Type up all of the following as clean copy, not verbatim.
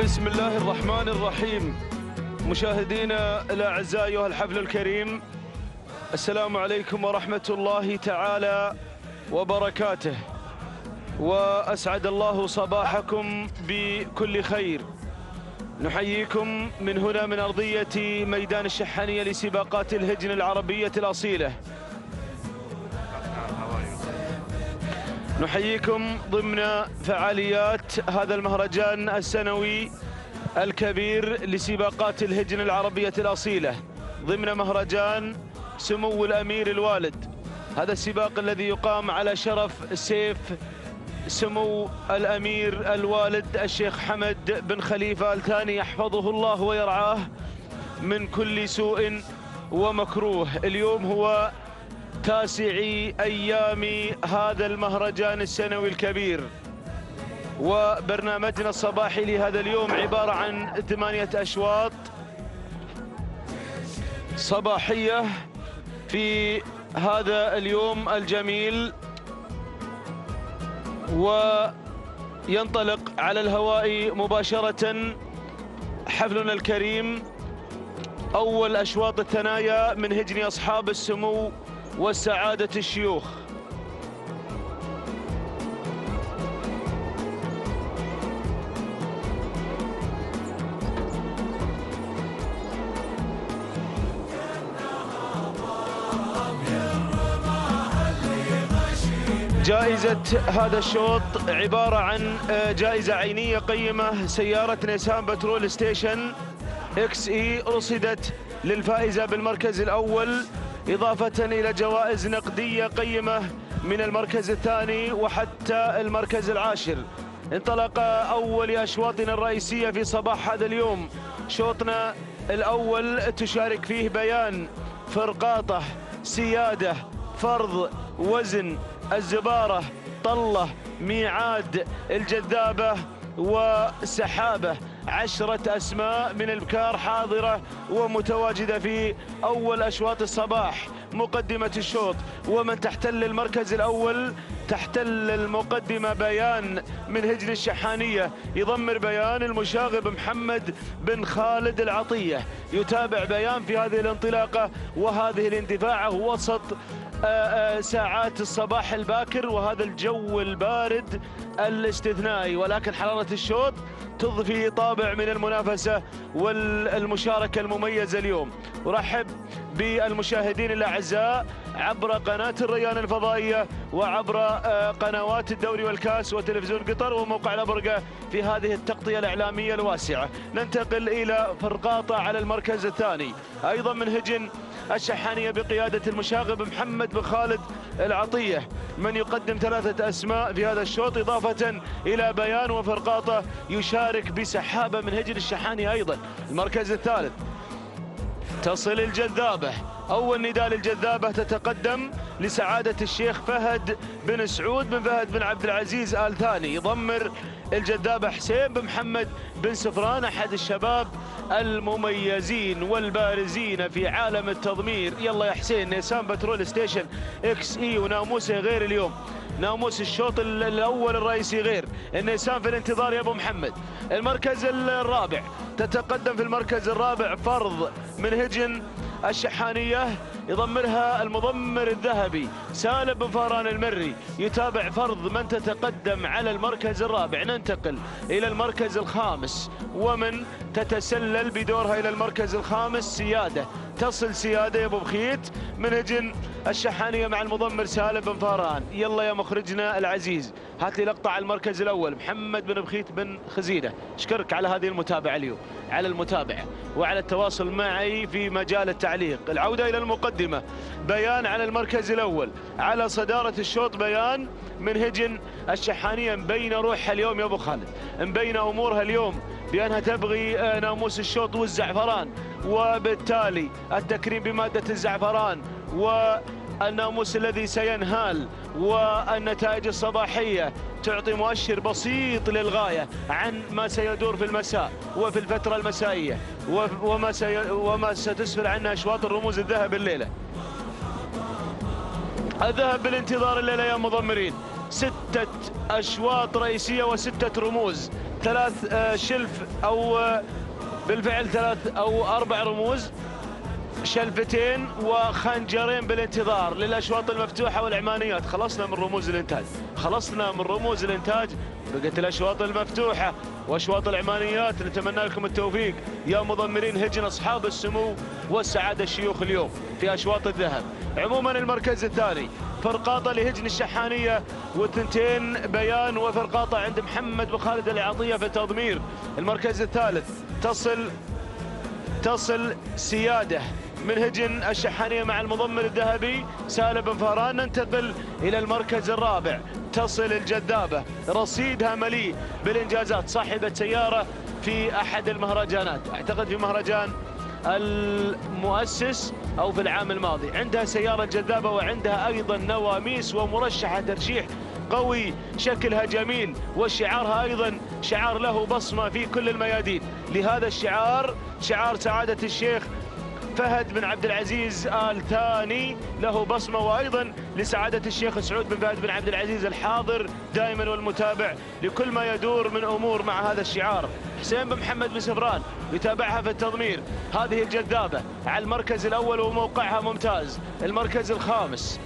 بسم الله الرحمن الرحيم. مشاهدينا الأعزاء أيها الحفل الكريم، السلام عليكم ورحمة الله تعالى وبركاته، وأسعد الله صباحكم بكل خير. نحييكم من هنا من أرضية ميدان الشحانية لسباقات الهجن العربية الأصيلة. نحييكم ضمن فعاليات هذا المهرجان السنوي الكبير لسباقات الهجن العربية الأصيلة ضمن مهرجان سمو الأمير الوالد. هذا السباق الذي يقام على شرف سيف سمو الأمير الوالد الشيخ حمد بن خليفة آل ثاني يحفظه الله ويرعاه من كل سوء ومكروه. اليوم هو 9 أيام هذا المهرجان السنوي الكبير، وبرنامجنا الصباحي لهذا اليوم عبارة عن 8 أشواط صباحية في هذا اليوم الجميل. وينطلق على الهواء مباشرة حفلنا الكريم، أول أشواط الثنايا من هجن أصحاب السمو والسعادة الشيوخ. جائزة هذا الشوط عبارة عن جائزة عينية قيمة، سيارة نيسان بترول ستيشن اكس اي رصدت للفائزة بالمركز الأول، إضافة إلى جوائز نقدية قيمة من المركز الثاني وحتى المركز العاشر. انطلق أول أشواطنا الرئيسية في صباح هذا اليوم. شوطنا الأول تشارك فيه بيان، فرقاطة، سيادة، فرض، وزن، الزبارة، طلة، ميعاد، الجذابة وسحابة. 10 أسماء من البكار حاضرة ومتواجدة في أول أشواط الصباح. مقدمة الشوط ومن تحتل المركز الأول، تحتل المقدمة بيان من هجن الشحانية، يضمر بيان المشاغب محمد بن خالد العطية. يتابع بيان في هذه الانطلاقة وهذه الاندفاعة وسط ساعات الصباح الباكر وهذا الجو البارد الاستثنائي، ولكن حرارة الشوط تضفي طابع من المنافسة والمشاركة المميزة اليوم. أرحب بالمشاهدين الأعزاء عبر قناة الريان الفضائية وعبر قنوات الدوري والكاس وتلفزيون قطر وموقع الأبرقة في هذه التغطية الإعلامية الواسعة. ننتقل إلى فرقاطة على المركز الثاني، أيضا من هجن الشحانية بقيادة المشاغب محمد بن خالد العطية، من يقدم 3 أسماء في هذا الشوط، إضافة إلى بيان وفرقاطة يشارك بسحابة من هجن الشحانية. أيضا المركز الثالث تصل الجذابة، أول نداء للجذابة تتقدم لسعادة الشيخ فهد بن سعود بن فهد بن عبد العزيز آل ثاني. يضمر الجذابة حسين بن محمد بن سفران، أحد الشباب المميزين والبارزين في عالم التضمير. يلا يا حسين، نيسان بترول ستيشن اكس اي وناموسه غير اليوم، ناموس الشوط الأول الرئيسي غير، النيسان في الانتظار يا أبو محمد. المركز الرابع تتقدم في المركز الرابع فرض من هجن الشحانية، يضمرها المضمر الذهبي سالم بن فاران المري. يتابع فرض من تتقدم على المركز الرابع. ننتقل إلى المركز الخامس ومن تتسلل بدورها إلى المركز الخامس سيادة. تصل سيادة يا أبو بخيت من هجن الشحانية مع المضمر سالم بن فاران. يلا يا مخرجنا العزيز، هات لي لقطة على المركز الأول محمد بن بخيت بن خزينة. أشكرك على هذه المتابعة اليوم، على المتابعة وعلى التواصل معي في مجال التعليق. العودة إلى المقدمة، بيان على المركز الأول، على صدارة الشوط بيان من هجن الشحانية. مبينة روحها اليوم يا أبو خالد، مبينة أمورها اليوم بأنها تبغي ناموس الشوط والزعفران، وبالتالي التكريم بمادة الزعفران والناموس الذي سينهال، والنتائج الصباحية تعطي مؤشر بسيط للغاية عن ما سيدور في المساء وفي الفترة المسائية وما ستسفر عنها أشواط الرموز الذهب الليلة. الذهب بالانتظار الليلة يا مضمرين. 6 أشواط رئيسية و6 رموز، 3 شلف أو بالفعل 3 أو 4 رموز، شلفتين وخنجرين بالانتظار للأشواط المفتوحة والعمانيات. خلصنا من رموز الإنتاج، خلصنا من رموز الإنتاج، بقت الأشواط المفتوحة وأشواط العمانيات. نتمنى لكم التوفيق يا مضمرين هجن أصحاب السمو والسعادة الشيوخ اليوم في أشواط الذهب. عموما المركز الثاني فرقاطة لهجن الشحانية وثنتين بيان وفرقاطة عند محمد بن خالد العطية في التضمير. المركز الثالث تصل سيادة من هجن الشحانية مع المضمر الذهبي سالم بن فهران. ننتقل إلى المركز الرابع تصل الجذابة، رصيدها مليء بالإنجازات، صاحبة سيارة في أحد المهرجانات، أعتقد في مهرجان المؤسس أو في العام الماضي. عندها سيارة جذابة وعندها أيضا نواميس ومرشحة ترشيح قوي، شكلها جميل وشعارها أيضا شعار له بصمة في كل الميادين. لهذا الشعار شعار سعادة الشيخ فهد بن عبد العزيز آل ثاني له بصمة، وأيضا لسعادة الشيخ سعود بن فهد بن عبد العزيز الحاضر دائما والمتابع لكل ما يدور من أمور مع هذا الشعار. حسين بن محمد بن سفران يتابعها في التضمير. هذه الجذابة على المركز الأول وموقعها ممتاز. المركز الخامس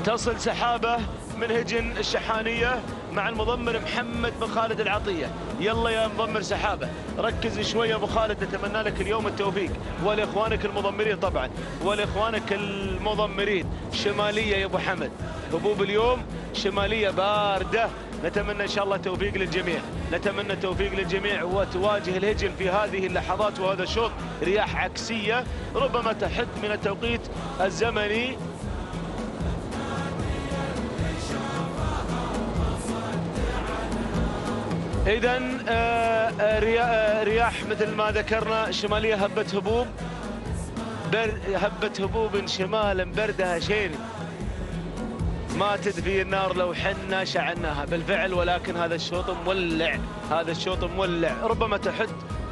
تصل سحابة من هجن الشحانية مع المضمر محمد بن خالد العطية. يلا يا مضمر سحابة ركز شوية ابو خالد، نتمنى لك اليوم التوفيق ولاخوانك المضمرين طبعا ولاخوانك المضمرين. شمالية يا ابو حمد، هبوب اليوم شمالية باردة، نتمنى ان شاء الله توفيق للجميع، نتمنى التوفيق للجميع. وتواجه الهجن في هذه اللحظات وهذا الشوط رياح عكسية ربما تحد من التوقيت الزمني. إذا رياح مثل ما ذكرنا شمالية، هبة هبوب شمالا بردها شيني، ما تدفي النار لو حنا شعلناها بالفعل. ولكن هذا الشوط مولع، هذا الشوط مولع، ربما تحد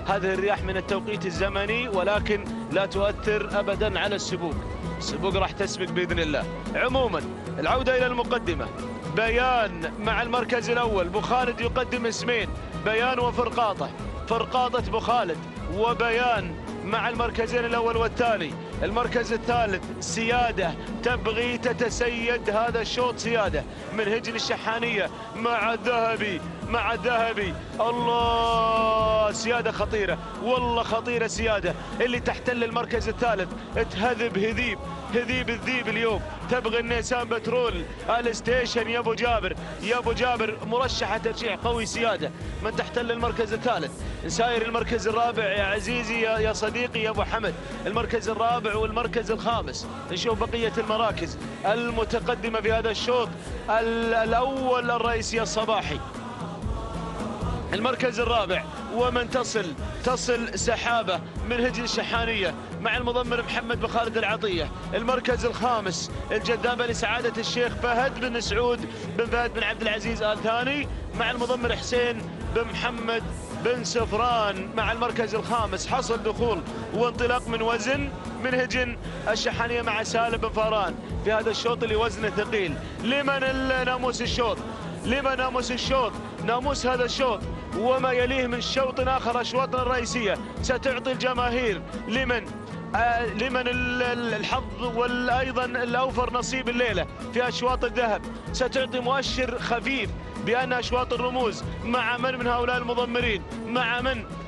هذه الرياح من التوقيت الزمني ولكن لا تؤثر أبدا على السبوق. السبوق راح تسبق بإذن الله. عموما العودة إلى المقدمة، بيان مع المركز الأول. بو خالد يقدم اسمين، بيان وفرقاطة، فرقاطة بو خالد وبيان مع المركزين الأول والثاني. المركز الثالث سيادة تبغي تتسيد هذا الشوط، سيادة من هجن الشحانية مع الذهبي، مع الذهبي. الله سيادة خطيرة والله، خطيرة سيادة اللي تحتل المركز الثالث، تهذب هذيب الذيب اليوم. تبغي النيسان بترول الستيشن يا ابو جابر، يا ابو جابر مرشحة ترشيح قوي سيادة من تحتل المركز الثالث. نساير المركز الرابع يا عزيزي يا صديقي يا ابو حمد، المركز الرابع والمركز الخامس. نشوف بقية المراكز المتقدمة في هذا الشوط الأول الرئيسي الصباحي. المركز الرابع ومن تصل سحابة من هجن الشحانية مع المضمر محمد بن خالد العطية. المركز الخامس الجذابة لسعادة الشيخ فهد بن سعود بن فهد بن عبد العزيز آل ثاني مع المضمر حسين بن محمد بن سفران مع المركز الخامس. حصل دخول وانطلاق من وزن من هجن الشحانية مع سالم بن فهران في هذا الشوط اللي وزنه ثقيل. لمن ناموس الشوط؟ لمن ناموس الشوط؟ ناموس هذا الشوط وما يليه من شوط آخر أشواطنا الرئيسية ستعطي الجماهير لمن الحظ وأيضا الأوفر نصيب الليلة في أشواط الذهب. ستعطي مؤشر خفيف بأن أشواط الرموز مع من هؤلاء المضمرين، مع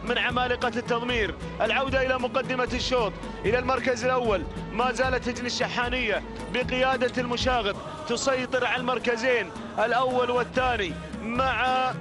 من عمالقة التضمير. العودة إلى مقدمة الشوط، إلى المركز الأول. ما زالت هجن الشحانية بقيادة المشاغب تسيطر على المركزين الأول والثاني مع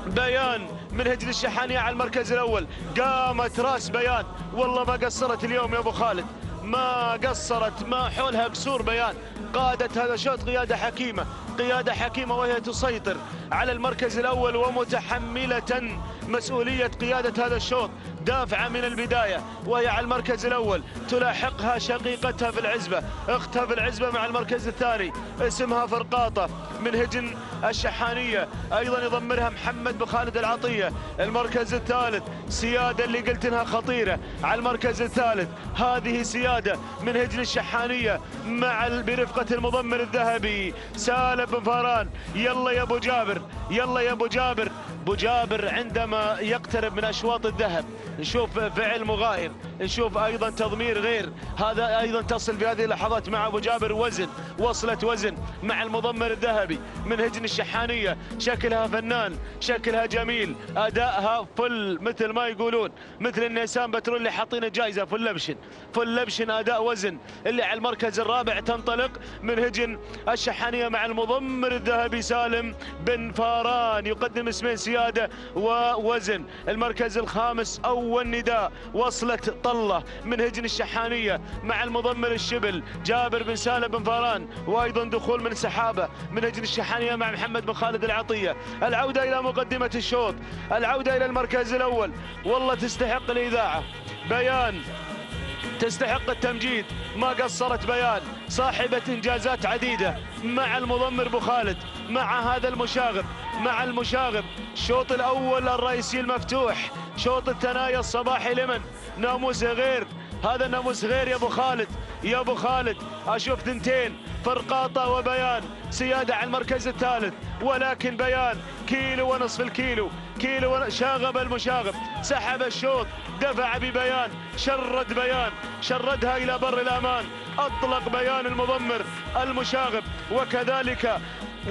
بيان من هجن الشحانية على المركز الأول. قامت راس بيان والله ما قصرت اليوم يا أبو خالد، ما قصرت، ما حولها قصور. بيان قادت هذا الشوط قيادة حكيمة، قيادة حكيمة، وهي تسيطر على المركز الأول ومتحملة مسؤولية قيادة هذا الشوط، دافعة من البداية وهي على المركز الأول، تلاحقها شقيقتها في العزبة، أختها في العزبة مع المركز الثاني، اسمها فرقاطة من هجن الشحانية، أيضا يضمرها محمد بن خالد العطية. المركز الثالث سيادة اللي قلت انها خطيرة على المركز الثالث، هذه سيادة من هجن الشحانية مع برفقة المضمر الذهبي سالم بن فاران. يلا يا ابو جابر، يلا يا ابو جابر. ابو جابر عندما يقترب من اشواط الذهب نشوف فعل مغاير، نشوف ايضا تضمير غير، هذا ايضا تصل في هذه اللحظات مع ابو جابر وزن، وصلت وزن مع المضمر الذهبي من هجن الشحانية. شكلها فنان، شكلها جميل، ادائها فل مثل ما يقولون، مثل النيسان بترول اللي حاطين الجائزة فل لبشن، فل لبشن اداء وزن. اللي على المركز الرابع تنطلق من هجن الشحانية مع المضمر الذهبي سالم بن فاران، يقدم اسمين سيادة ووزن. المركز الخامس اول نداء، وصلت طلة من هجن الشحانية مع المضمر الشبل جابر بن سالم بن فاران، وايضا دخول من سحابة من هجن الشحانية مع محمد بن خالد العطية. العودة الى مقدمة الشوط، العودة الى المركز الاول، والله تستحق الاذاعة. بيان تستحق التمجيد، ما قصرت بيان، صاحبة انجازات عديدة مع المضمر ابو خالد، مع هذا المشاغب، مع المشاغب. الشوط الاول الرئيسي المفتوح، شوط الثنايا الصباحي لمن ناموس غير، هذا الناموس غير يا ابو خالد، يا ابو خالد. اشوف ثنتين، فرقاطة وبيان، سيادة على المركز الثالث، ولكن بيان كيلو ونصف الكيلو، شاغب المشاغب، سحب الشوط، دفع ببيان، شرد بيان، شردها الى بر الامان، اطلق بيان المضمر المشاغب،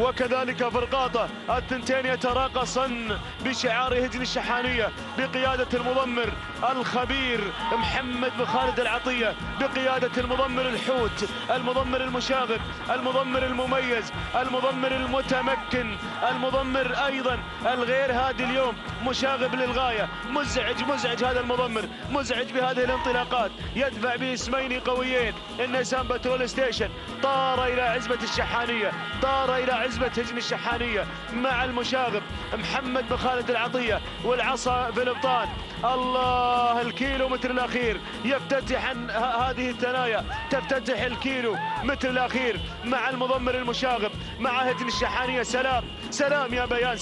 وكذلك فرقاطة. الثنتين يتراقصن بشعار هجن الشحانية بقيادة المضمر الخبير محمد بن خالد العطية، بقيادة المضمر الحوت، المضمر المشاغب، المضمر المميز، المضمر المتمكن، المضمر ايضا الغير هادي اليوم، مشاغب للغاية، مزعج هذا المضمر، مزعج بهذه الانطلاقات، يدفع باسمين قويين. النيسان بترول ستيشن طار الى عزبة الشحانية، طار الى عزبة هجن الشحانية مع المشاغب محمد بن خالد العطية، والعصا في الابطال. الله، الكيلو متر الاخير يفتتح هذه الثنايا، تفتتح الكيلو متر الاخير مع المضمر المشاغب مع هجن الشحانية. سلام يا بيان،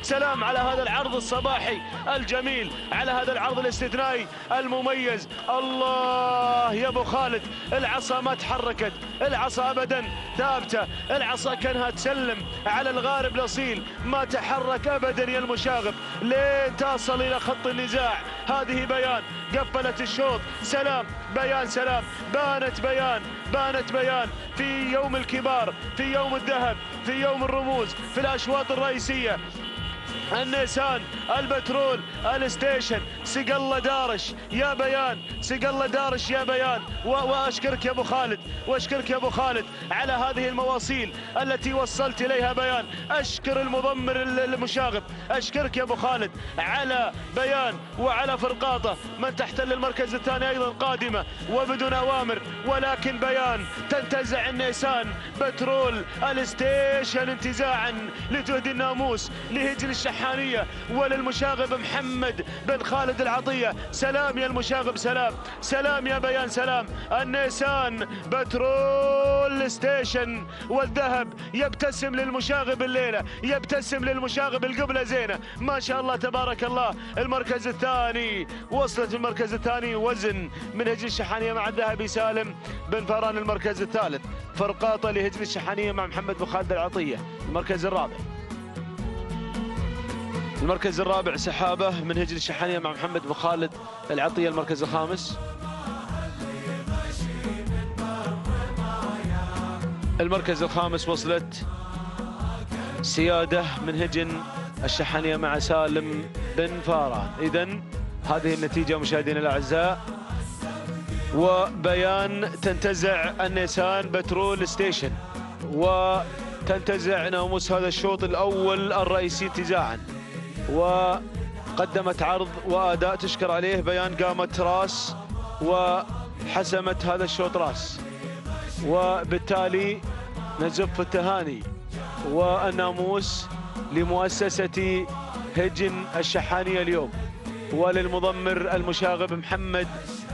سلام على هذا العرض الصباحي الجميل، على هذا العرض الاستثنائي المميز. الله يا ابو خالد، العصا ما تحركت، العصا ابدا ثابته، العصا كانها تسلم على الغارب الاصيل، ما تحرك ابدا يا المشاغب لين تصل الى خط النزاع. هذه بيان قفلت الشوط. سلام بيان، سلام، بانت بيان في يوم الكبار، في يوم الذهب، في يوم الرموز، في الاشواط الرئيسيه. النيسان البترول الستيشن سقله دارش يا بيان، سقله دارش يا بيان. واشكرك يا ابو خالد، واشكرك يا ابو خالد على هذه المواصيل التي وصلت اليها بيان. اشكر المضمر المشاغب، اشكرك يا ابو خالد على بيان وعلى فرقاطه من تحتل المركز الثاني ايضا قادمه وبدون اوامر، ولكن بيان تنتزع النيسان بترول الستيشن انتزاعا لتهدي الناموس لهجن الشحانية وللمشاغب محمد بن خالد العطية. سلام يا المشاغب، سلام يا بيان، سلام. النيسان بترول ستيشن والذهب يبتسم للمشاغب الليلة، يبتسم للمشاغب القبلة زينة ما شاء الله تبارك الله. المركز الثاني، وصلت المركز الثاني وزن من هجن الشحانية مع الذهبي سالم بن فاران. المركز الثالث فرقاطة لهجن الشحانية مع محمد بن خالد العطية. المركز الرابع سحابة من هجن الشحانية مع محمد بن خالد العطية. المركز الخامس وصلت سيادة من هجن الشحانية مع سالم بن فاران. إذن هذه النتيجة مشاهدينا الأعزاء، وبيان تنتزع النيسان بترول ستيشن وتنتزع ناموس هذا الشوط الأول الرئيسي انتزاعا، وقدمت عرض وأداء تشكر عليه بيان، قامت راس وحسمت هذا الشوط راس، وبالتالي نزف التهاني والناموس لمؤسسة هجن الشحانية اليوم. وللمضمر المشاغب محمد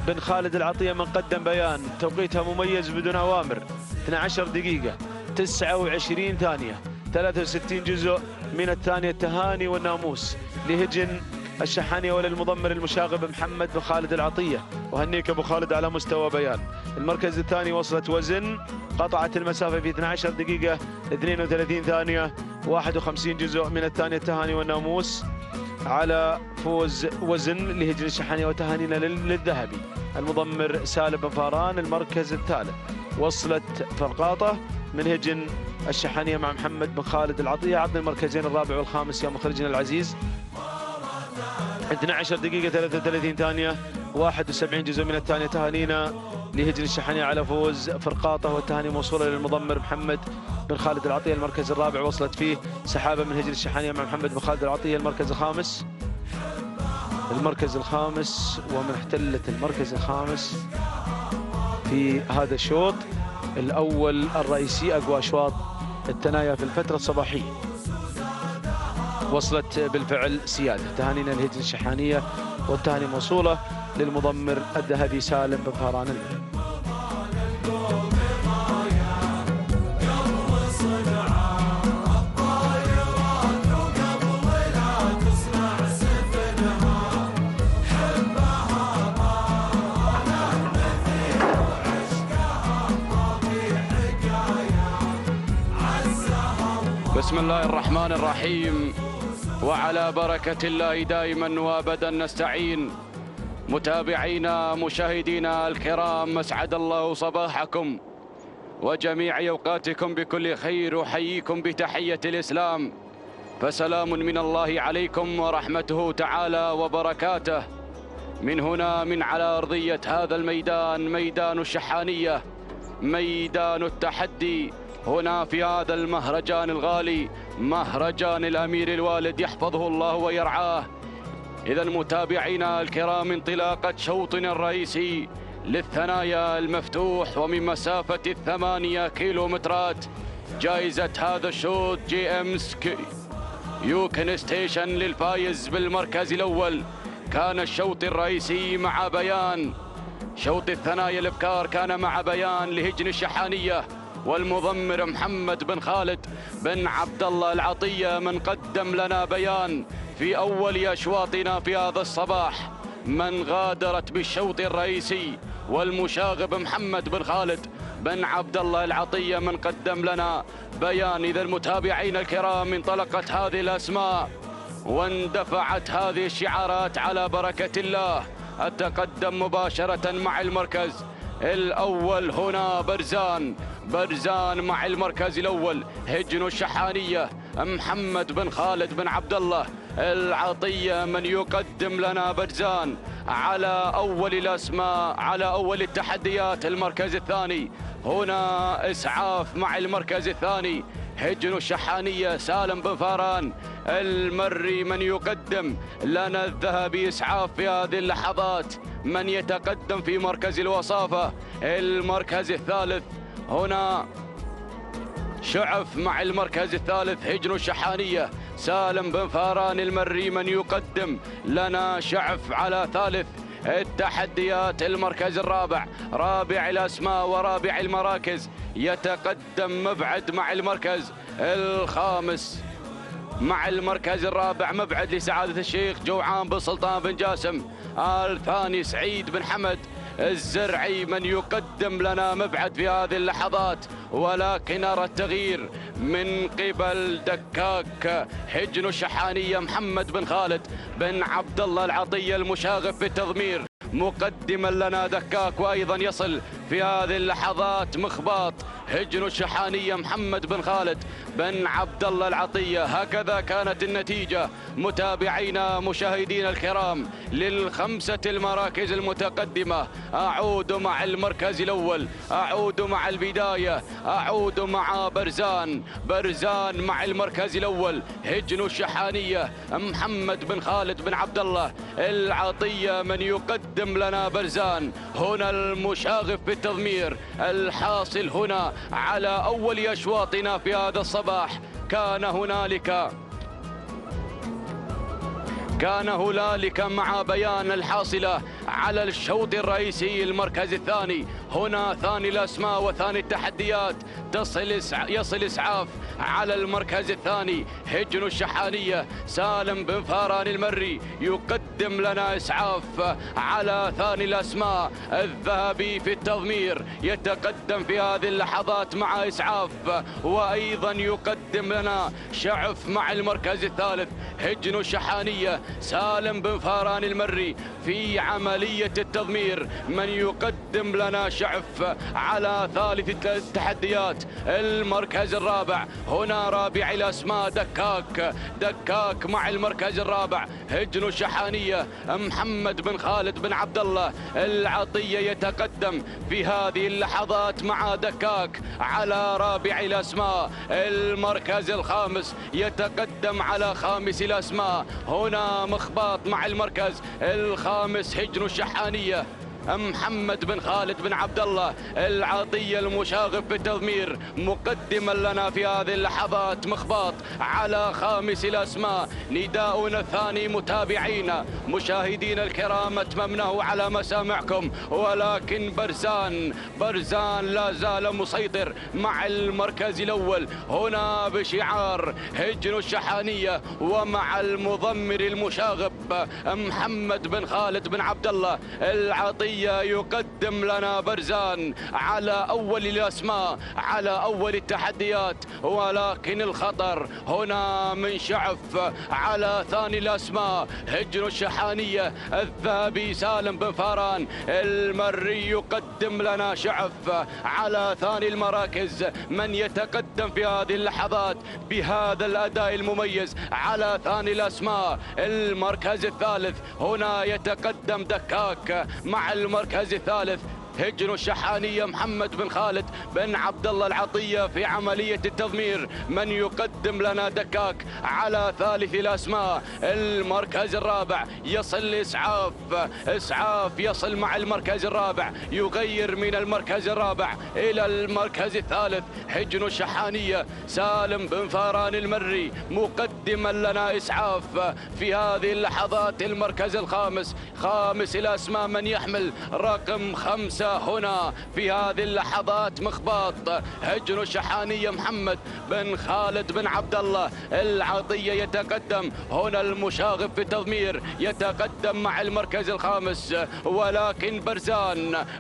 بن خالد العطية من قدم بيان توقيتها مميز بدون أوامر 12 دقيقة 29 ثانية 63 جزء من الثانية. التهاني والناموس لهجن الشحانية وللمضمر المشاغب محمد بن خالد العطية. وهنيك أبو خالد على مستوى بيان. المركز الثاني وصلت وزن قطعت المسافة في 12 دقيقة 32 ثانية 51 جزء من الثانية. التهاني والناموس على فوز وزن لهجن الشحانية وتهانينا للذهبي المضمر سالم بن فاران. المركز الثالث وصلت فرقاطة من هجن الشحانية مع محمد بن خالد العطية. عطني المركزين الرابع والخامس يا مخرجنا العزيز. 12 دقيقة 33 ثانية 71 جزء من الثانية. تهانينا لهجن الشحانية على فوز فرقاطة والتهاني موصولة للمضمر محمد بن خالد العطية. المركز الرابع وصلت فيه سحابة من هجن الشحانية مع محمد بن خالد العطية. المركز الخامس ومن احتلت المركز الخامس في هذا الشوط الأول الرئيسي أقوى أشواط الثنايا في الفترة الصباحية وصلت بالفعل سيادة. تهانينا لهجن الشحانية والتهاني موصولة للمضمر الذهبي سالم بن فاران. بسم الله الرحمن الرحيم وعلى بركة الله دائما وابدا نستعين. متابعينا مشاهدينا الكرام أسعد الله صباحكم وجميع أوقاتكم بكل خير. أحييكم بتحية الإسلام فسلام من الله عليكم ورحمته تعالى وبركاته. من هنا من على أرضية هذا الميدان ميدان الشحانية ميدان التحدي هنا في هذا المهرجان الغالي مهرجان الأمير الوالد يحفظه الله ويرعاه. إذا متابعينا الكرام انطلاقة شوطنا الرئيسي للثنايا المفتوح ومن مسافة 8 كيلومترات. جائزة هذا الشوط GM يوكن ستيشن للفايز بالمركز الأول. كان الشوط الرئيسي مع بيان. شوط الثنايا الإبكار كان مع بيان لهجن الشحانية والمضمر محمد بن خالد بن عبد الله العطية من قدم لنا بيان في أول أشواطنا في هذا الصباح. من غادرت بالشوط الرئيسي والمشاغب محمد بن خالد بن عبد الله العطية من قدم لنا بيان. إذا المتابعين الكرام انطلقت هذه الأسماء واندفعت هذه الشعارات على بركة الله. أتقدم مباشرة مع المركز الأول هنا برزان مع المركز الأول هجن الشحانية محمد بن خالد بن عبد الله العطية من يقدم لنا برزان على أول الأسماء على أول التحديات. المركز الثاني هنا إسعاف مع المركز الثاني هجن الشحانية سالم بن فاران المري من يقدم لنا الذهبي إسعاف في هذه اللحظات من يتقدم في مركز الوصافة. المركز الثالث هنا شعف مع المركز الثالث هجن الشحانية سالم بن فاران المري من يقدم لنا شعف على ثالث التحديات. المركز الرابع رابع الأسماء ورابع المراكز يتقدم مبعد مع المركز الخامس. مع المركز الرابع مبعد لسعادة الشيخ جوعان بن سلطان بن جاسم. الثاني سعيد بن حمد الزرعي من يقدم لنا مبعد في هذه اللحظات. ولكن نرى التغيير من قبل دكاك هجن الشحانية محمد بن خالد بن عبد الله العطية المشاغب في التضمير مقدما لنا دكاك. وأيضا يصل في هذه اللحظات مخباط هجن الشحانية محمد بن خالد بن عبد الله العطية. هكذا كانت النتيجة متابعينا مشاهدينا الكرام للخمسة المراكز المتقدمة. أعود مع المركز الأول أعود مع البداية أعود مع برزان مع المركز الأول هجن الشحانية محمد بن خالد بن عبد الله العطية من يقدم لنا برزان. هنا المشاغب في التضمير. الحاصل هنا على أول أشواطنا في هذا الصباح كان هنالك كان هنالك مع بيان الحاصلة على الشوط الرئيسي المركز الثاني. هنا ثاني الأسماء وثاني التحديات يصل إسعاف على المركز الثاني. هجن الشحانية سالم بن فاران المري يقدم لنا إسعاف على ثاني الأسماء. الذهبي في التضمير يتقدم في هذه اللحظات مع إسعاف، وأيضا يقدم لنا شعف مع المركز الثالث. هجن الشحانية سالم بن فاران المري في عملية التضمير، من يقدم لنا شعف على ثالث التحديات المركز الرابع. هنا رابع الأسماء دكاك مع المركز الرابع. هجن الشحانية محمد بن خالد بن عبد الله العطية يتقدم في هذه اللحظات مع دكاك على رابع الأسماء. المركز الخامس يتقدم على خامس الأسماء. هنا مخباط مع المركز الخامس. هجن الشحانية محمد بن خالد بن عبد الله العطية المشاغب في التضمير مقدما لنا في هذه اللحظات مخباط على خامس الأسماء. نداؤنا الثاني متابعينا مشاهدينا الكرام أتممناه على مسامعكم، ولكن برزان لا زال مسيطر مع المركز الأول. هنا بشعار هجن الشحانية ومع المضمر المشاغب محمد بن خالد بن عبد الله العطية يقدم لنا برزان على أول الأسماء على أول التحديات، ولكن الخطر هنا من شعف على ثاني الأسماء. هجن الشحانية الذهبي سالم بن فاران المري يقدم لنا شعف على ثاني المراكز. من يتقدم في هذه اللحظات بهذا الأداء المميز على ثاني الأسماء المركز الثالث. هنا يتقدم دكاك مع المركز الثالث. هجن الشحانية محمد بن خالد بن عبد الله العطية في عملية التضمير، من يقدم لنا دكاك على ثالث الأسماء المركز الرابع. يصل إسعاف يصل مع المركز الرابع، يغير من المركز الرابع إلى المركز الثالث. هجن الشحانية سالم بن فاران المري مقدما لنا إسعاف في هذه اللحظات المركز الخامس. خامس الأسماء من يحمل رقم 5 هنا في هذه اللحظات مخباط. هجن الشحانية محمد بن خالد بن عبد الله العطية يتقدم. هنا المشاغب في التضمير يتقدم مع المركز الخامس، ولكن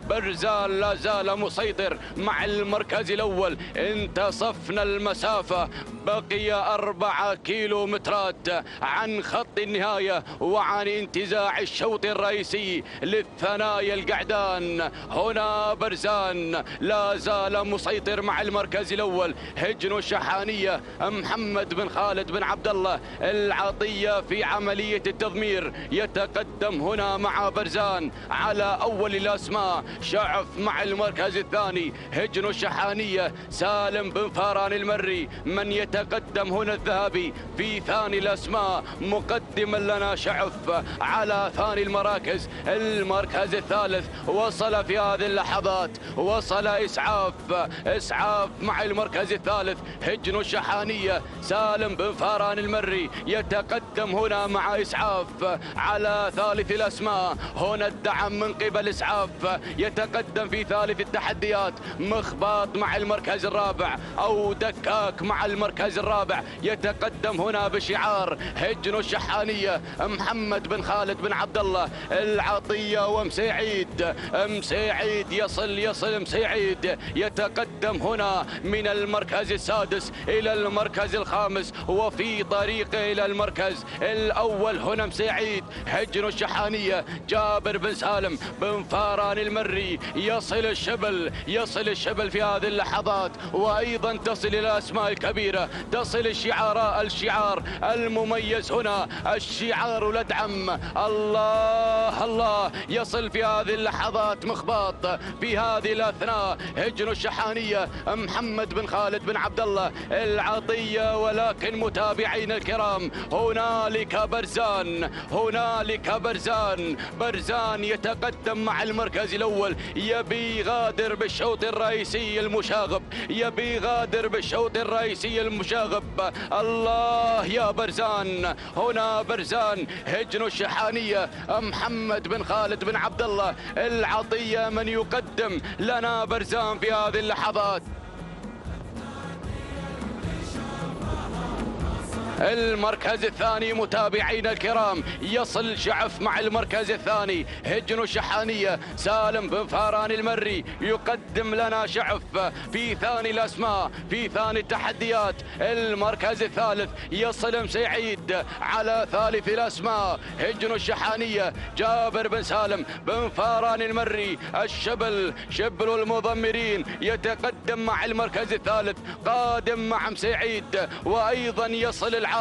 برزان لا زال مسيطر مع المركز الأول. انتصفنا المسافة، بقي 4 كيلومترات عن خط النهاية وعن انتزاع الشوط الرئيسي للثنايا القعدان. هنا برزان لا زال مسيطر مع المركز الأول. هجن الشحانية محمد بن خالد بن عبد الله العطية في عملية التضمير يتقدم هنا مع برزان على أول الأسماء. شعف مع المركز الثاني. هجن الشحانية سالم بن فاران المري من يتقدم هنا الذهبي في ثاني الأسماء مقدما لنا شعف على ثاني المراكز. المركز الثالث وصل في هذه اللحظات، وصل إسعاف مع المركز الثالث. هجن الشحانية سالم بن فاران المري يتقدم هنا مع إسعاف على ثالث الأسماء. هنا الدعم من قبل إسعاف يتقدم في ثالث التحديات. مخباط مع المركز الرابع أو دكاك مع المركز الرابع يتقدم هنا بشعار هجن الشحانية محمد بن خالد بن عبد الله العطية. ومسيعيد يصل مسيعيد يتقدم هنا من المركز السادس إلى المركز الخامس وفي طريقه إلى المركز الأول. هنا مسيعيد. هجن الشحانية جابر بن سالم بن فاران المري يصل الشبل في هذه اللحظات، وأيضا تصل إلى الأسماء الكبيرة، تصل الشعار المميز هنا، الشعار لدعم الله يصل في هذه اللحظات مخباط اللحظات. في هذه الأثناء هجن الشحانية محمد بن خالد بن عبد الله العطية، ولكن متابعينا الكرام هنالك برزان، هنالك برزان يتقدم مع المركز الأول، يبي يغادر بالشوط الرئيسي المشاغب، يبي يغادر بالشوط الرئيسي المشاغب. الله يا برزان، هنا برزان هجن الشحانية محمد بن خالد بن عبد الله العطية من يقدم لنا برزان في هذه اللحظات. المركز الثاني متابعينا الكرام يصل شعف مع المركز الثاني هجن الشحانية سالم بن فاران المري يقدم لنا شعف في ثاني الأسماء، في ثاني التحديات. المركز الثالث يصل مسعيد على ثالث الأسماء هجن الشحانية جابر بن سالم بن فاران المري شبل المضمرين يتقدم مع المركز الثالث قادم مع مسعيد. وأيضا يصل العابر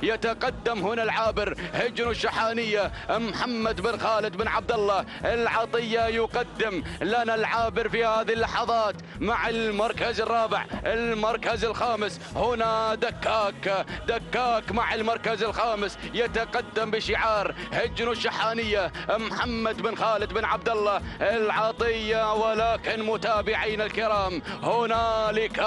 يتقدم هنا العابر هجن الشحانية محمد بن خالد بن عبد الله العطية يقدم لنا العابر في هذه اللحظات مع المركز الرابع. المركز الخامس هنا دكاك مع المركز الخامس يتقدم بشعار هجن الشحانية محمد بن خالد بن عبد الله العطية. ولكن متابعينا الكرام هنالك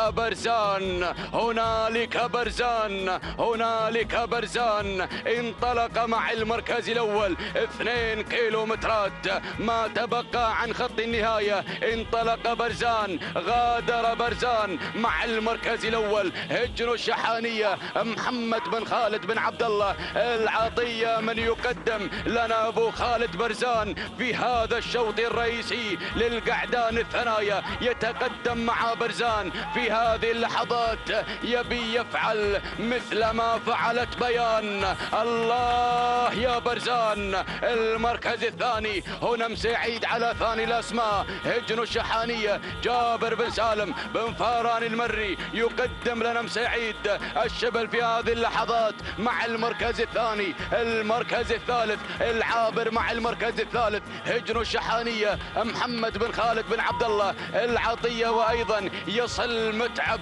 برزان انطلق مع المركز الأول 2 كيلومترات ما تبقى عن خط النهاية. انطلق برزان، غادر برزان مع المركز الأول هجن الشحانية محمد بن خالد بن عبد الله العطية من يقدم لنا أبو خالد برزان في هذا الشوط الرئيسي للقعدان الثنايا. يتقدم مع برزان في هذه اللحظات، يبي يفعل مثل ما فعلت بيان. الله يا برزان. المركز الثاني هنا مسعيد على ثاني الأسماء هجن الشحانية جابر بن سالم بن فاران المري يقدم لنا مسعيد الشبل في هذه اللحظات مع المركز الثاني. المركز الثالث العابر مع المركز الثالث هجن الشحانية محمد بن خالد بن عبد الله العطية. وأيضا يصل متعب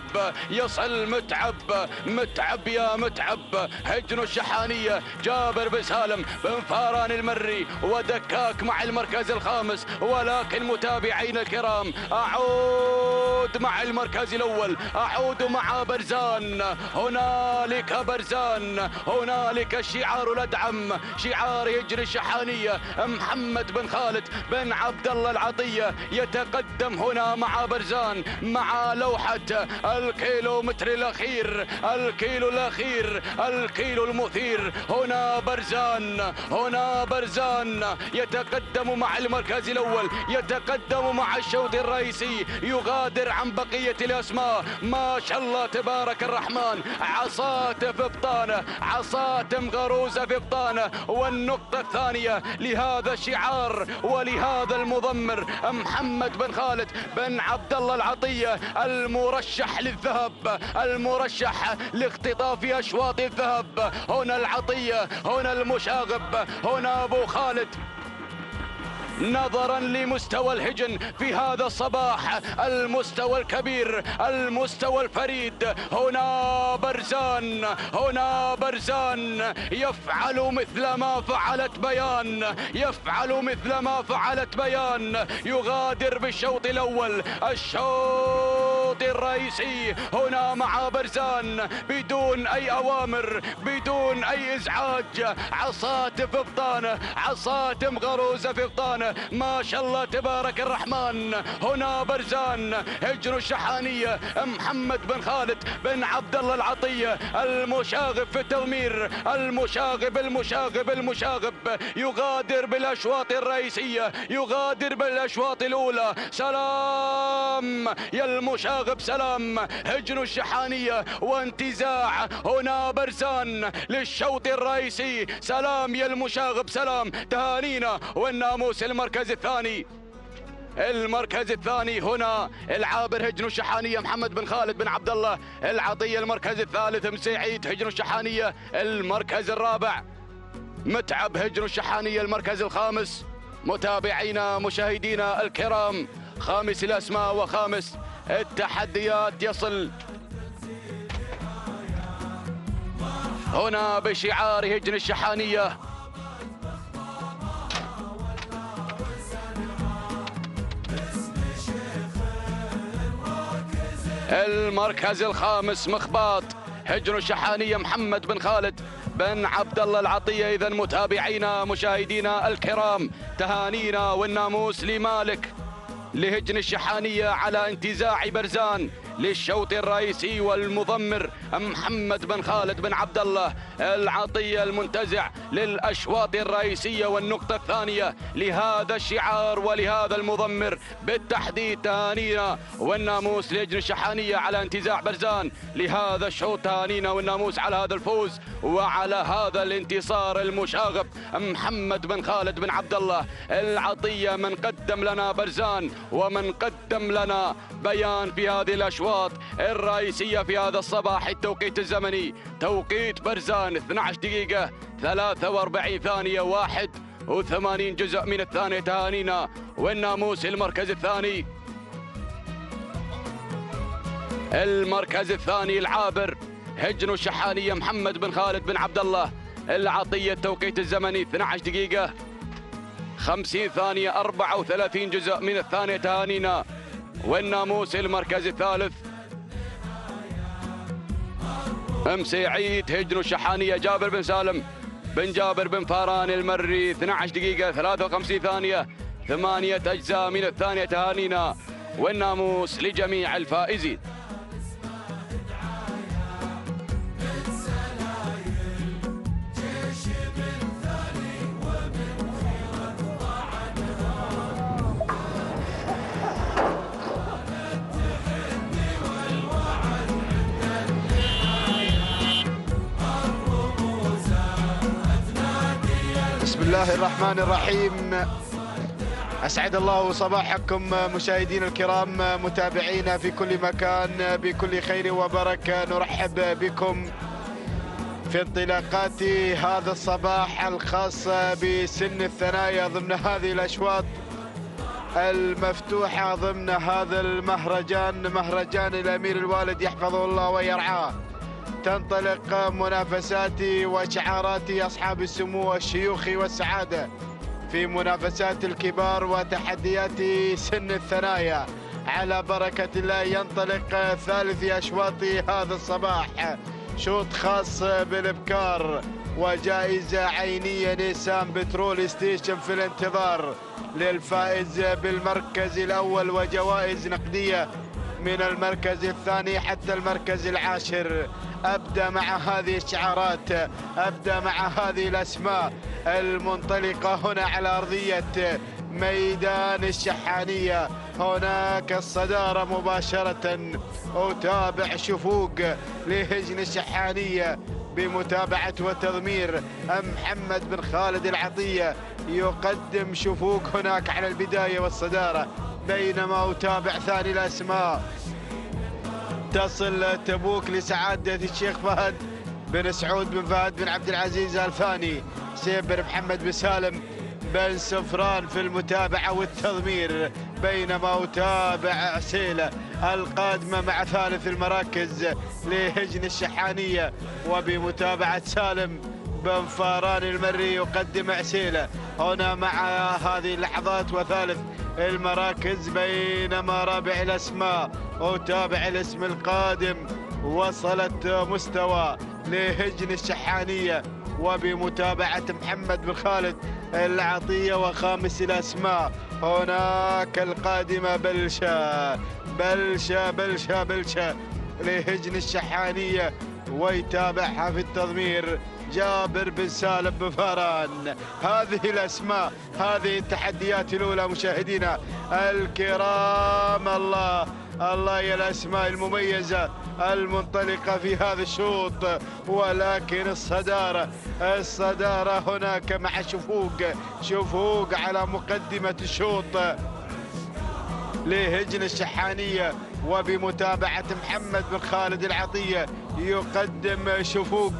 يا متعب هجن الشحانية جابر بن سالم بن فاران المري ودكاك مع المركز الخامس. ولكن متابعينا الكرام أعود مع المركز الأول، أعود مع برزان. هنالك الشعار الأدعم، شعار هجن الشحانية محمد بن خالد بن عبد الله العطية يتقدم هنا مع برزان مع لوحة الكيلومتر الأخير، الكيلو المثير. هنا برزان يتقدم مع المركز الأول، يتقدم مع الشوط الرئيسي، يغادر عن بقية الأسماء. ما شاء الله تبارك الرحمن، عصاته في بطانه، عصاته مغروزة في بطانه. والنقطة الثانية لهذا الشعار ولهذا المضمر محمد بن خالد بن عبد الله العطية المرشح للذهب، المرشح لاختطاف أشواط الذهب. هنا العطية، هنا المشاغب، هنا أبو خالد. نظرا لمستوى الهجن في هذا الصباح، المستوى الكبير، المستوى الفريد، هنا برزان يفعل مثل ما فعلت بيان، يغادر بالشوط الأول الشوط الرئيسي هنا مع برزان بدون أي أوامر، بدون أي إزعاج. عصات في بطانه، عصات مغروزة في بطانه. ما شاء الله تبارك الرحمن. هنا برزان هجن الشحانية محمد بن خالد بن عبد الله العطية المشاغب في التضمير، المشاغب يغادر بالأشواط الرئيسية، يغادر بالأشواط الأولى. سلام يا المشاغب، سلام هجن الشحانية وانتزاع هنا برزان للشوط الرئيسي. سلام يا المشاغب، سلام، تهانينا والناموس. المركز الثاني هنا العابر هجن الشحانية محمد بن خالد بن عبد الله العطية. المركز الثالث مسعيد هجن الشحانية. المركز الرابع متعب هجن الشحانية. المركز الخامس متابعينا مشاهدينا الكرام، خامس الأسماء وخامس التحديات يصل هنا بشعار هجن الشحانية. المركز الخامس مخباط هجن الشحانية محمد بن خالد بن عبد الله العطية. إذا متابعينا مشاهدينا الكرام، تهانينا والناموس لمالك لهجن الشحانية على انتزاع برزان للشوط الرئيسي، والمضمر محمد بن خالد بن عبد الله العطية المنتزع للأشواط الرئيسية والنقطة الثانية لهذا الشعار ولهذا المضمر بالتحديد. تهانينا والناموس لهجن الشحانية على انتزاع برزان لهذا الشوط، تهانينا والناموس على هذا الفوز وعلى هذا الانتصار المشاغب. محمد بن خالد بن عبد الله العطية من قدم لنا برزان ومن قدم لنا بيان في هذه الأشواط الرئيسية في هذا الصباح. التوقيت الزمني توقيت برزان 12 دقيقة 43 ثانية 81 جزء من الثانية. تهانينا والناموس. المركز الثاني، المركز الثاني العابر هجن الشحانية محمد بن خالد بن عبد الله العطية. التوقيت الزمني 12 دقيقة 50 ثانية 34 جزء من الثانية. تهانينا والناموس. المركز الثالث مسيعيد هجن الشحانية جابر بن سالم بن جابر بن فاران المري 12 دقيقة 53 ثانية 8 أجزاء من الثانية. تهانينا والناموس لجميع الفائزين. بسم الله الرحمن الرحيم. أسعد الله صباحكم مشاهدينا الكرام، متابعينا في كل مكان بكل خير وبركة. نرحب بكم في انطلاقات هذا الصباح الخاصة بسن الثنايا ضمن هذه الأشواط المفتوحة ضمن هذا المهرجان، مهرجان الأمير الوالد يحفظه الله ويرعاه. تنطلق منافسات وشعارات أصحاب السمو والشيوخ والسعادة في منافسات الكبار وتحديات سن الثنايا. على بركة الله ينطلق ثالث أشواط هذا الصباح، شوط خاص بالإبكار وجائزة عينية نيسان بترول ستيشن في الانتظار للفائز بالمركز الأول، وجوائز نقدية من المركز الثاني حتى المركز العاشر. أبدأ مع هذه الشعارات، أبدأ مع هذه الأسماء المنطلقة هنا على أرضية ميدان الشحانية. هناك الصدارة مباشرة، أتابع شفوق لهجن الشحانية بمتابعة وتضمير محمد بن خالد العطية، يقدم شفوق هناك على البداية والصدارة، بينما أتابع ثاني الأسماء تصل تبوك لسعادة الشيخ فهد بن سعود بن فهد بن عبد العزيز الثاني، سيف بن محمد بن سالم بن سفران في المتابعة والتضمير، بينما أتابع عسيلة القادمة مع ثالث المراكز لهجن الشحانية، وبمتابعة سالم بن فاران المري يقدم عسيلة هنا مع هذه اللحظات وثالث المراكز، بينما رابع الأسماء أتابع الاسم القادم وصلت مستوى لهجن الشحانية وبمتابعة محمد بن خالد العطية. وخامس الأسماء هناك القادمة بلشة بلشة بلشة بلشة لهجن الشحانية، ويتابعها في التضمير جابر بن سالم بن فاران. هذه الأسماء، هذه التحديات الأولى مشاهدينا الكرام. الله الله يا الأسماء المميزة المنطلقة في هذا الشوط، ولكن الصدارة هناك مع شفوق على مقدمة الشوط لهجن الشحانية، وبمتابعة محمد بن خالد العطية يقدم شفوق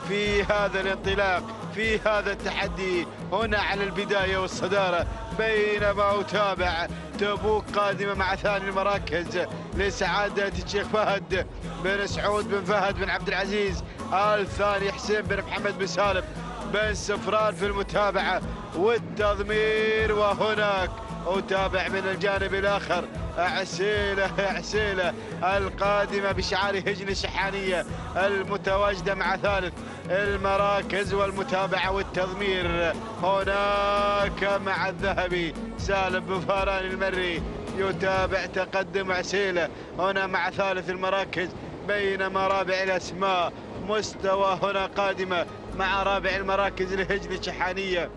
في هذا الانطلاق في هذا التحدي هنا على البداية والصدارة، بينما أتابع تبوك قادمة مع ثاني المراكز لسعادة الشيخ فهد بن سعود بن فهد بن عبد العزيز، الثاني حسين بن محمد بن سالم بن سفران في المتابعة والتضمير. وهناك أتابع من الجانب الآخر عسيلة القادمة بشعار هجن الشحانية المتواجدة مع ثالث المراكز والمتابعة والتضمير. هناك مع الذهبي سالم بن فاران المري يتابع تقدم عسيلة هنا مع ثالث المراكز، بينما رابع الأسماء مستوى هنا قادمة مع رابع المراكز لهجن الشحانية،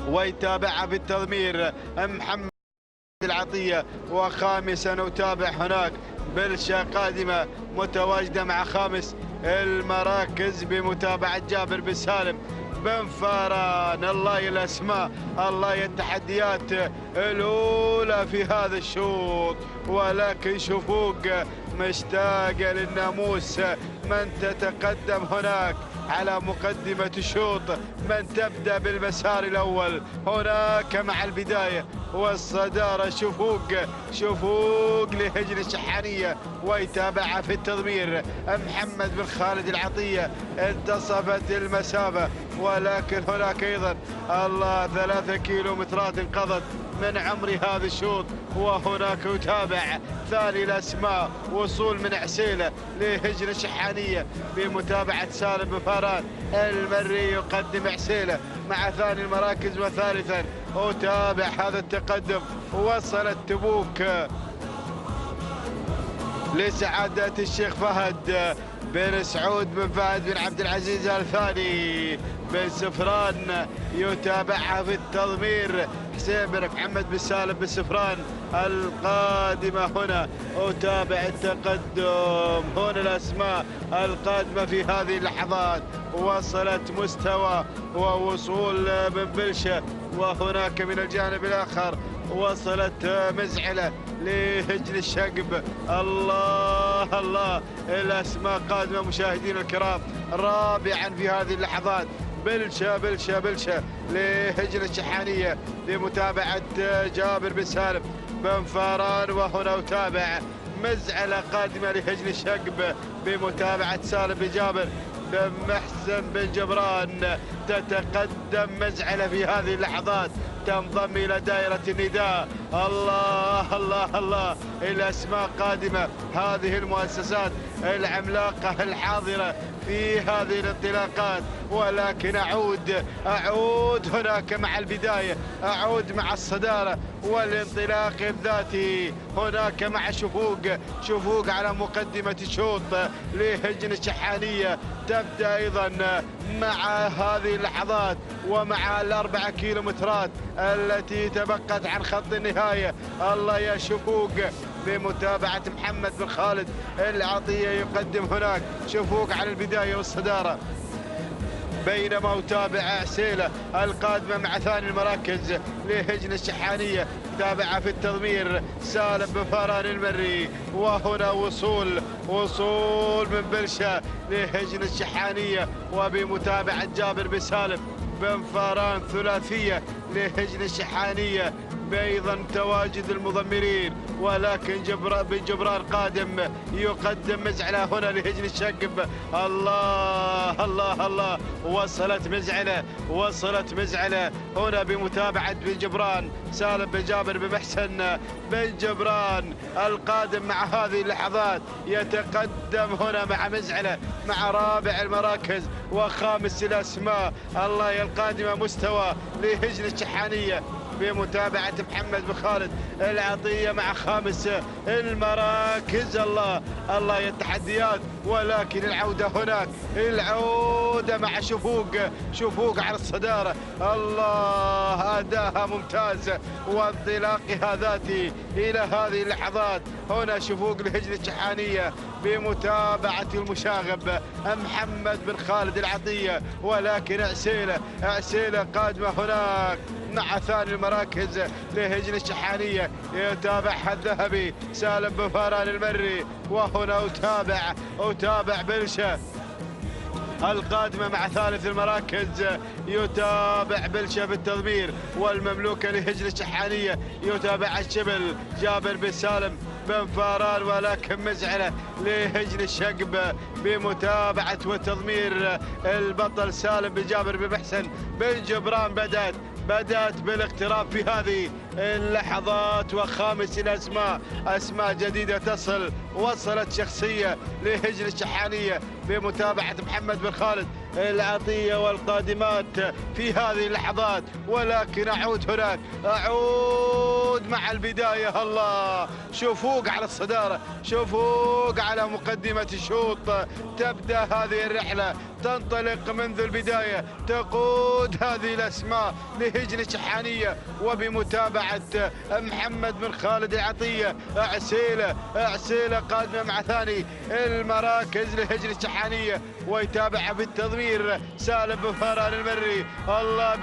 ويتابعها بالتضمير محمد العطية. وخامسا نتابع هناك بلشة قادمة متواجدة مع خامس المراكز بمتابعة جابر بن سالم بن فاران. الله يا الأسماء، الله يا التحديات الأولى في هذا الشوط، ولكن شفوق مشتاقة للناموس من تتقدم هناك على مقدمة الشوط، من تبدأ بالمسار الأول هناك مع البداية والصدارة. شفوق لهجن الشحانية، ويتابعها في التضمير محمد بن خالد العطية. انتصفت المسافة، ولكن هناك أيضا الله 3 كيلومترات انقضت من عمر هذا الشوط. وهناك يتابع ثاني الأسماء وصول من عسيلة لهجن الشحانية بمتابعة سالم بن فاران المري، يقدم عسيلة مع ثاني المراكز. وثالثا أتابع هذا التقدم، وصلت تبوك لسعادة الشيخ فهد بن سعود بن فهد بن عبد العزيز الثاني بن سفران، يتابعها في التضمير حسين بن محمد بن سالم بن سفران القادمة. هنا أتابع التقدم، هنا الأسماء القادمة في هذه اللحظات، وصلت مستوى ووصول من بلشة. وهناك من الجانب الآخر وصلت مزعلة لهجن الشقب. الله الأسماء قادمة مشاهدين الكرام. رابعا في هذه اللحظات بلشة لهجن الشحانية بمتابعة جابر بن سالم بن فاران. وهنا أتابع مزعلة قادمة لهجن الشقب بمتابعة سالم بن جابر بن محسن بن جبران. تتقدم مزعلة في هذه اللحظات، تنضم إلى دائرة النداء. الله الأسماء قادمة، هذه المؤسسات العملاقة الحاضرة في هذه الانطلاقات. ولكن أعود هناك مع البداية، أعود مع الصدارة والانطلاق الذاتي هناك مع شفوق على مقدمة الشوط لهجن الشحانية. تبدأ أيضا مع هذه اللحظات ومع ال4 كيلومترات التي تبقت عن خط النهاية. الله يا شفوق بمتابعة محمد بن خالد العطية، يقدم هناك شفوق على البداية والصدارة، بينما أتابع عسيلة القادمة مع ثاني المراكز لهجن الشحانية، تابعها في التضمير سالم بن فاران المري. وهنا وصول من بلشة لهجن الشحانية، وبمتابعة جابر بن سالم بن فاران ثلاثية لهجن الشحانية، بأيضا تواجد المضمرين. ولكن بن جبران قادم يقدم مزعلة هنا لهجن الشقب. الله وصلت مزعلة هنا بمتابعة بن جبران سالم بن جابر بن محسن بن جبران القادم مع هذه اللحظات، يتقدم هنا مع مزعلة مع رابع المراكز وخامس الأسماء. الله القادمة مستوى لهجن الشحانية بمتابعة محمد بن خالد العطية مع خامس المراكز. الله يا التحديات، ولكن العودة هناك، العودة مع شفوق على الصدارة. الله أداها ممتاز وانطلاقها ذاتي إلى هذه اللحظات. هنا شفوق لهجن الشحانية بمتابعة المشاغب محمد بن خالد العطية، ولكن عسيلة قادمة هناك مع ثاني المراكز لهجن الشحانية، يتابعها الذهبي سالم بن فاران المري. وهنا أتابع القادمة مع ثالث المراكز يتابع بلشة بالتضمير، والمملوكة لهجن الشحانية يتابع الشبل جابر بن سالم بن فاران، ولكن مزعلة لهجن الشقب بمتابعة وتضمير البطل سالم بن جابر بن محسن بن جبران. بدأت بالاقتراب في هذه اللحظات، وخامس الأسماء أسماء جديدة وصلت شخصية لهجن الشحانية بمتابعة محمد بن خالد العطية والقادمات في هذه اللحظات. ولكن أعود مع البداية. الله، شوفوق على الصدارة، شوفوق على مقدمة الشوط. تبدأ هذه الرحلة، تنطلق منذ البداية، تقود هذه الأسماء لهجن الشحانية وبمتابعة محمد بن خالد العطية. عسيلة قادمة مع ثاني المراكز لهجن الشحانية، ويتابع بالتضمير سالم بن فاران المري. الله،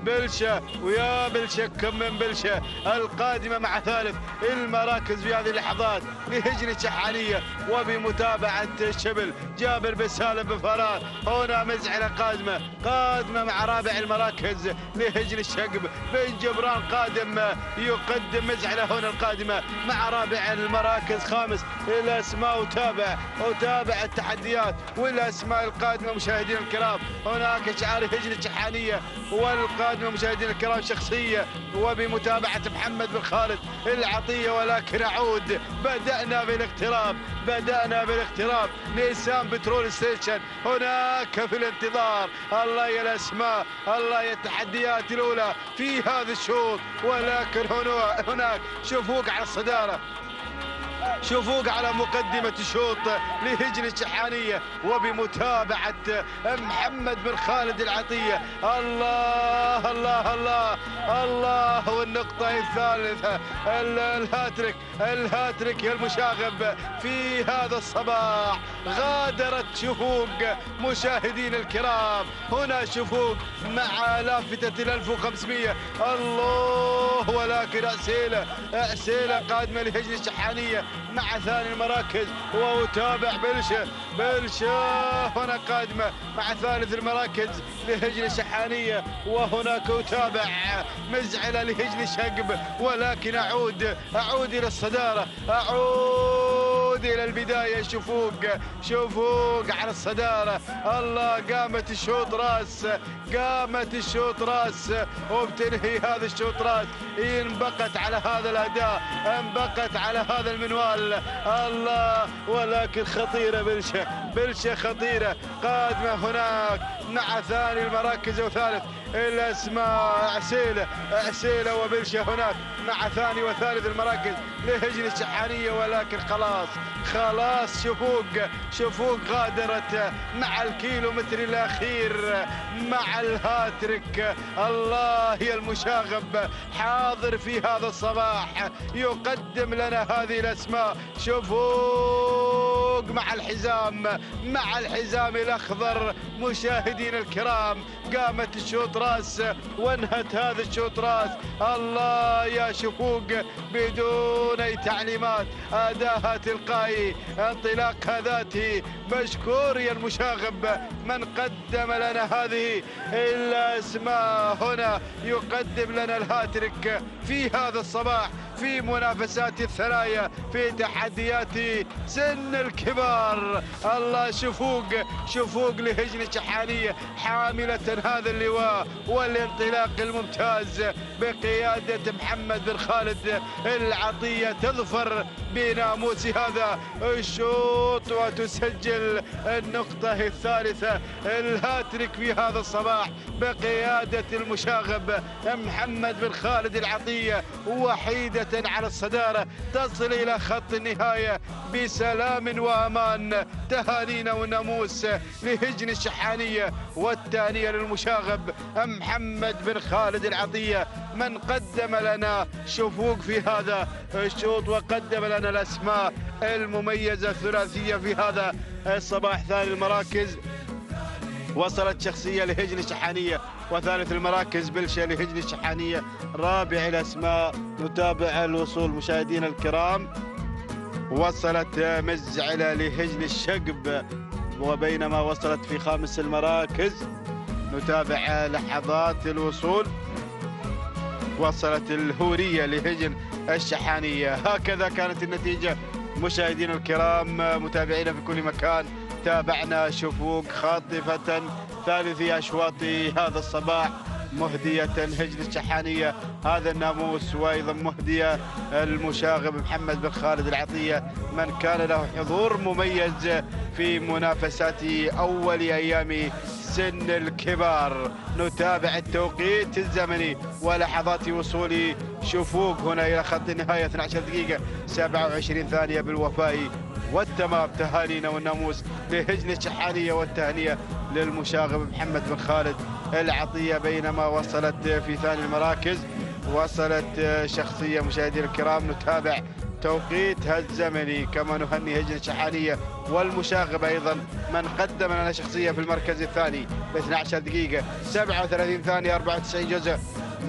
بلشة ويا بلشة كم من بلشة القادمة مع ثالث المراكز في هذه اللحظات لهجن الشحانية، وبمتابعة الشبل جابر بن سالم بن فاران. هنا مزعلة قادمة مع رابع المراكز لهجن الشقب بن جبران، قادم يقدم مزعلة هنا القادمة مع رابع المراكز. خامس الأسماء، وتابع التحديات والأسماء القادمة. مشاهدينا الكرام، هناك شعار هجن الشحانية والقادمة مشاهدينا الكرام شخصية، وبمتابعة محمد بن خالد العطية. ولكن بدأنا بالاقتراب نيسان بترول ستيشن هناك في الانتظار. الله يا الأسماء، الله يا التحديات الأولى في هذا الشوط. ولكن هناك شوفوق على الصدارة، شوفوق على مقدمة الشوط لهجن الشحانية وبمتابعة محمد بن خالد العطية. الله الله الله الله، والنقطة الثالثة، الهاتريك يا المشاغب في هذا الصباح. غادرت شفوق مشاهدين الكرام، هنا شفوق مع لافتة 1500. الله، ولكن عسيلة قادمة لهجن الشحانية مع ثاني المراكز، وتابع بلشة هنا قادمة مع ثالث المراكز لهجن الشحانية. وهناك أتابع مزعلة لهجن الشقب، ولكن أعود إلى الصدارة، أعود إلى البداية. شوفوق على الصدارة. الله، قامت الشوط راس وبتنهي هذا الشوط راس. انبقت على هذا الأداء، انبقت على هذا المنوال. الله، ولكن خطيرة بلشة خطيرة قادمة هناك مع ثاني المراكز وثالث الأسماء. عسيلة وبلشة هناك مع ثاني وثالث المراكز لهجن الشحانية. ولكن خلاص شفوق غادرت مع الكيلومتر الأخير مع الهاتريك. الله، يا المشاغب حاضر في هذا الصباح يقدم لنا هذه الأسماء. شفوق مع الحزام الأخضر مشاهدين الكرام. قامت الشوط راس وانهت هذا الشوط راس. الله يا شفوق، بدون أي تعليمات، أداها تلقائي، انطلاقها ذاتي. مشكور يا المشاغب من قدم لنا هذه الأسماء. هنا يقدم لنا الهاتريك في هذا الصباح في منافسات الثنايا في تحديات سن الكبار. الله، شفوق لهجن الشحانية حاملة هذا اللواء والانطلاق الممتاز بقيادة محمد بن خالد العطية، تظفر بناموس هذا الشوط وتسجل النقطة الثالثة، الهاتريك في هذا الصباح بقيادة المشاغب محمد بن خالد العطية، وحيدة على الصدارة تصل إلى خط النهاية بسلام وأمان. تهانينا وناموس لهجن الشحانية، والتهنئة للمشاغب محمد بن خالد العطية من قدم لنا شفوق في هذا الشوط وقدم لنا الأسماء المميزة الثلاثية في هذا الصباح. ثاني المراكز وصلت شخصية لهجن الشحانية، وثالث المراكز بلشة لهجن الشحانية. رابع الأسماء نتابع الوصول مشاهدينا الكرام. وصلت مزعلة لهجن الشقب وبينما وصلت في خامس المراكز نتابع لحظات الوصول. وصلت الهورية لهجن الشحانية. هكذا كانت النتيجة مشاهدينا الكرام متابعينا في كل مكان. تابعنا شفوق خاطفة ثالثي أشواط هذا الصباح، مهدية هجن الشحانية هذا الناموس، وأيضا مهدية المشاغب محمد بن خالد العطية من كان له حضور مميز في منافسات أول أيام سن الكبار. نتابع التوقيت الزمني ولحظات وصول شفوق هنا إلى خط النهاية 12 دقيقة 27 ثانية بالوفاء والتمام. تهانينا والناموس لهجن الشحانية والتهنئة للمشاغب محمد بن خالد العطية. بينما وصلت في ثاني المراكز وصلت شخصية مشاهدينا الكرام. نتابع توقيتها الزمني كما نهني هجن الشحانية والمشاغب أيضا من قدم لنا شخصية في المركز الثاني ب 12 دقيقة 37 ثانية 94 جزء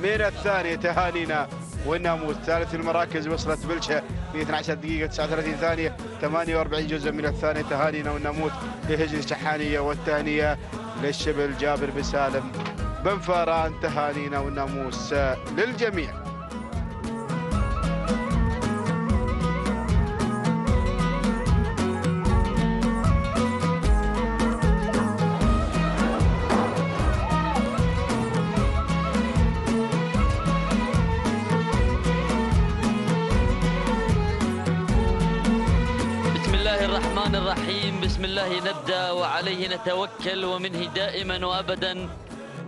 من الثانية. تهانينا والناموس. ثالث المراكز وصلت بلشة في 12 دقيقة 39 ثانية 48 جزء من الثانية. تهانينا والناموس لهجن الشحانية والتهنئة للشبل جابر بن سالم بن فاران. تهانينا والناموس للجميع. الرحيم. بسم الله نبدأ وعليه نتوكل ومنه دائما وأبدا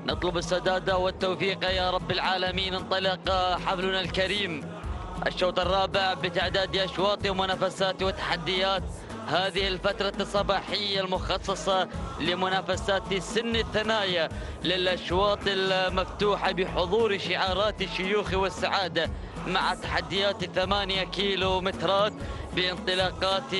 نطلب السداد والتوفيق يا رب العالمين. انطلق حفلنا الكريم الشوط الرابع بتعداد أشواط ومنافسات وتحديات هذه الفترة الصباحية المخصصة لمنافسات سن الثنايا للأشواط المفتوحة بحضور شعارات الشيوخ والسعادة مع تحديات 8 كيلو مترات بانطلاقات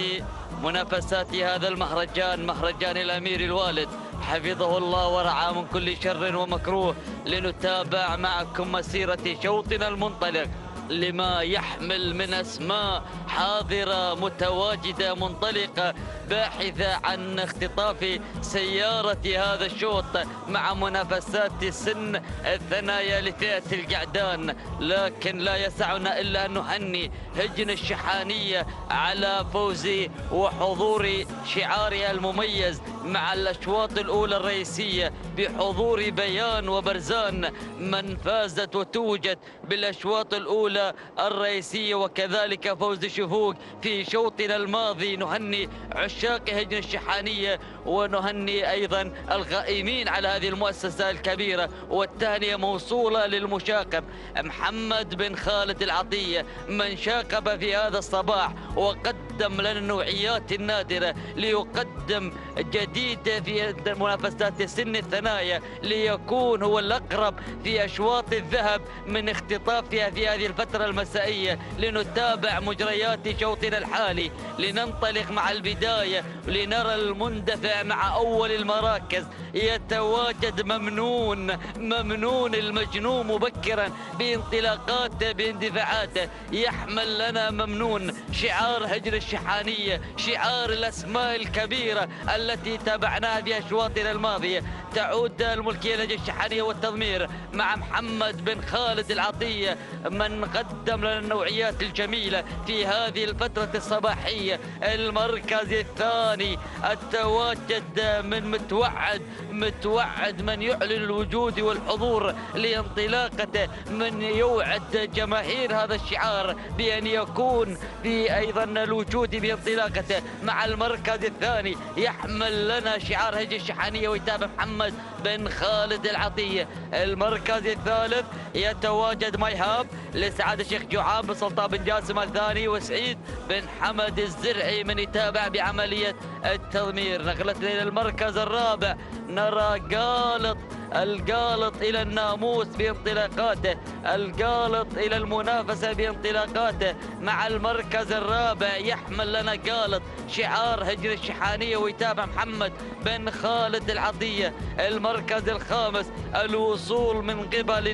منافسات هذا المهرجان، مهرجان الأمير الوالد حفظه الله ورعاه من كل شر ومكروه. لنتابع معكم مسيرة شوطنا المنطلق لما يحمل من أسماء حاضرة متواجدة منطلقة باحثة عن اختطاف سيارة هذا الشوط مع منافسات سن الثنايا لفئة القعدان. لكن لا يسعنا إلا أن نهني هجن الشحانية على فوز وحضور شعارها المميز مع الأشواط الأولى الرئيسية بحضور بيان وبرزان من فازت وتوجت بالأشواط الأولى الرئيسية، وكذلك فوز شفوق في شوطنا الماضي. نهني عشاق هجن الشحانية ونهني أيضا القائمين على هذه المؤسسة الكبيرة، والتهنئة موصولة للمشاقب محمد بن خالد العطية من شاقب في هذا الصباح وقدم لنا النوعيات النادرة ليقدم جديد في منافسات سن الثنايا ليكون هو الأقرب في أشواط الذهب من اختطافها في هذه الفترة المسائية. لنتابع مجريات شوطنا الحالي، لننطلق مع البداية لنرى المندفع مع أول المراكز يتواجد ممنون المجنون مبكرا بانطلاقاته باندفاعاته. يحمل لنا ممنون شعار هجن الشحانية، شعار الأسماء الكبيرة التي تابعناها في أشواطنا الماضية. تعود الملكية لهجن الشحانية والتضمير مع محمد بن خالد العطية من قدم لنا النوعيات الجميلة في هذه الفترة الصباحية. المركز الثاني التواجد من متوعد من يعلن الوجود والحضور لانطلاقته، من يوعد جماهير هذا الشعار بأن يكون في أيضا الوجود بانطلاقته. مع المركز الثاني يحمل لنا شعار هجن الشحانية ويتابع محمد بن خالد العطية. المركز الثالث يتواجد ميهاب لسعادة الشيخ جعان بن سلطان بن جاسم الثاني وسعيد بن حمد الزرعي من يتابع بعملية التضمير. نقلتنا إلى المركز الرابع نرى القالط إلى الناموس بانطلاقاته القالط إلى المنافسة بانطلاقاته مع المركز الرابع. يحمل لنا قالط شعار هجر الشحانية ويتابع محمد بن خالد العطية. المركز الخامس الوصول من قبل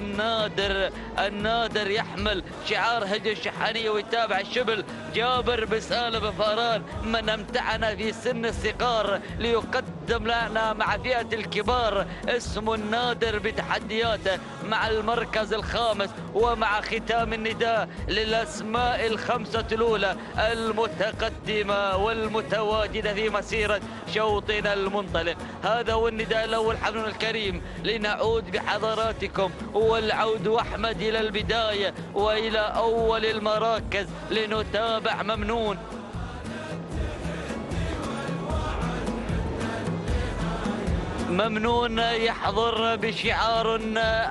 النادر يحمل شعار هجر الشحانية ويتابع الشبل جابر بسالم فاران من امتعنا في سن الصغار ليقدم لنا مع فئة الكبار اسمه النادر بتحدياته مع المركز الخامس. ومع ختام النداء للأسماء الخمسة الأولى المتقدمة والمتواجدة في مسيرة شوطنا المنطلق. هذا هو النداء الأول حفلنا الكريم، لنعود بحضراتكم والعود أحمد إلى البداية وإلى أول المراكز لنتابع ممنون. ممنون يحضر بشعار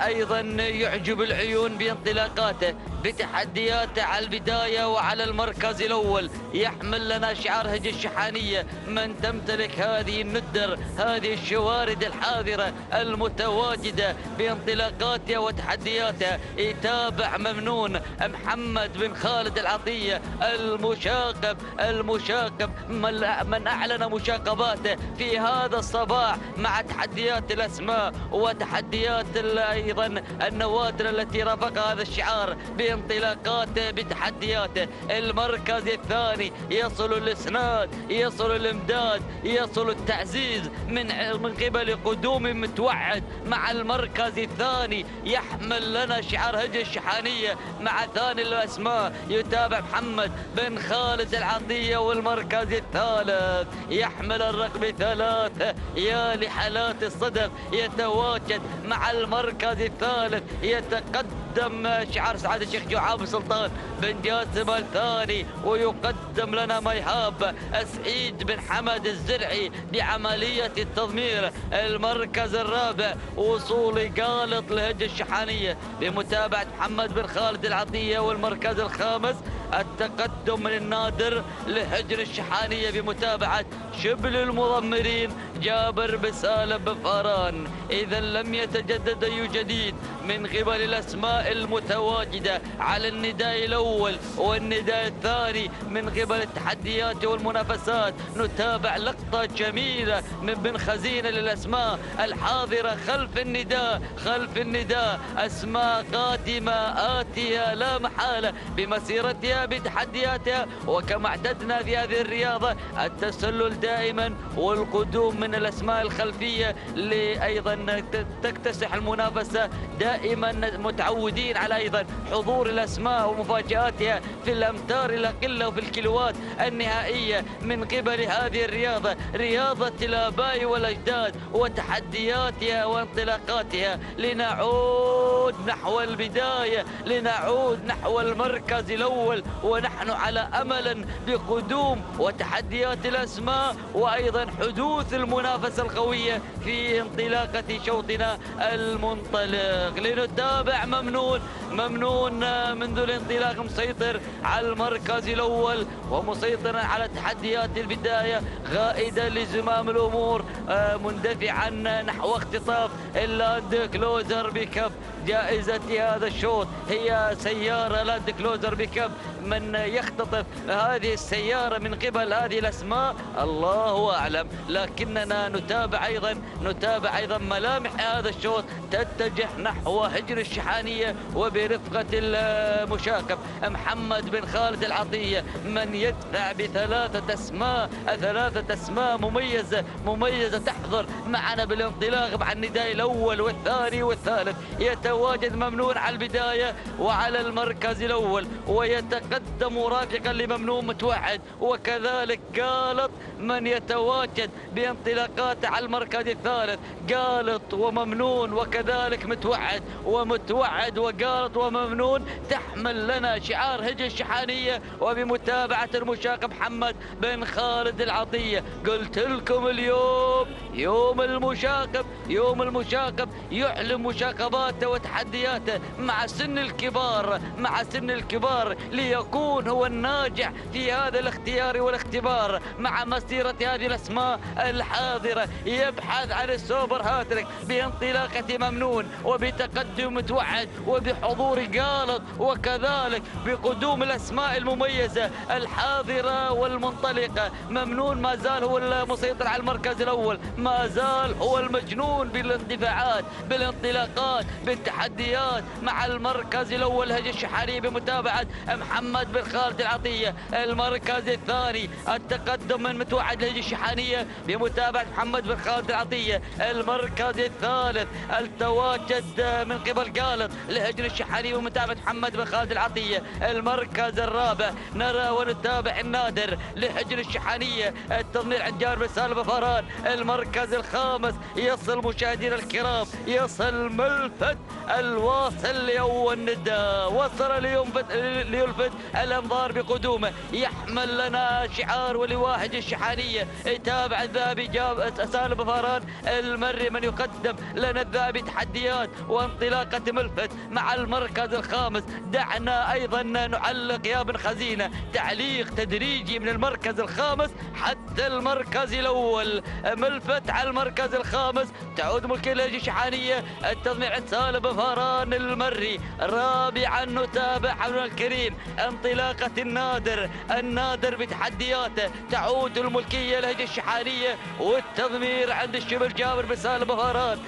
أيضا يعجب العيون بانطلاقاته بتحدياته على البداية وعلى المركز الأول. يحمل لنا شعار هجر الشحانية من تمتلك هذه الندر، هذه الشوارد الحاضرة المتواجدة بانطلاقاتها وتحدياتها. يتابع ممنون محمد بن خالد العطية المشاقب من أعلن مشاقباته في هذا الصباح مع تحديات الأسماء وتحديات أيضا النوادر التي رافق هذا الشعار بانطلاقاته بتحدياته. المركز الثاني يصل الإسناد، يصل الإمداد، يصل التعزيز من قبل قدوم متوعد مع المركز الثاني. يحمل لنا شعار هجر الشحانية مع ثاني الأسماء يتابع محمد بن خالد العطية. والمركز الثالث يحمل الرقم 3 يا لحالات الصدف يتواجد مع المركز الثالث. يتقدم شعار سعادة الشيخ جعاب سلطان بن جاسم الثاني ويقدم لنا ميهاب سعيد بن حمد الزرعي بعملية التضمير. المركز الرابع وصول قالط لهجر الشحانية بمتابعة محمد بن خالد العطية. والمركز الخامس التقدم من النادر لهجر الشحانية بمتابعة شبل المضمرين جابر بسالم بفاران. إذا لم يتجدد أي جديد من قبل الأسماء المتواجدة على النداء الأول والنداء الثاني من قبل التحديات والمنافسات. نتابع لقطة جميلة من بن خزينة للأسماء الحاضرة خلف النداء أسماء قادمة آتية لا محالة بمسيرتها بتحدياتها. وكما اعتدنا في هذه الرياضة التسلل دائما والقدوم من الأسماء الخلفية لأيضا تكتسح المنافسة. دائما متعودين على أيضا حضور الأسماء ومفاجآتها في الأمتار الأقلة وفي الكيلوات النهائية من قبل هذه الرياضة، رياضة الآباء والأجداد وتحدياتها وانطلاقاتها. لنعود نحو البداية، لنعود نحو المركز الأول ونحن على أمل بقدوم وتحديات الأسماء وأيضا حدوث المنافسة القوية في انطلاقة شوطنا المنطلق. لنتابع ممنون منذ الانطلاق مسيطر على المركز الأول ومسيطرا على تحديات البداية، غائدا لزمام الأمور مندفعا نحو اختطاف اللاند كلوزر بيكاب. جائزة هذا الشوط هي سيارة لاند كلوزر بيكاب. من يختطف هذه السيارة من قبل هذه الأسماء الله أعلم، لكننا نتابع أيضا ملامح هذا الشوط تتجه نحو هجر الشحانية وبرفقة المشاقب محمد بن خالد العطية من يدفع بثلاثة أسماء مميزة تحضر معنا بالانطلاق مع النداء الأول والثاني والثالث. يتواجد ممنون على البداية وعلى المركز الأول ويتقدم رافقا لممنون متوعد، وكذلك قالط من يتواجد بانطلاقاته على المركز الثالث. قالط وممنون وكذلك متوعد وقالط وممنون تحمل لنا شعار هجر الشحانية وبمتابعة المشاق محمد بن خالد العطية. قلت لكم اليوم يوم المشاقب يعلن مشاقباته وتحدياته مع سن الكبار ليكون هو الناجح في هذا الاختيار والاختبار مع مستر مسيرة هذه الأسماء الحاضرة، يبحث عن السوبر هاتريك بانطلاقة ممنون وبتقدم متوعد وبحضور جالط، وكذلك بقدوم الأسماء المميزة الحاضرة والمنطلقة. ممنون ما زال هو المسيطر على المركز الأول، ما زال هو المجنون بالاندفاعات بالانطلاقات بالتحديات مع المركز الأول هجي الشحاني بمتابعة محمد بن خالد العطية. المركز الثاني التقدم من متوعد لهجي الشحانية بمتابعة محمد بن خالد العطية. المركز الثالث التواجد من قبل جالط لهجن الشحاني بمتابعة محمد بن خالد العطية. المركز الرابع نرى ونتابع النادر لهجن الشحانية التضمير عند جابر بن سالم فاران. المركز الخامس يصل مشاهدينا الكرام، يصل ملفت الواصل لأول نداء، وصل ليلفت الأنظار بقدومه، يحمل لنا شعار ولواء هجن الشحانية. يتابع الذهبي سالم فاران المري من يقدم لنا الذهبي تحديات وانطلاقة ملفت مع المركز الخامس. دعنا أيضا نعلق يا بن خزينة تعليق تدريجي من المركز الخامس حتى المركز الأول. ملفت على المركز الخامس، تعود ملكية لهجي الشحانية التضميع عند سالم فاران المري. رابعا نتابع حولنا الكريم انطلاقة النادر بتحدياته، تعود الملكية لهجي الشحانية والتضمير عند الشبل جابر بن سالم فاران.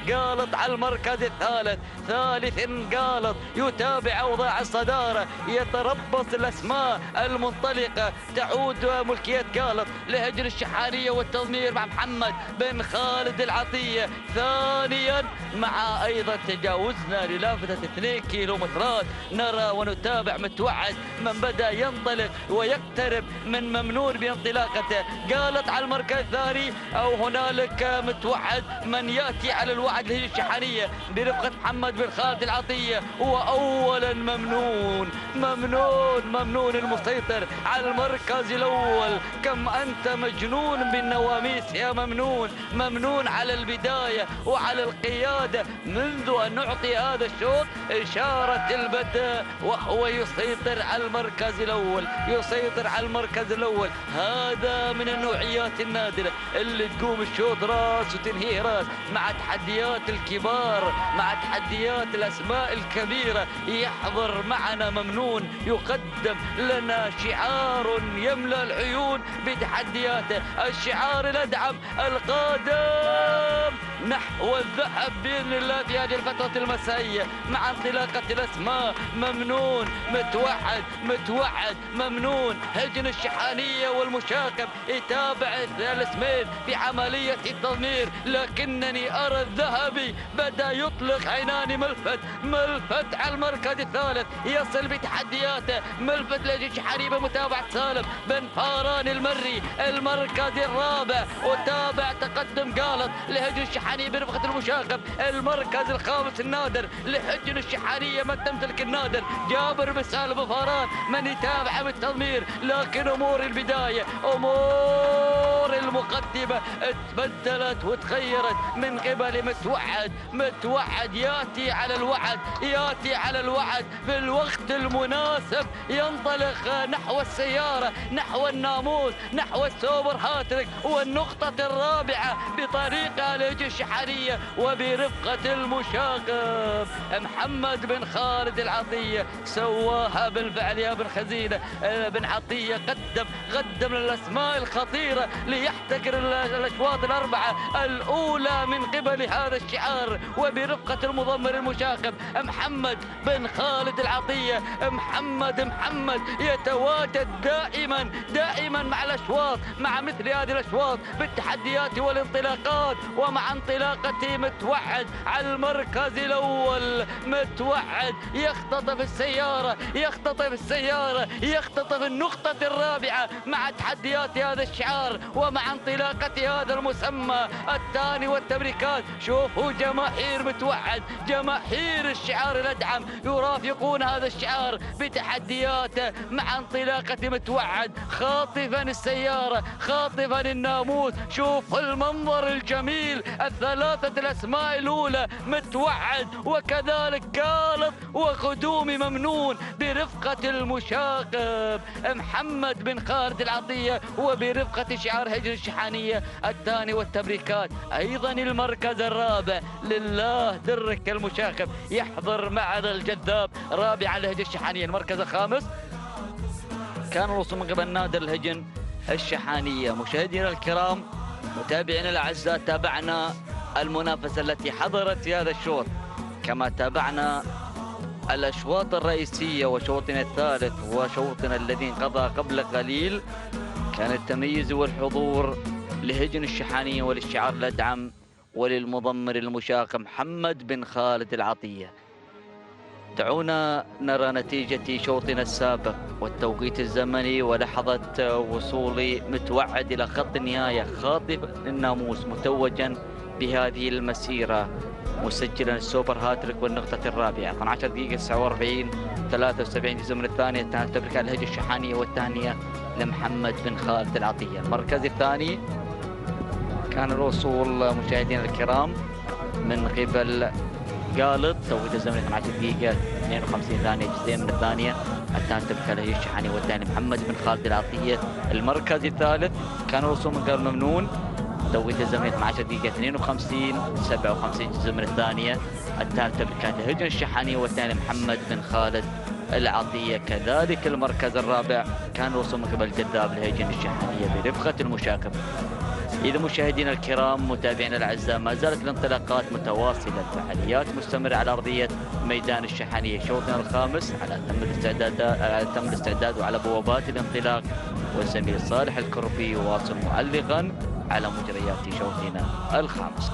جالط على المركز الثالث، ثالثا جالط يتابع أوضاع الصدارة، يتربص الأسماء المنطلقة. تعود ملكية جالط لهجن الشحانية والتضمير مع محمد بن خالد العطية. ثانيا مع أيضا تجاوزنا للافتة 2 كيلومترات، نرى ونتابع متوعد من بدأ ينطلق ويقترب من ممنون بانطلاقته. جالط على المركز الثاني، أو هنالك متوعد من يأتي على الوعد لهجن الشحانية برفقة محمد بن خالد العطية. وأولا ممنون المسيطر على المركز الأول. كم أنت مجنون بالنواميس يا ممنون على البداية وعلى القيادة منذ أن نعطي هذا الشوط إشارة البدء، وهو يسيطر على المركز الأول. هذا من النوعيات النادرة اللي تقوم الشوط راس وتنهيه راس مع تحديات الكبار، مع تحديات الأسماء الكبيرة. يحضر معنا ممنون يقدم لنا شعار يملأ العيون بتحدياته، الشعار الأدعم القادم نحو الذهب بإذن الله في هذه الفترة المسائية مع انطلاقة الأسماء. ممنون متوعد ممنون هجن الشحانية والمشاكم يتابع الاسمين في عملية التضمير، لكنني أرى الذهبي بدأ يطلق عينان ملفت على المركز الثالث، يصل بتحدياته ملفت لهجن الشحانية بمتابعة سالم بن فاران المري. المركز الرابع وتابع تقدم جالط لهجن الشحانية برفقة المشاكم. المركز الخامس النادر لهجن الشحانية من تمتلك النادر جابر بن سالم فاران من يتابع بالتضمير. لكن أمور البداية أمور المقدمة تبدلت وتغيرت من قبل متوعد ياتي على الوعد في الوقت المناسب، ينطلق نحو السيارة، نحو الناموس، نحو السوبر هاتريك والنقطة الرابعة بطريقة لهجن الشحانية وبرفقة المشاغب. محمد بن خالد العطية سواها بالفعل يا بن خزينة. بن عطية قدم الأسماء الخطيرة ليحتكر الأشواط الأربعة الأولى من قبل هذا الشعار وبرفقة المضمر المشاغب محمد بن خالد العطية. محمد يتواجد دائما مع الأشواط، مع مثل هذه الأشواط بالتحديات والانطلاقات، ومع انطلاقة متوعد على المركز الأول. متوعد يختطف السيارة، يختطف النقطة الرابعة مع تحديات هذا الشعار ومع انطلاقة انطلاقة هذا المسمى الثاني والتبريكات. شوفوا جماهير متوعد، جماهير الشعار الأدعم يرافقون هذا الشعار بتحدياته مع انطلاقة متوعد، خاطفا السيارة، خاطفا الناموس. شوف المنظر الجميل، الثلاثة الأسماء الأولى متوعد وكذلك كالط وخدومي ممنون برفقة المشاغب محمد بن خالد العطية وبرفقة شعار هجن الشحانية الثاني والتبريكات. أيضا المركز الرابع لله درك المشاغب يحضر معنا الجذاب رابعا لهجن الشحانية. المركز الخامس كان الوصول من قبل نادر الهجن الشحانية. مشاهدينا الكرام، متابعينا الأعزاء، تابعنا المنافسة التي حضرت في هذا الشوط كما تابعنا الأشواط الرئيسية وشوطنا الثالث وشوطنا الذي انقضى قبل قليل. كان التمييز والحضور لهجن الشحانية وللشعار الأدعم وللمضمر المشاق محمد بن خالد العطية. دعونا نرى نتيجة شوطنا السابق والتوقيت الزمني ولحظة وصول متوعد إلى خط النهاية خاطف الناموس متوجا بهذه المسيرة مسجلا السوبر هاتريك والنقطة الرابعة. 12 دقيقة 49 73 في الزمن الثاني. تبرك الهجة الشحانية والثانية لمحمد بن خالد العطية. المركز الثاني كان الوصول مشاهدينا الكرام من قبل قالط توقيت الزمن 12 دقيقة 52 ثانية جزئين من الثانية. الثالث تبرك الهجة الشحانية والثاني محمد بن خالد العطية. المركز الثالث كان الوصول من قبل ممنون توقيت الزمني 12 دقيقة 52 57 جزء من الثانية. الثالثة كانت الهجن الشحانية والثاني محمد بن خالد العطية. كذلك المركز الرابع كان الوصول من قبل الجذاب الهجن الشحانية برفقة المشاكب. إذا مشاهدينا الكرام متابعينا الأعزاء، ما زالت الانطلاقات متواصلة، الفعاليات مستمرة على أرضية ميدان الشحانية. شوطنا الخامس على تم الاستعداد وعلى بوابات الانطلاق، والزميل صالح الكربي يواصل معلقا على مجريات شوطنا الخامس.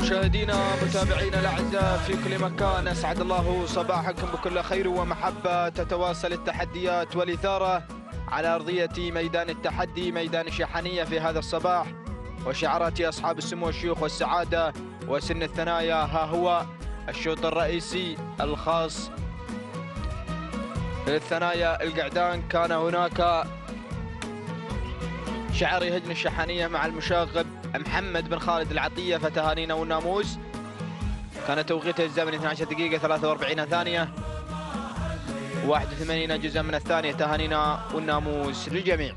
مشاهدينا متابعينا الاعزاء في كل مكان، اسعد الله صباحكم بكل خير ومحبه. تتواصل التحديات والاثاره على ارضيه ميدان التحدي ميدان الشحانيه في هذا الصباح، وشعارات اصحاب السمو والشيوخ والسعاده وسن الثنايا. ها هو الشوط الرئيسي الخاص للثنايا القعدان. كان هناك شعار هجن الشحانيه مع المشاغب محمد بن خالد العطية فتهانينا والناموس. كان توقيته الزمني 12 دقيقة 43 ثانية 81 جزء من الثانية. تهانينا والناموس للجميع.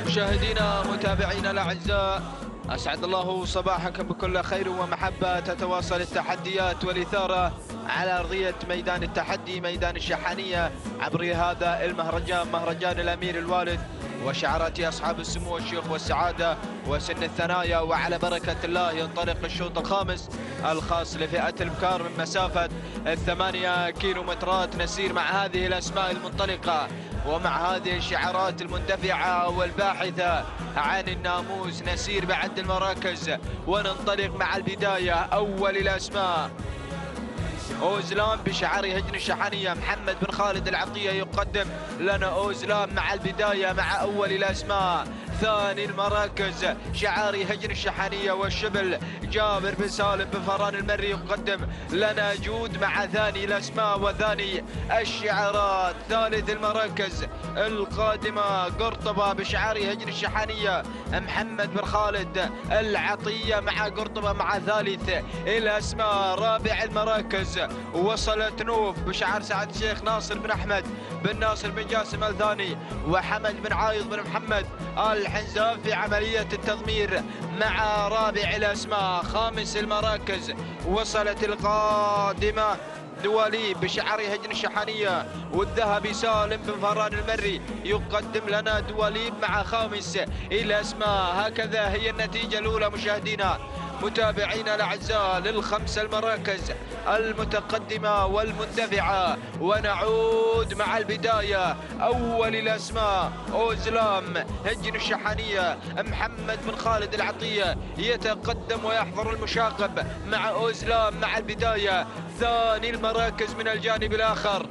مشاهدينا متابعينا الاعزاء، اسعد الله صباحكم بكل خير ومحبه. تتواصل التحديات والاثاره على ارضيه ميدان التحدي ميدان الشحانيه عبر هذا المهرجان، مهرجان الامير الوالد وشعارات اصحاب السمو والشيوخ والسعاده وسن الثنايا. وعلى بركه الله ينطلق الشوط الخامس الخاص لفئه البكار من مسافه 8 كيلومترات. نسير مع هذه الاسماء المنطلقه ومع هذه الشعارات المندفعة والباحثة عن الناموس. نسير بعد المراكز وننطلق مع البداية. أول الأسماء أوزلام بشعار هجن الشحانية، محمد بن خالد العطية يقدم لنا أوزلام مع البداية مع أول الأسماء. ثاني المراكز شعار هجن الشحانية والشبل جابر بن سالم بن فران المري يقدم لنا جود مع ثاني الأسماء وثاني الشعارات. ثالث المراكز القادمة قرطبة بشعار هجن الشحانية، محمد بن خالد العطية مع قرطبة مع ثالث الأسماء. رابع المراكز وصلت نوف بشعار سعد الشيخ ناصر بن أحمد بن ناصر بن جاسم الثاني وحمد بن عايض بن محمد الحنزاب في عملية التضمير مع رابع الأسماء. خامس المراكز وصلت القادمة دواليب بشعار هجن الشحانية والذهبي سالم بن فران المري يقدم لنا دواليب مع خامس الأسماء. هكذا هي النتيجة الأولى مشاهدينا متابعينا الأعزاء للخمس المراكز المتقدمة والمندفعة. ونعود مع البداية. أول الأسماء أوزلام هجن الشحانية، محمد بن خالد العطية يتقدم ويحضر المشاقب مع أوزلام مع البداية. ثاني المراكز من الجانب الآخر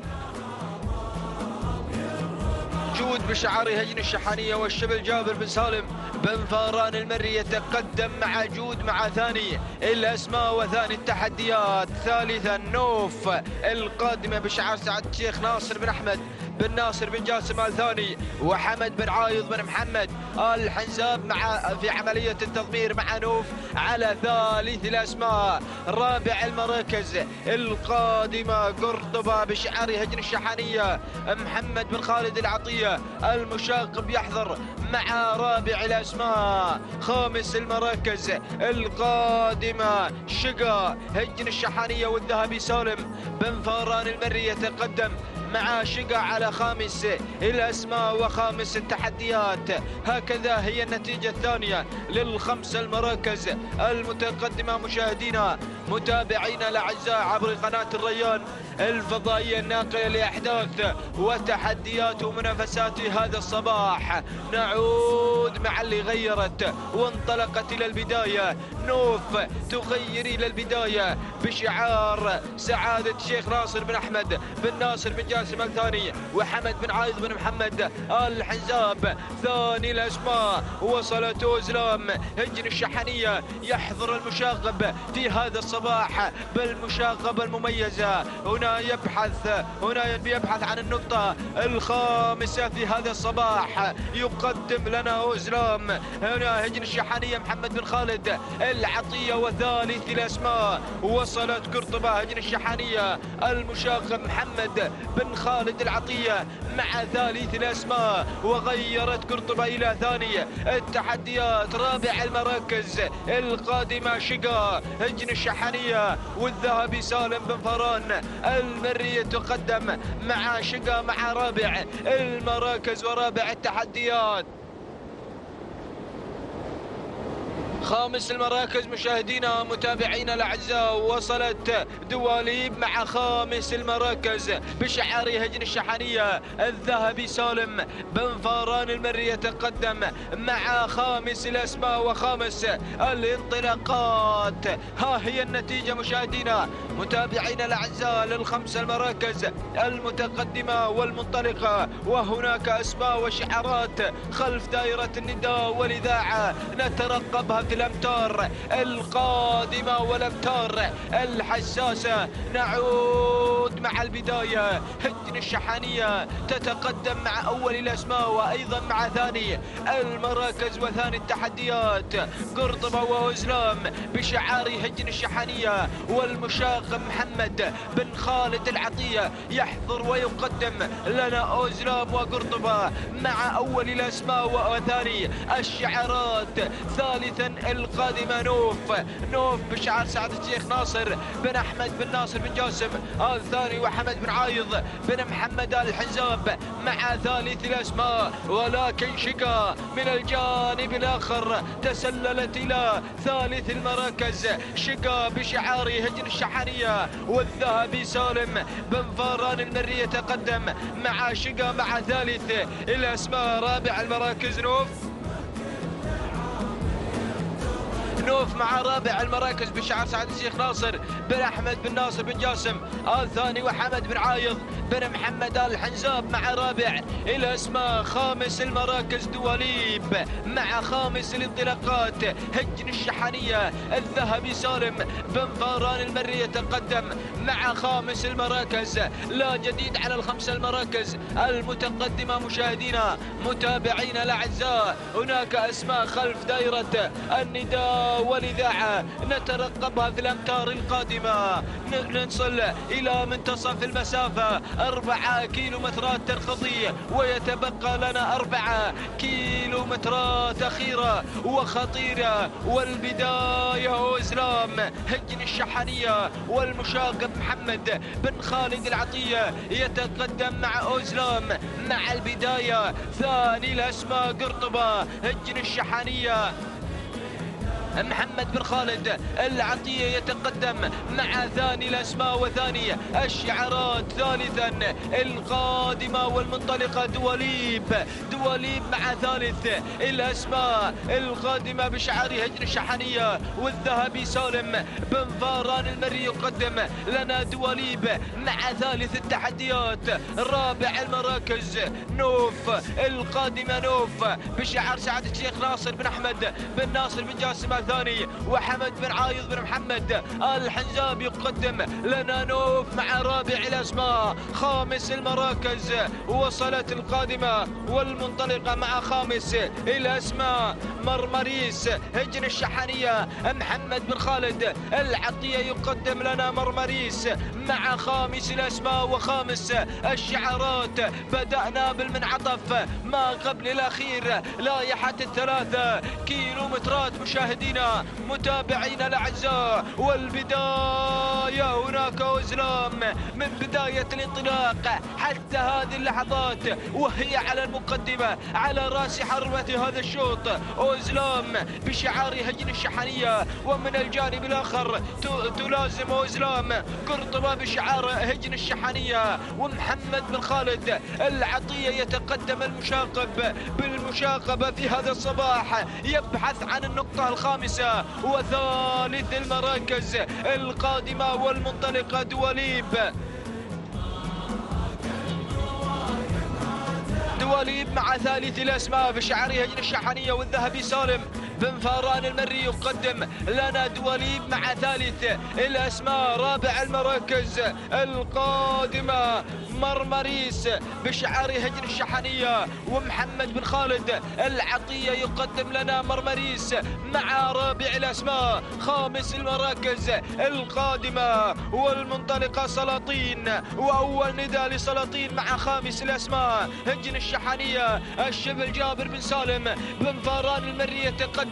جود بشعار هجن الشحانية والشبل جابر بن سالم بن فاران المري يتقدم مع جود مع ثاني الأسماء وثاني التحديات. ثالثا نوف القادمة بشعار سعد الشيخ ناصر بن أحمد بن ناصر بن جاسم الثاني وحمد بن عايض بن محمد الحنزاب مع في عملية التضمير مع نوف على ثالث الأسماء. رابع المراكز القادمة قرطبة بشعار هجن الشحانية، محمد بن خالد العطية المشاقب يحضر مع رابع الأسماء. خامس المراكز القادمة شقا هجن الشحانية والذهبي سالم بن فاران المري يتقدم مع شقا على خامس الأسماء وخامس التحديات. هكذا هي النتيجة الثانية للخمس المراكز المتقدمة مشاهدينا متابعينا الأعزاء عبر قناة الريان الفضائية الناقلة لأحداث وتحديات ومنافسات هذا الصباح. نعود مع اللي غيرت وانطلقت إلى البداية. نوف تغير إلى البداية بشعار سعادة الشيخ ناصر بن أحمد بن ناصر بن جاسم الثاني وحمد بن عايض بن محمد الحنزاب. ثاني الأسماء وصلت أوزلام هجن الشحانية يحضر المشاغب في هذا الصباح بالمشاغبة المميزة. هنا يبحث عن النقطة الخامسة في هذا الصباح. يقدم لنا أوزلام هنا هجن الشحانية محمد بن خالد العطية وثالث الأسماء. وصلت قرطبة هجن الشحانية المشاغب محمد بن خالد العطية مع ثالث الأسماء وغيرت قرطبة إلى ثاني التحديات. رابع المراكز القادمة شقا هجن الشحانية والذهبي سالم بن فران المري يتقدم مع شقا مع رابع المراكز ورابع التحديات. خامس المراكز مشاهدينا متابعينا الأعزاء وصلت دواليب مع خامس المراكز بشعار هجن الشحانية الذهبي سالم بن فاران المري يتقدم مع خامس الأسماء وخامس الانطلاقات. ها هي النتيجة مشاهدينا متابعينا الأعزاء للخمس المراكز المتقدمة والمنطلقة. وهناك أسماء وشعارات خلف دائرة النداء والإذاعة نترقبها في الأمتار القادمة والأمتار الحساسة. نعود مع البداية. هجن الشحانية تتقدم مع أول الأسماء وأيضا مع ثاني المراكز وثاني التحديات. قرطبة وأوزلام بشعار هجن الشحانية والمشاغب محمد بن خالد العطية يحضر ويقدم يقدم لنا أوزلام وقرطبة مع أول الأسماء وثاني الشعارات. ثالثا القادمة نوف بشعار سعد الشيخ ناصر بن أحمد بن ناصر بن جاسم الثاني، وحمد بن عايض بن محمد الحنزاب مع ثالث الأسماء. ولكن شقا من الجانب الآخر تسللت إلى ثالث المراكز، شقا بشعار هجن الشحنية والذهبي سالم بن فاران المري يتقدم مع شقا مع ثالث الأسماء. رابع المراكز نوف مع رابع المراكز بشعار سعد الشيخ ناصر بن أحمد بن ناصر بن جاسم الثاني، وحمد بن عايض بن محمد الحنزاب مع رابع الأسماء. خامس المراكز دواليب مع خامس الانطلاقات هجن الشحنية الذهبي سالم بن فاران المري يتقدم مع خامس المراكز. لا جديد على الخمس المراكز المتقدمة مشاهدينا متابعينا الأعزاء. هناك أسماء خلف دائرة النداء والإذاعة نترقبها في الأمتار القادمة. نصل إلى منتصف المسافة 4 كيلومترات ترخضية، ويتبقى لنا 4 كيلومترات أخيرة وخطيرة. والبداية أوزلام هجن الشحنية والمشاقب محمد بن خالد العطية يتقدم مع أوزلام مع البداية. ثاني الأسماء قرطبة هجن الشحنية محمد بن خالد العطية يتقدم مع ثاني الأسماء وثاني الشعارات. ثالثا القادمة والمنطلقة دواليب مع ثالث الأسماء القادمة بشعار هجن الشحنية والذهبي سالم بن فاران المري يقدم لنا دواليب مع ثالث التحديات. رابع المراكز نوف القادمة نوف بشعار سعد الشيخ ناصر بن أحمد بن ناصر بن جاسم الثاني، وحمد بن عايض بن محمد الحنزاب يقدم لنا نوف مع رابع الأسماء. خامس المراكز وصلت القادمة والمنطلقة مع خامس الأسماء مرمريس هجن الشحنية محمد بن خالد العطية يقدم لنا مرمريس مع خامس الأسماء وخامس الشعارات. بدأنا بالمنعطف ما قبل الأخير، لائحة 3 كيلومترات مشاهدينا متابعينا الأعزاء. والبداية هناك أوزلام من بداية الانطلاق حتى هذه اللحظات وهي على المقدمة على رأس حربة هذا الشوط. أوزلام بشعار هجن الشحنية، ومن الجانب الآخر تلازم أوزلام قرطبة بشعار هجن الشحنية، ومحمد بن خالد العطية يتقدم المشاقب بالمشاقبة في هذا الصباح يبحث عن النقطة الخامسة. وثالث المراكز القادمة والمنطلقة دواليب مع ثالث الأسماء بشعار هجن الشحنية والذهبي سالم بن فاران المري يقدم لنا دواليب مع ثالث الأسماء. رابع المراكز القادمة مرمريس بشعار هجن الشحنية، ومحمد بن خالد العطية يقدم لنا مرمريس مع رابع الأسماء. خامس المراكز القادمة والمنطلقة سلاطين، وأول نداء لسلاطين مع خامس الأسماء هجن الشحنية الشبل جابر بن سالم بن فاران المري يتقدم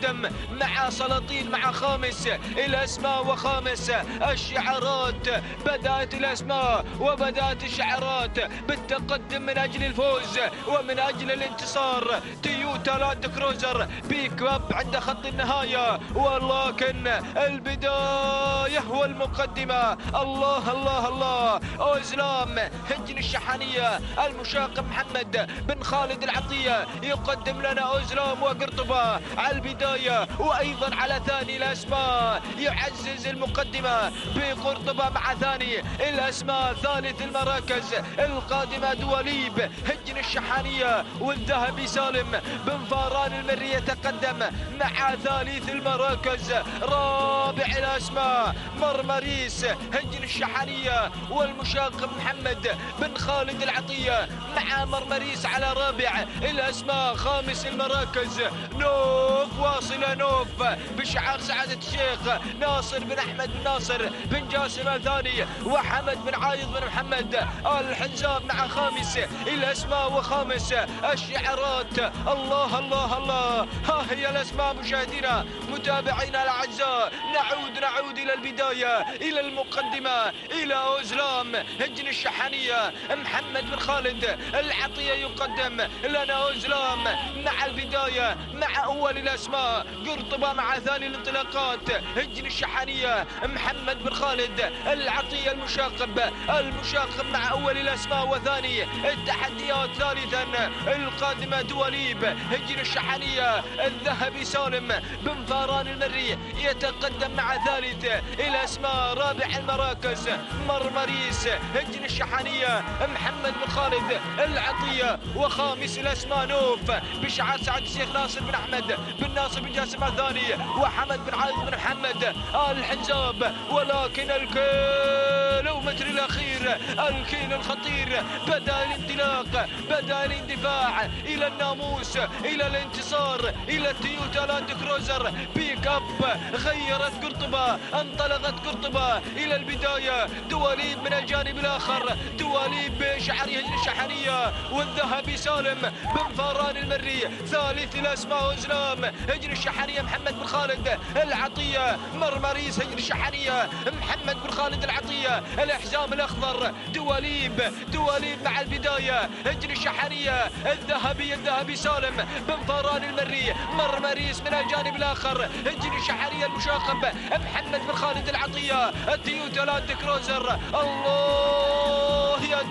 مع سلاطين مع خامس الأسماء وخامس الشعارات. بدأت الأسماء وبدأت الشعارات بالتقدم من أجل الفوز ومن أجل الانتصار. تويوتا لاند كروزر بيك اب عند خط النهاية، ولكن البداية والمقدمة. الله الله الله. أوزلام هجن الشحنية المشاقب محمد بن خالد العطية يقدم لنا أوزلام وقرطبة على البداية، وأيضا على ثاني الأسماء يعزز المقدمة بقرطبة مع ثاني الأسماء. ثالث المراكز القادمة دواليب هجن الشحنية والذهبي سالم بن فاران المري يتقدم مع ثالث المراكز. رابع الأسماء مرمريس هجن الشحنية والمشاقب محمد بن خالد العطية مع مرمريس على على رابع الأسماء. خامس المراكز نوف، واصلة نوف بشعار سعادة الشيخ ناصر بن أحمد بن ناصر بن جاسم الثاني، وحمد بن عايض بن محمد الحنزاب مع خامس الأسماء وخامس الشعارات. الله الله الله، ها هي الأسماء مشاهدينا متابعينا الأعزاء. نعود إلى البداية، إلى المقدمة، إلى أوزلام هجن الشحنية. محمد بن خالد العطية يقدم لنا أوزلام مع البداية، مع أول الأسماء. قرطبة مع ثاني الانطلاقات هجن الشحنية. محمد بن خالد العطية المشاقب مع أول الأسماء وثاني التحديات. ثالثا القادمة دواليب هجن الشحنية. الذهبي سالم بن فاران المري يتقدم مع ثالث الأسماء. رابع المراكز مرمريس هجن الشحنية محمد بن خالد العطية، وخامس الأسماء نوف بشعار سعد الشيخ ناصر بن أحمد بن ناصر بن جاسم الثاني، وحمد بن عايض بن محمد الحنزاب. ولكن الكيلومتر الأخير، الكيل الخطير، بدأ الانطلاق، بدأ الاندفاع إلى الناموس، إلى الانتصار، إلى التويوتا لاند كروزر بيك اب. غيرت قرطبة، انطلقت قرطبة إلى البداية. دواليب من الجانب الآخر، دواليب بشعار هجن الشحنية، والذهبي سالم بن فاران المري. ثالث الأسماء أوزلام هجن الشحنية محمد بن خالد العطية. مرمريس هجن الشحنية محمد بن خالد العطية. الحزام الأخضر دواليب مع البداية هجن الشحنية. الذهبي سالم بن فاران المري. مرمريس من الجانب الآخر هجن الشحنية المشاقب محمد بن خالد العطية. التويوتا لاند كروزر. الله يا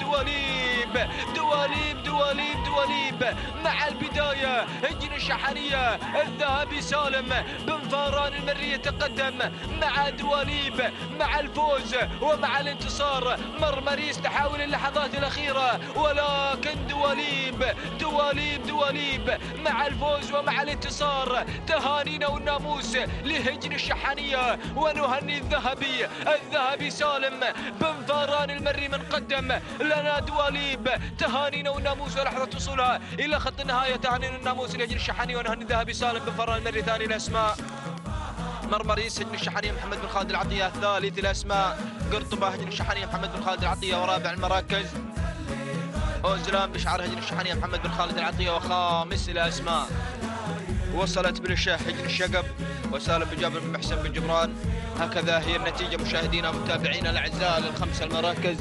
دواليب مع البداية هجن الشحنية. الذهبي سالم بن فاران المري يتقدم مع دواليب، مع الفوز ومع الانتصار. مرمريس تحاول اللحظات الأخيرة، ولكن دواليب مع الفوز ومع الانتصار. تهانينا والناموس لهجن الشحنية، ونهني الذهبي سالم بن فاران المري من قدم لنا دواليب. تهانينا والناموس ولحظة وصولها إلى خط النهاية. تهانينا والناموس لهجن الشحنية، ونهني الذهبي سالم بن فاران المري. ثاني الأسماء مرمريس هجن الشحنية محمد بن خالد العطية. ثالث الأسماء قرطبة هجن الشحنية محمد بن خالد العطية. ورابع المراكز أوزلام بشعار هجن الشحنية محمد بن خالد العطية. وخامس الأسماء وصلت بن الشيخ هجن الشقب وسالم بن جابر بن محسن بن جبران. هكذا هي النتيجة مشاهدينا متابعينا الأعزاء للخمس المراكز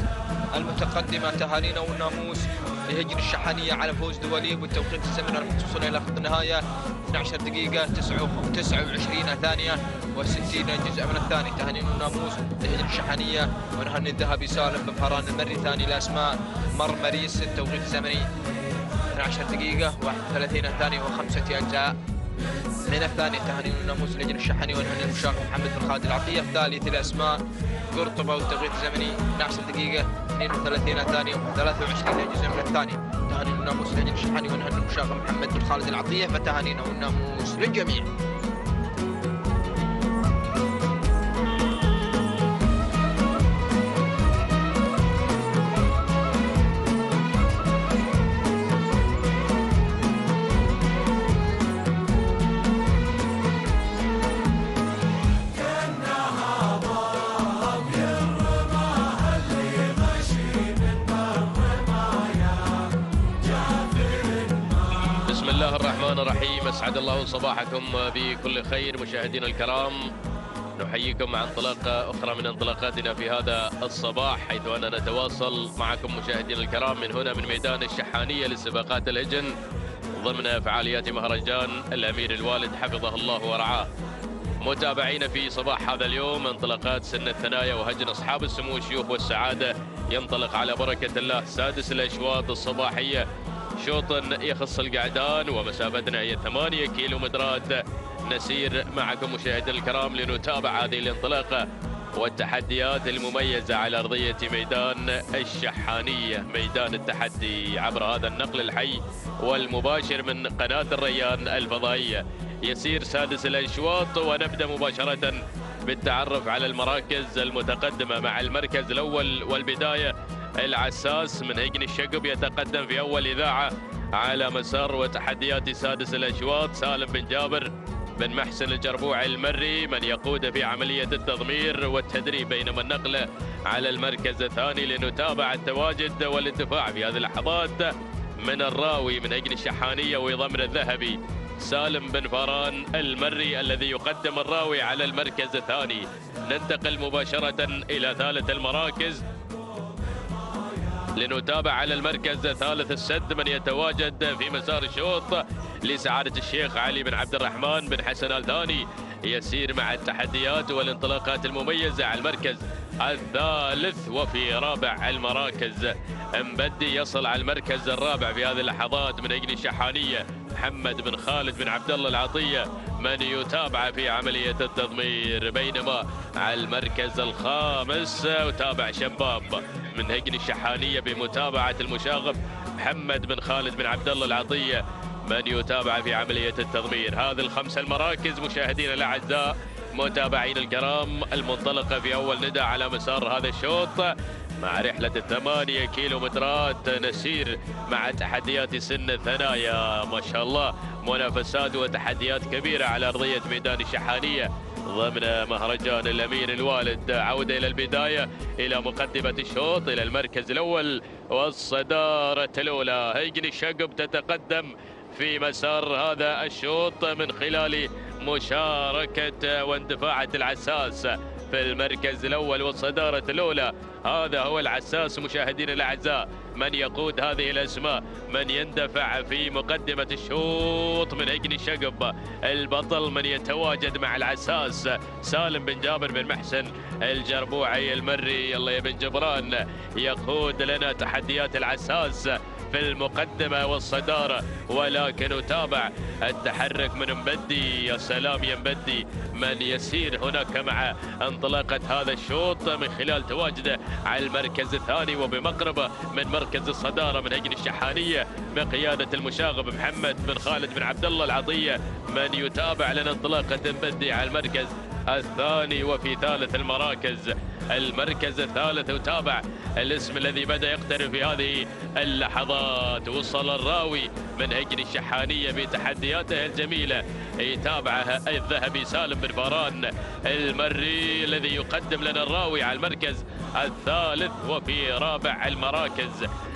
المتقدمة. تهانينا والناموس لهجن الشحنية على فوز دواليب، والتوقيت الزمني راح توصلنا إلى خط النهاية 12 دقيقة 29 ثانية و60 جزء من الثاني. تهانينا والناموس لهجن الشحنية، ونهني الذهبي سالم بن فاران المري. ثاني الأسماء مرمريس، التوقيت الزمني 12 دقيقة 31 ثانية و5 أجزاء من الثاني. تهانينا والناموس لهجن الشحنية، ونهني المشارك محمد بن خالد العطية. ثالث الأسماء قرطبة، والتوقيت الزمني 12 دقيقة 32 ثانية و23 جزء من الثاني. تهانينا والناموس لهجن الشحنية، ونهني المشارك محمد بن خالد العطية. فتهانينا والناموس للجميع. الرحمن الرحيم. اسعد الله صباحكم بكل خير مشاهدينا الكرام. نحييكم مع انطلاقه اخرى من انطلاقاتنا في هذا الصباح، حيث اننا نتواصل معكم مشاهدينا الكرام من هنا من ميدان الشحانيه لسباقات الهجن ضمن فعاليات مهرجان الامير الوالد حفظه الله ورعاه. متابعين في صباح هذا اليوم انطلاقات سن الثنايا وهجن اصحاب السمو الشيوخ والسعاده ينطلق على بركه الله سادس الاشواط الصباحيه، شوط يخص القعدان ومسافتنا هي 8 كيلومترات. نسير معكم مشاهدينا الكرام لنتابع هذه الانطلاقه والتحديات المميزه على ارضيه ميدان الشحانيه، ميدان التحدي، عبر هذا النقل الحي والمباشر من قناه الريان الفضائيه. يسير سادس الاشواط، ونبدا مباشره بالتعرف على المراكز المتقدمه. مع المركز الاول والبدايه العساس من هجن الشقب يتقدم في اول اذاعه على مسار وتحديات سادس الأشواط سالم بن جابر بن محسن الجربوعي المري من يقود في عملية التضمير والتدريب، بينما النقل على المركز الثاني لنتابع التواجد والانتفاع في هذه اللحظات من الراوي من هجن الشحانية ويضمن الذهبي سالم بن فاران المري الذي يقدم الراوي على المركز الثاني. ننتقل مباشرة إلى ثالث المراكز لنتابع على المركز الثالث السد من يتواجد في مسار الشوط لسعادة الشيخ علي بن عبد الرحمن بن حسن آل ثاني، يسير مع التحديات والانطلاقات المميزة على المركز الثالث. وفي رابع المراكز مبدي يصل على المركز الرابع في هذه اللحظات من هجن الشحانية محمد بن خالد بن عبد الله العطية من يتابع في عملية التضمير، بينما على المركز الخامس وتابع شباب من هجن الشحانية بمتابعة المشاغب محمد بن خالد بن عبد الله العطية من يتابع في عملية التضمير. هذه الخمس المراكز مشاهدينا الأعزاء متابعين الكرام المنطلقة في أول ندى على مسار هذا الشوط مع رحلة 8 كيلومترات نسير مع تحديات سن الثنايا. ما شاء الله منافسات وتحديات كبيرة على أرضية ميدان الشحانية ضمن مهرجان الأمير الوالد. عودة إلى البداية إلى مقدمة الشوط إلى المركز الأول والصدارة الأولى. هيجن الشقب تتقدم في مسار هذا الشوط من خلال مشاركة واندفاعة العساس في المركز الأول والصدارة الأولى. هذا هو العساس مشاهدينا الأعزاء من يقود هذه الأسماء من يندفع في مقدمة الشوط من هجن الشقب. البطل من يتواجد مع العساس سالم بن جابر بن محسن الجربوعي المري. يلا يا بن جبران يقود لنا تحديات العساس في المقدمة والصدارة، ولكن نتابع التحرك من مبدي. يا سلام يا مبدي من يسير هناك مع انطلاقة هذا الشوط من خلال تواجده على المركز الثاني وبمقربة من مركز الصدارة من هجن الشحانية بقيادة المشاغب محمد بن خالد بن عبد الله العطية من يتابع لنا انطلاقة مبدي على المركز الثاني. وفي ثالث المركز الثالث وتابع الاسم الذي بدأ يقترب في هذه اللحظات. وصل الراوي من هجن الشحانية بتحدياته الجميلة يتابعها الذهبي سالم بن فاران المري الذي يقدم لنا الراوي على المركز الثالث. وفي رابع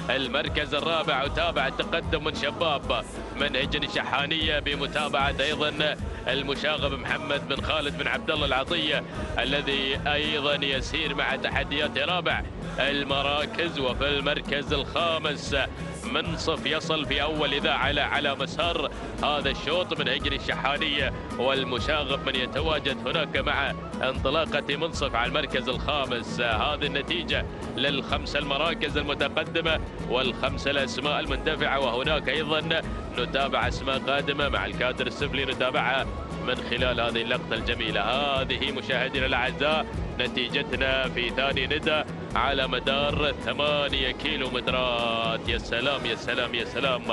المركز الرابع وتابع التقدم من شباب من هجن الشحانية بمتابعة أيضا المشاغب محمد بن خالد بن عبد الله العطية الذي أيضا يسير مع تحديات رابع المراكز. وفي المركز الخامس منصف يصل في أول إذاعة على مسار هذا الشوط من هجن الشحانية والمشاغب من يتواجد هناك مع انطلاقة منصف على المركز الخامس. هذه النتيجة للخمس المراكز المتقدمة والخمس الأسماء المندفعة، وهناك أيضا نتابع أسماء قادمة مع الكادر السفلي نتابعها من خلال هذه اللقطة الجميلة. هذه مشاهدينا الأعزاء نتيجتنا في ثاني ندى على مدار 8 كيلومترات. يا سلام يا سلام يا سلام،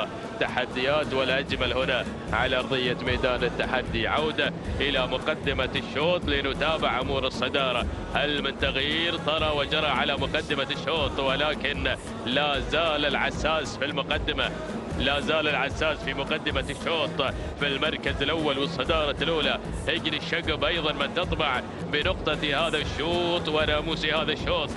تحديات والأجمل هنا على أرضية ميدان التحدي. عودة إلى مقدمة الشوط لنتابع أمور الصدارة. هل من تغيير طرى وجرى على مقدمة الشوط؟ ولكن لا زال العساس في المقدمة، لا زال العساس في مقدمة الشوط في المركز الأول والصدارة الأولى. هجن الشقب أيضا من تطمع بنقطة هذا الشوط وناموس هذا الشوط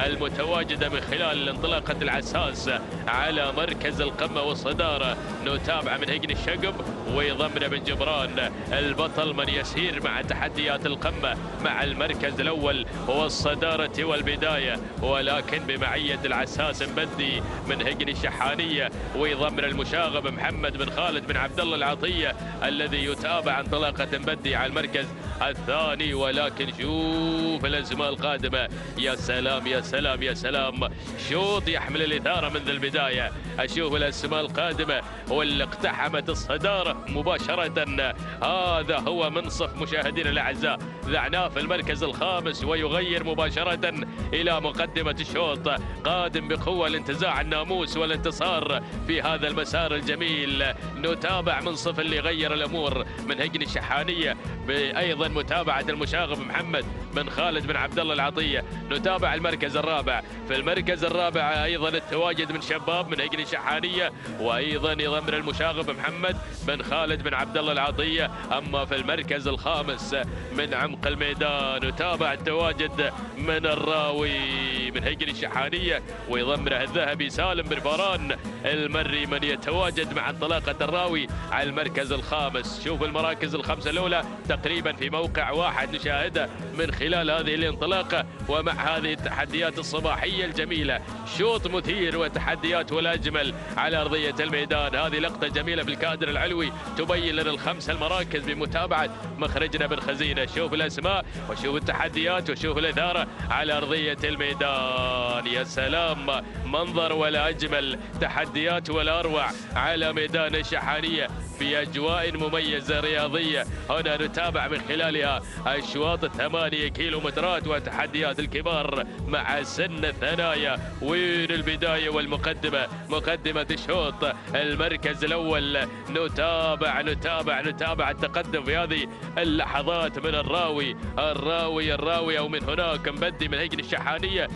المتواجدة من خلال انطلاقة العساس على مركز القمة والصدارة. نتابع من هجن الشقب ويضمن بن جبران البطل من يسير مع تحديات القمة مع المركز الأول والصدارة والبداية، ولكن بمعية العساس مبدي من هجن الشحانية ويضمن المشاغب محمد بن خالد بن عبد الله العطية الذي يتابع انطلاقة مبدي على المركز الثاني. ولكن شوف الأزمة القادمة، يا سلام يا سلام يا سلام، شوط يحمل الإثارة منذ البداية. أشوف الأسماء القادمة واللي اقتحمت الصدارة مباشرة. هذا هو منصف مشاهدينا الأعزاء ذعناه في المركز الخامس ويغير مباشرة إلى مقدمة الشوط، قادم بقوة لانتزاع الناموس والانتصار في هذا المسار الجميل. نتابع منصف اللي غير الأمور من هجن الشحانية، بأيضا متابعة المشاغب محمد بن خالد بن عبد الله العطية. نتابع المركز الرابع، في المركز الرابع أيضا التواجد من شباب من هجن الشحانية، وأيضا يضمر المشاغب محمد بن خالد بن عبد الله العطية. أما في المركز الخامس من عمق الميدان نتابع التواجد من الراوي من هجن الشحانية، ويضمره الذهبي سالم بن فران المري من يتواجد مع انطلاقة الراوي على المركز الخامس. شوف المراكز الخمسة الأولى تقريبا في موقع واحد نشاهده من خلال هذه الانطلاقة ومع هذه التحديات الصباحية الجميلة. شوط مثير وتحديات والأجمل على أرضية الميدان. هذه لقطة جميلة بالكادر العلوي تبين لنا الخمس المراكز بمتابعة مخرجنا بن خزينة. شوف الأسماء وشوف التحديات وشوف الإثارة على أرضية الميدان. يا سلام، منظر ولا أجمل، تحديات ولا أروع على ميدان الشحانية في أجواء مميزة رياضية. هنا نتابع من خلالها أشواط 8 كيلومترات وتحديات الكبار مع سن الثنايا. وين البداية والمقدمة؟ مقدمة الشوط المركز الأول. نتابع التقدم في هذه اللحظات من الراوي أو من هناك مبدي من هجن الشحانية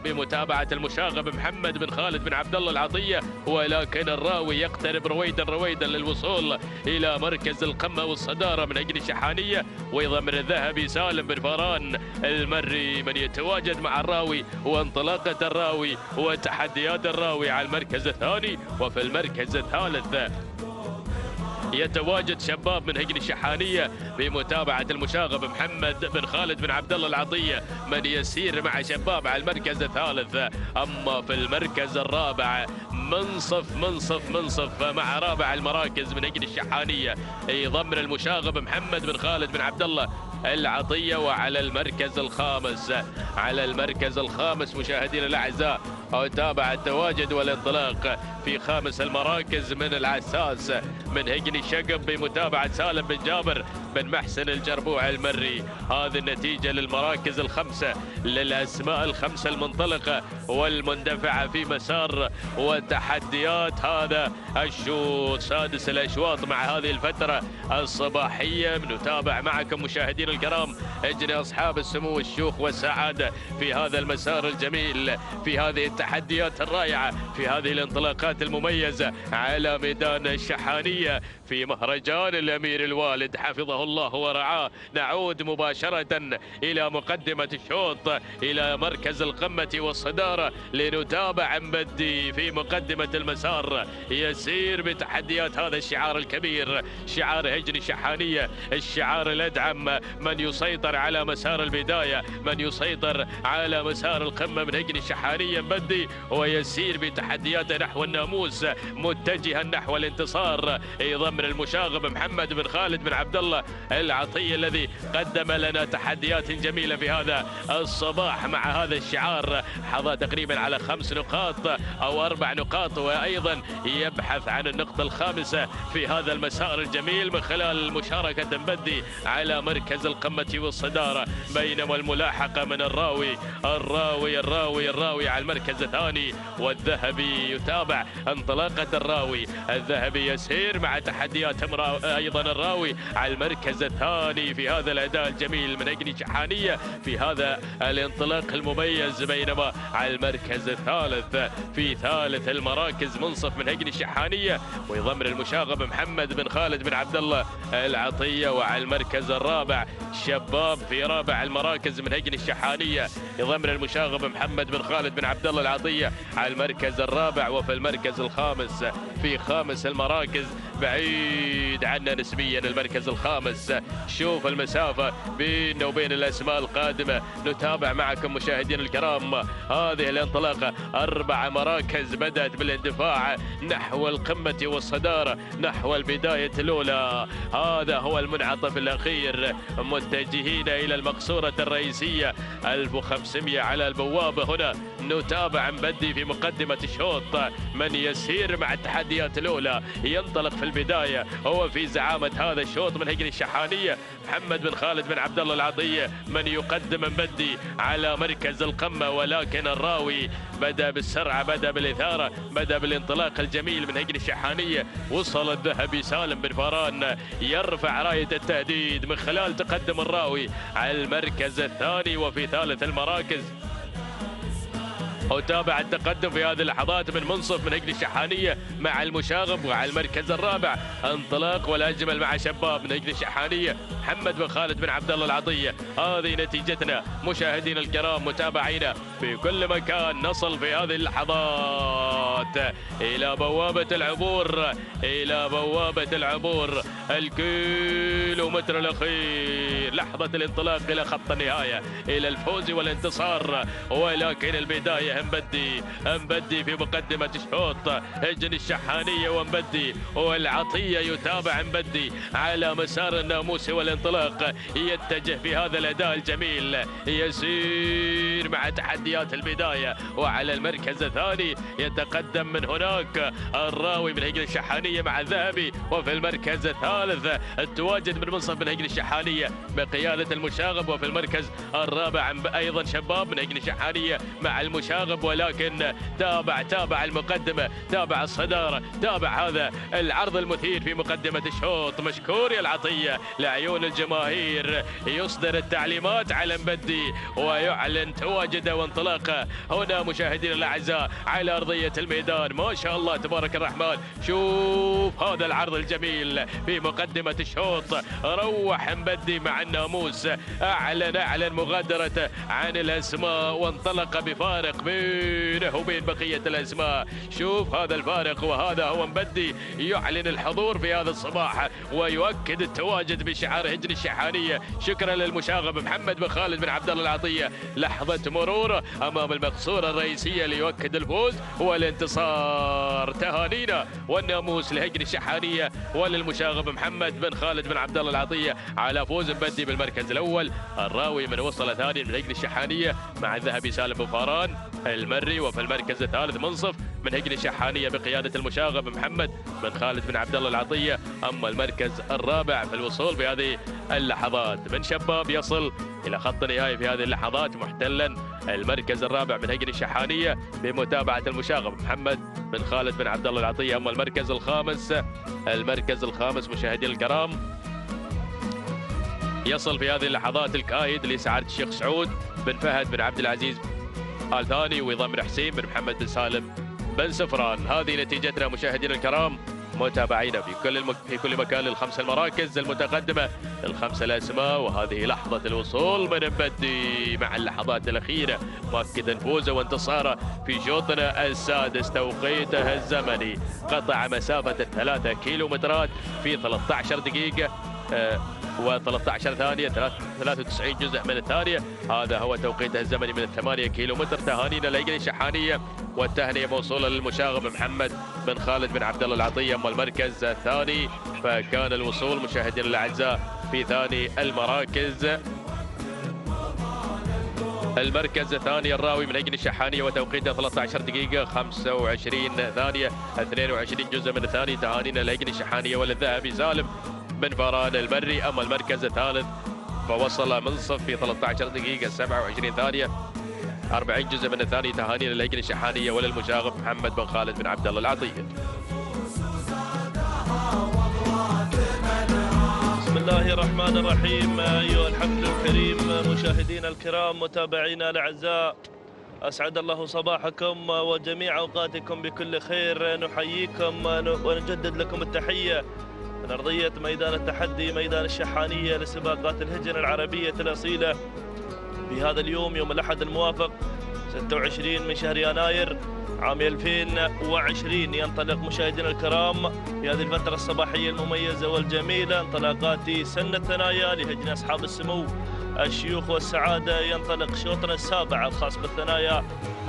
بمتابعة المشاغب محمد بن خالد بن عبد الله العطية، ولكن الراوي يقترب رويدا للوصول إلى مركز القمة والصدارة من هجن الشحانية، ويضمر الذهبي سالم بن فران المري من يتواجد مع الراوي وانطلاقة الراوي وتحديات الراوي على المركز الثاني. وفي المركز الثالث يتواجد شباب من هجن الشحانية بمتابعة المشاغب محمد بن خالد بن عبد الله العطية من يسير مع شباب على المركز الثالث. أما في المركز الرابع منصف مع رابع المراكز من هجن الشحانية يضمن المشاغب محمد بن خالد بن عبد الله العطية. وعلى المركز الخامس مشاهدينا الأعزاء أتابع التواجد والانطلاق في خامس المراكز من العساس من هجن الشقب بمتابعة سالم بن جابر بن محسن الجربوع المري. هذه النتيجة للمراكز الخمسة، للأسماء الخمسة المنطلقة والمندفعة في مسار وتحديات هذا الشوط. سادس الأشواط مع هذه الفترة الصباحية. نتابع معكم مشاهدينا الكرام اجني أصحاب السمو والشيوخ والسعادة في هذا المسار الجميل، في هذه التحديات الرائعة، في هذه الانطلاقات المميزة على ميدان الشحانية في مهرجان الأمير الوالد حفظه الله ورعاه. نعود مباشرة إلى مقدمة الشوط، إلى مركز القمة والصدارة لنتابع مبدي في مقدمة المسار يسير بتحديات هذا الشعار الكبير، شعار هجن الشحانية، الشعار الأدعم، من يسيطر على مسار البداية، من يسيطر على مسار القمة من هجن الشحانية مبدي ويسير بتحديات نحو الناموس متجها نحو الانتصار. يضمن المشاغب محمد بن خالد بن عبد الله العطية الذي قدم لنا تحديات جميلة في هذا الصباح مع هذا الشعار. حظى تقريبا على 5 نقاط أو 4 نقاط، وأيضا يبحث عن النقطة الخامسة في هذا المسار الجميل من خلال مشاركة مبدي على مركز القمة والصدارة. بينما الملاحقة من الراوي على المركز الثاني، والذهبي يتابع انطلاقة الراوي. الذهبي يسير مع تحديات أيضا الراوي على المركز الثاني في هذا الأداء الجميل من هجن الشحانية في هذا الانطلاق المميز. بينما على المركز الثالث في ثالث المراكز منصف من هجن الشحانية ويضمن المشاغب محمد بن خالد بن عبد الله العطية. وعلى المركز الرابع شباب في رابع المراكز من هجن الشحانية يضمن المشاغب محمد بن خالد بن عبد الله العطية على المركز الرابع. وفي المركز الخامس في خامس المراكز بعيد عنا نسبيا المركز الخامس. شوف المسافة بيننا وبين الأسماء القادمة. نتابع معكم مشاهدينا الكرام هذه الانطلاقة، 4 مراكز بدأت بالاندفاع نحو القمة والصدارة، نحو البداية الأولى. هذا هو المنعطف الأخير، متجهين إلى المقصورة الرئيسية 1500 على البوابة. هنا نتابع مبدي في مقدمة الشوط من يسير مع التحديات الأولى، ينطلق في البداية هو في زعامة هذا الشوط من هجن الشحانية. محمد بن خالد بن عبد الله العطية من يقدم مبدي على مركز القمة، ولكن الراوي بدأ بالسرعة، بدأ بالإثارة، بدأ بالانطلاق الجميل من هجن الشحانية. وصل الذهبي سالم بن فاران يرفع راية التهديد من خلال تقدم الراوي على المركز الثاني وفي ثالث المراكز. وتابع التقدم في هذه اللحظات من منصف من هجن الشحانية مع المشاغب، وعلى المركز الرابع انطلاق والأجمل مع شباب من هجن الشحانية محمد بن خالد بن عبد الله العطية. هذه نتيجتنا مشاهدينا الكرام متابعينا في كل مكان. نصل في هذه اللحظات إلى بوابة العبور، إلى بوابة العبور، الكيلومتر الأخير، لحظة الانطلاق إلى خط النهاية، إلى الفوز والانتصار. ولكن البداية مبدي في مقدمة الشوط، هجن الشحانية ومبدي، والعطية يتابع مبدي على مسار الناموس والانطلاق، يتجه في هذا الأداء الجميل، يسير مع تحديات البداية. وعلى المركز الثاني يتقدم من هناك الراوي من هجن الشحانية مع الذهبي، وفي المركز الثالث التواجد من منصف من هجن الشحانية بقيادة المشاغب، وفي المركز الرابع أيضا شباب من هجن الشحانية مع المشاغب. ولكن تابع المقدمة، تابع الصدارة، تابع هذا العرض المثير في مقدمة الشوط. مشكور يا العطية لعيون الجماهير، يصدر التعليمات على مبدي ويعلن تواجده وانطلاقه هنا مشاهدينا الأعزاء على أرضية الميدان. ما شاء الله تبارك الرحمن، شوف هذا العرض الجميل في مقدمة الشوط. روح مبدي مع الناموس، أعلن مغادرته عن الأسماء وانطلق بفارق بينه وبين بقية الأسماء. شوف هذا الفارق، وهذا هو مبدي يعلن الحضور في هذا الصباح ويؤكد التواجد بشعار هجن الشحانية. شكرا للمشاغب محمد بن خالد بن عبد الله العطية، لحظة مرور أمام المقصورة الرئيسية ليؤكد الفوز والانتصار. تهانينا والناموس لهجن الشحانية وللمشاغب محمد بن خالد بن عبد الله العطية على فوز مبدي بالمركز الأول. الراوي من وصل ثاني من هجن الشحانية مع الذهبي سالم بن فاران المري، وفي المركز الثالث منصف من هجن الشحانية بقيادة المشاغب محمد بن خالد بن عبد الله العطية. أما المركز الرابع في الوصول في هذه اللحظات من شباب يصل إلى خط النهاية في هذه اللحظات محتلا المركز الرابع من هجن الشحانية بمتابعة المشاغب محمد بن خالد بن عبد الله العطية. أما المركز الخامس مشاهدينا الكرام يصل في هذه اللحظات الكايد لسعادة الشيخ سعود بن فهد بن عبد العزيز آل ثاني وضمر حسين بن محمد بن سالم بن سفران. هذه نتيجتنا مشاهدينا الكرام متابعينا في كل مكان للخمس المراكز المتقدمة، الخمس الأسماء. وهذه لحظة الوصول من مبدي مع اللحظات الأخيرة مؤكدا فوزه وانتصاره في شوطنا السادس. توقيته الزمني قطع مسافة 3 كيلومترات في 13 دقيقة و13 ثانية، 93 جزء من الثانية. هذا هو توقيته الزمني من 8 كيلومتر. تهانينا لهجن الشحانية والتهنئة موصولة للمشاغب محمد بن خالد بن عبد الله العطية. أما المركز الثاني فكان الوصول مشاهدينا الأعزاء في ثاني المركز الثاني الراوي من هجن الشحانية وتوقيته 13 دقيقة 25 ثانية، 22 جزء من الثاني. تهانينا لهجن الشحانية وللذهبي سالم بن فاران المري. أما المركز الثالث فوصل منصف في 13 دقيقة 27 ثانية، 40 جزء من الثاني. تهانينا للهجن الشحانية وللمشاغب محمد بن خالد بن عبد الله العطية. بسم الله الرحمن الرحيم. أيها الحفل الكريم مشاهدينا الكرام متابعينا الأعزاء، أسعد الله صباحكم وجميع أوقاتكم بكل خير. نحييكم ونجدد لكم التحية من أرضية ميدان التحدي ميدان الشحانية لسباقات الهجن العربية الأصيلة في هذا اليوم يوم الأحد الموافق 26 من شهر يناير عام 2020. ينطلق مشاهدينا الكرام في هذه الفترة الصباحية المميزة والجميلة انطلاقات سن الثنايا لهجن أصحاب السمو الشيوخ والسعادة. ينطلق شوطنا السابع الخاص بالثنايا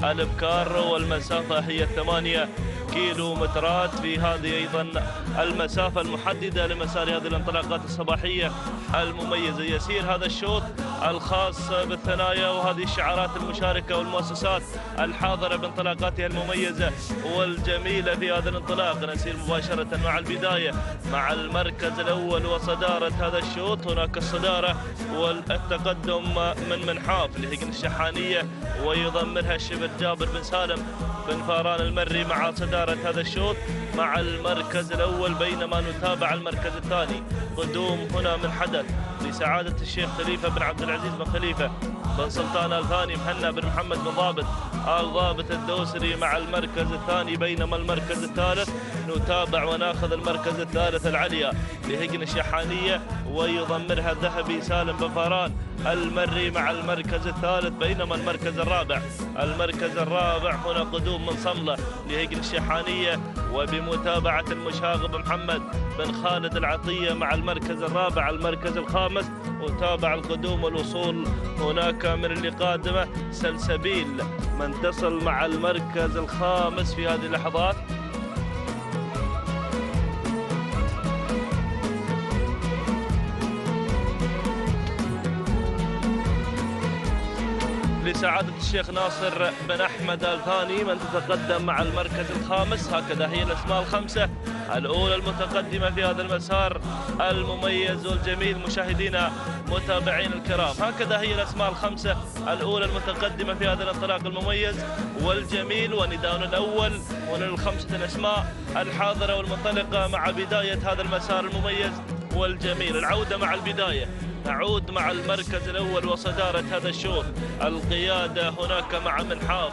الابكار والمسافة هي 8 كيلومترات في هذه أيضا المسافة المحددة لمسار هذه الانطلاقات الصباحية المميزة. يسير هذا الشوط الخاص بالثنايا وهذه الشعارات المشاركة والمؤسسات الحاضرة بانطلاقاتها المميزة والجميلة في هذا الانطلاق. نسير مباشرة مع البداية مع المركز الأول وصدارة هذا الشوط. هناك الصدارة والتقدم من منحاف لهجن الشحانية ويضمنها الشبل جابر بن سالم بن فاران المري مع صدارة هذا الشوط مع المركز الأول، بينما نتابع المركز الثاني. قدوم هنا من حدث لسعادة الشيخ خليفة بن عبد العزيز بن خليفة بن سلطان آل ثاني مهنا بن محمد بن ضابط آل ضابط الدوسري مع المركز الثاني، بينما المركز الثالث نتابع وناخذ المركز الثالث العليا لهجن الشحانية ويضمرها الذهبي سالم بن فاران المري مع المركز الثالث، بينما المركز الرابع هنا قدوم من صملة لهجن الشحانية وبمتابعة المشاغب محمد بن خالد العطية مع المركز الرابع. المركز الخامس وتابع القدوم والوصول هناك من اللي قادمة سلسبيل من تصل مع المركز الخامس في هذه اللحظات. لسعادة الشيخ ناصر بن أحمد آل ثاني من تتقدم مع المركز الخامس. هكذا هي الأسماء الخمسة الأولى المتقدمة في هذا المسار المميز والجميل. مشاهدينا متابعين الكرام، هكذا هي الأسماء الخمسة الأولى المتقدمة في هذا الانطلاق المميز والجميل. ونداؤنا الأول هنا الخمسة الأسماء الحاضرة والمنطلقة مع بداية هذا المسار المميز والجميل. العودة مع البداية، نعود مع المركز الأول وصدارة هذا الشوط. القيادة هناك مع منحاف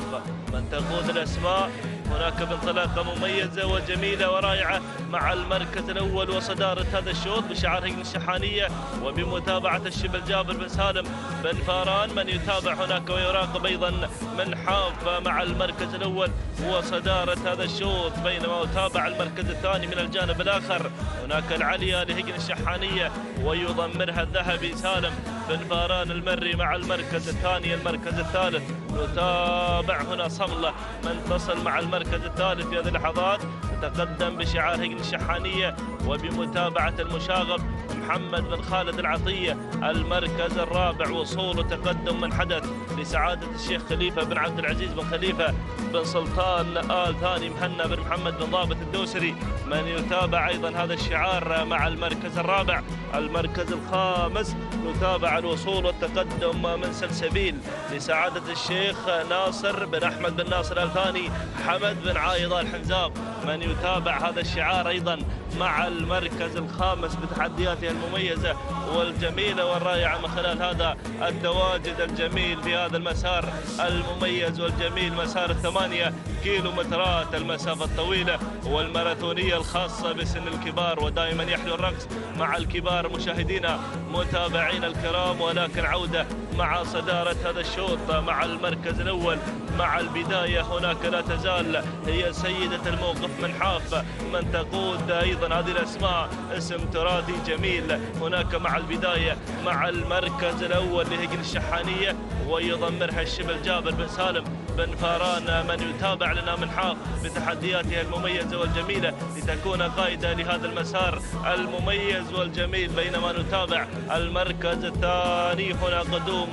من تقود الأسماء هناك بانطلاقة مميزة وجميلة ورائعة مع المركز الأول وصدارة هذا الشوط بشعار هجن الشحانية وبمتابعة الشبل جابر بن سالم بن فاران من يتابع هناك ويراقب أيضا منحاف مع المركز الأول وصدارة هذا الشوط، بينما يتابع المركز الثاني من الجانب الآخر هناك العليا لهجن الشحانية ويضمرها الذهبي سالم بن فاران المري مع المركز الثاني. المركز الثالث نتابع هنا صملة من تصل مع المركز الثالث في هذه اللحظات تقدم بشعار هجن الشحانية وبمتابعة المشاغب محمد بن خالد العطية. المركز الرابع وصول وتقدم من حدث لسعادة الشيخ خليفة بن عبد العزيز بن خليفة بن سلطان آل ثاني مهنا بن محمد بن ضابط الدوسري من يتابع أيضا هذا الشعار مع المركز الرابع. المركز الخامس نتابع الوصول والتقدم من سلسبيل لسعادة الشيخ ناصر بن أحمد بن ناصر آل ثاني حمد بن عايض الحنزاب من يتابع هذا الشعار أيضا مع المركز الخامس بتحدياته المميزة والجميلة والرائعة من خلال هذا التواجد الجميل في هذا المسار المميز والجميل، مسار 8 كيلومترات، المسافة الطويلة والماراثونية الخاصة بسن الكبار، ودائما يحلو الرقص مع الكبار مشاهدينا متابعين الكرام. ولكن عودة مع صدارة هذا الشوط مع المركز الأول مع البداية هناك لا تزال هي سيدة الموقف منحاف من تقود أيضا هذه الأسماء اسم تراثي جميل هناك مع البداية مع المركز الأول لهجن الشحانية ويضمرها الشبل جابر بن سالم بن فاران من يتابع لنا منحاف بتحدياتها المميزة والجميلة لتكون قائدة لهذا المسار المميز والجميل، بينما نتابع المركز الثاني هنا قدوم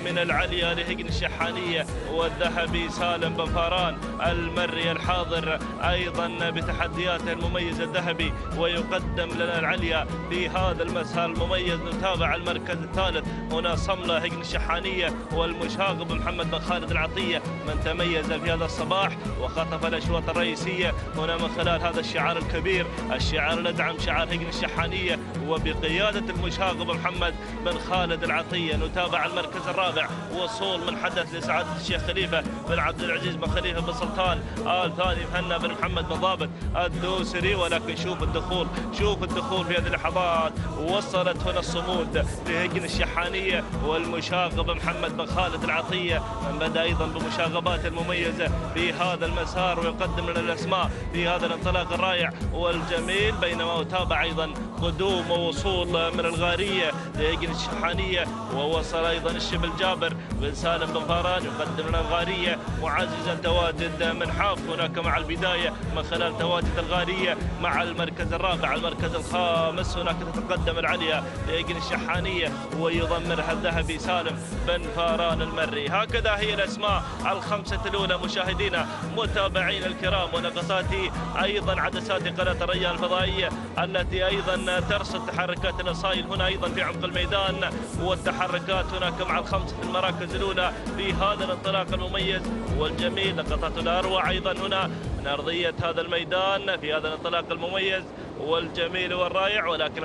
من العليا لهجن الشحانية والذهبي سالم بن فاران المري الحاضر أيضا بتحدياته المميزة الذهبي ويقدم لنا العليا في هذا المسار المميز. نتابع المركز الثالث هنا صملة هجن الشحانية والمشاغب محمد بن خالد العطية من تميز في هذا الصباح وخطف الأشواط الرئيسية هنا من خلال هذا الشعار الكبير، الشعار ندعم شعار هجن الشحانية وبقيادة المشاغب محمد بن خالد العطية. نتابع المركز الرابع وصول من حدث لسعادة الشيخ خليفة بن عبد العزيز بن خليفة بن سلطان آل ثاني مهنا بن محمد بن ضابط الدوسري. ولكن شوف الدخول في هذه اللحظات وصلت هنا الصمود لهجن الشحانية والمشاغب محمد بن خالد العطية من بدأ أيضا بمشاغبات المميزة في هذا المسار ويقدم لنا الأسماء في هذا الانطلاق الرائع والجميل، بينما يتابع أيضا قدوم ووصول من الغارية لهجن الشحانية، ووصل أيضا الشبل جابر بن سالم بن فاران يقدم لنا الغارية معززا تواجد من حاف هناك مع البداية من خلال تواجد الغارية مع المركز الرابع. المركز الخامس هناك تتقدم العليا لهجن الشحانية ويضمرها الذهبي سالم بن فاران المري. هكذا هي الأسماء الخمسة الأولى مشاهدينا متابعين الكرام، ونقصات أيضا عدسات قناة الريان الفضائية التي أيضا ترصد تحركات الأصايل هنا أيضا في عمق الميدان، والتحركات هناك مع الخمسة في المراكز الأولى في هذا الانطلاق المميز والجميل. لقطات الأروع أيضا هنا من أرضية هذا الميدان في هذا الانطلاق المميز والجميل والرائع، ولكن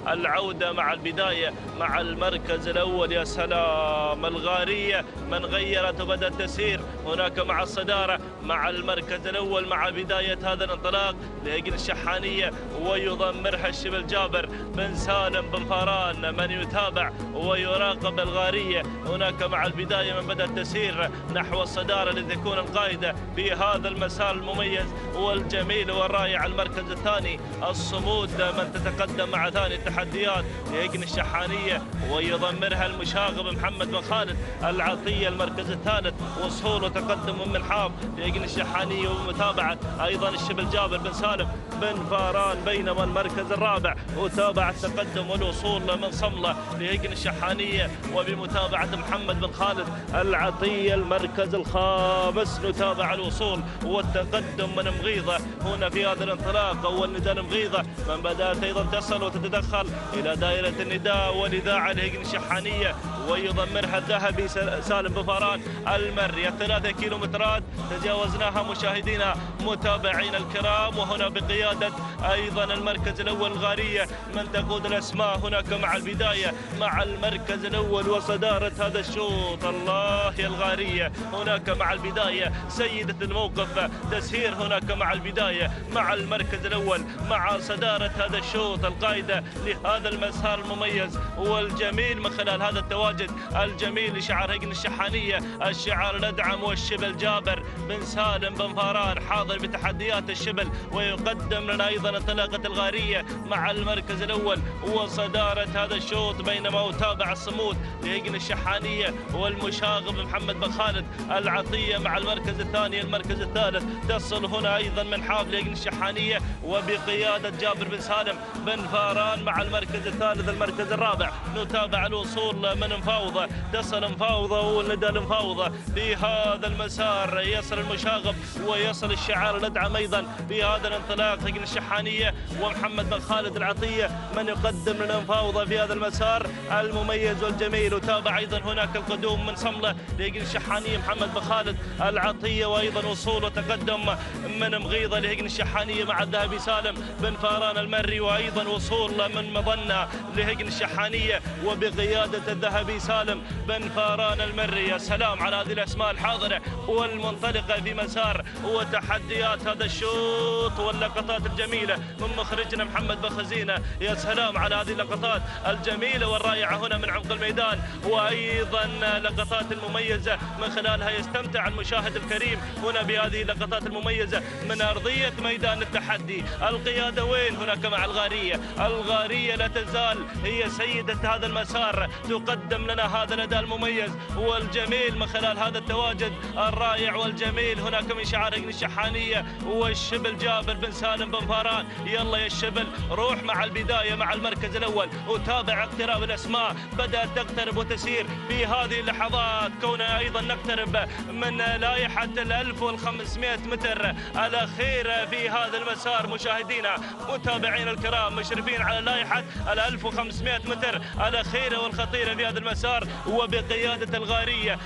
العودة مع البداية مع المركز الأول. يا سلام، الغارية من غيرت وبدأت تسير هناك مع الصدارة مع المركز الأول مع بداية هذا الانطلاق لهجن الشحانية، ويضمرها الشبل جابر بن سالم بن فاران من يتابع ويراقب الغارية هناك مع البداية من بدأت تسير نحو الصدارة لتكون القائدة في هذا المسار المميز والجميل والرائع. المركز الثاني الصمود من تتقدم مع ثاني التحديات لهجن الشحانية ويضمرها المشاغب محمد بن خالد العطية. المركز الثالث وصول وتقدم من حاف لهجن الشحانية ومتابعة أيضا الشبل جابر بن سالم بن فاران، بينما المركز الرابع وتابع التقدم والوصول من صملة لهجن الشحانية وبمتابعة محمد بن خالد العطية. المركز الخامس نتابع الوصول والتقدم من مغيضة هنا في هذا الانطلاق، أول نداء مغيضة من بدأت أيضا تصل وتتدخل إلى دائرة النداء والإذاعة لهجن الشحانية ويضمرها الذهبي سالم بن فاران المري. 3 كيلومترات تجاوزناها مشاهدينا متابعين الكرام، وهنا بقيادة أيضا المركز الأول الغارية من تقود الأسماء هناك مع البداية مع المركز الأول وصدارة هذا الشوط. الله يا الغارية هناك مع البداية سيدة الموقف تسير هناك مع البداية مع المركز الأول مع صدارة هذا الشوط القائدة لهذا المسار المميز والجميل من خلال هذا التواجد الجميل لشعار هجن الشحانية الشعار الأدعم والشبل جابر بن سالم بن فاران حاضر بتحديات الشبل ويقدم لنا أيضا انطلاقة الغارية مع المركز الأول وصدارة هذا الشوط، بينما أتابع الصمود لهجن الشحانية والمشاغب محمد بن خالد العطية مع المركز الثاني. المركز الثالث تصل هنا أيضا من حاف لهجن الشحانية وبقيادة جابر بن سالم بن فاران مع المركز الثالث. المركز الرابع نتابع الوصول من مفاوضة، تصل مفاوضة والنداء المفاوضة في هذا المسار، يصل المشاغب ويصل الشعار الأدعم أيضا في هذا الانطلاق هجن الشحانية ومحمد بن خالد العطية من يقدم لنا مفاوضة في هذا المسار المميز والجميل. وتابع أيضا هناك القدوم من صملة لهجن الشحانية محمد بن خالد العطية، وأيضا وصول وتقدم من مغيضة لهجن الشحانية مع الذهبي سالم بن فاران المري، وأيضا وصول من مظنة لهجن الشحانية وبقيادة الذهبي سالم بن فاران المري. يا سلام على هذه الأسماء الحاضرة والمنطلقة في مسار وتحديات هذا الشوط واللقطات الجميلة من مخرجنا محمد بن خزينة. يا سلام على هذه اللقطات الجميلة والرائعة هنا من عمق الميدان، وأيضا لقطات المميزة من خلالها يستمتع المشاهد الكريم هنا بهذه اللقطات المميزة من أرضية ميدان التحدي. القيادة وين؟ هناك مع الغارية. الغارية لا تزال هي سيدة هذا المسار، تقدم لنا هذا الأداء المميز والجميل من خلال هذا التواجد الرائع والجميل هناك من شعار هجن الشحانية والشبل جابر بن سالم بن فاران. يلا يا الشبل روح مع البداية مع المركز الأول وتابع اقتراب الأسماء، بدأت تقترب وتسير في هذه اللحظات، كوننا أيضا نقترب من لائحة 1500 متر الأخيرة في هذا المسار. مشاهدينا متابعين الكرام مشرفين على لائحة 1500 متر الأخيرة والخطيرة في هذا المسار، وبقيادة الغارية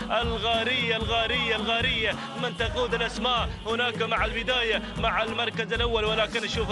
من تقود الأسماء هناك مع البداية مع المركز الأول. ولكن شوف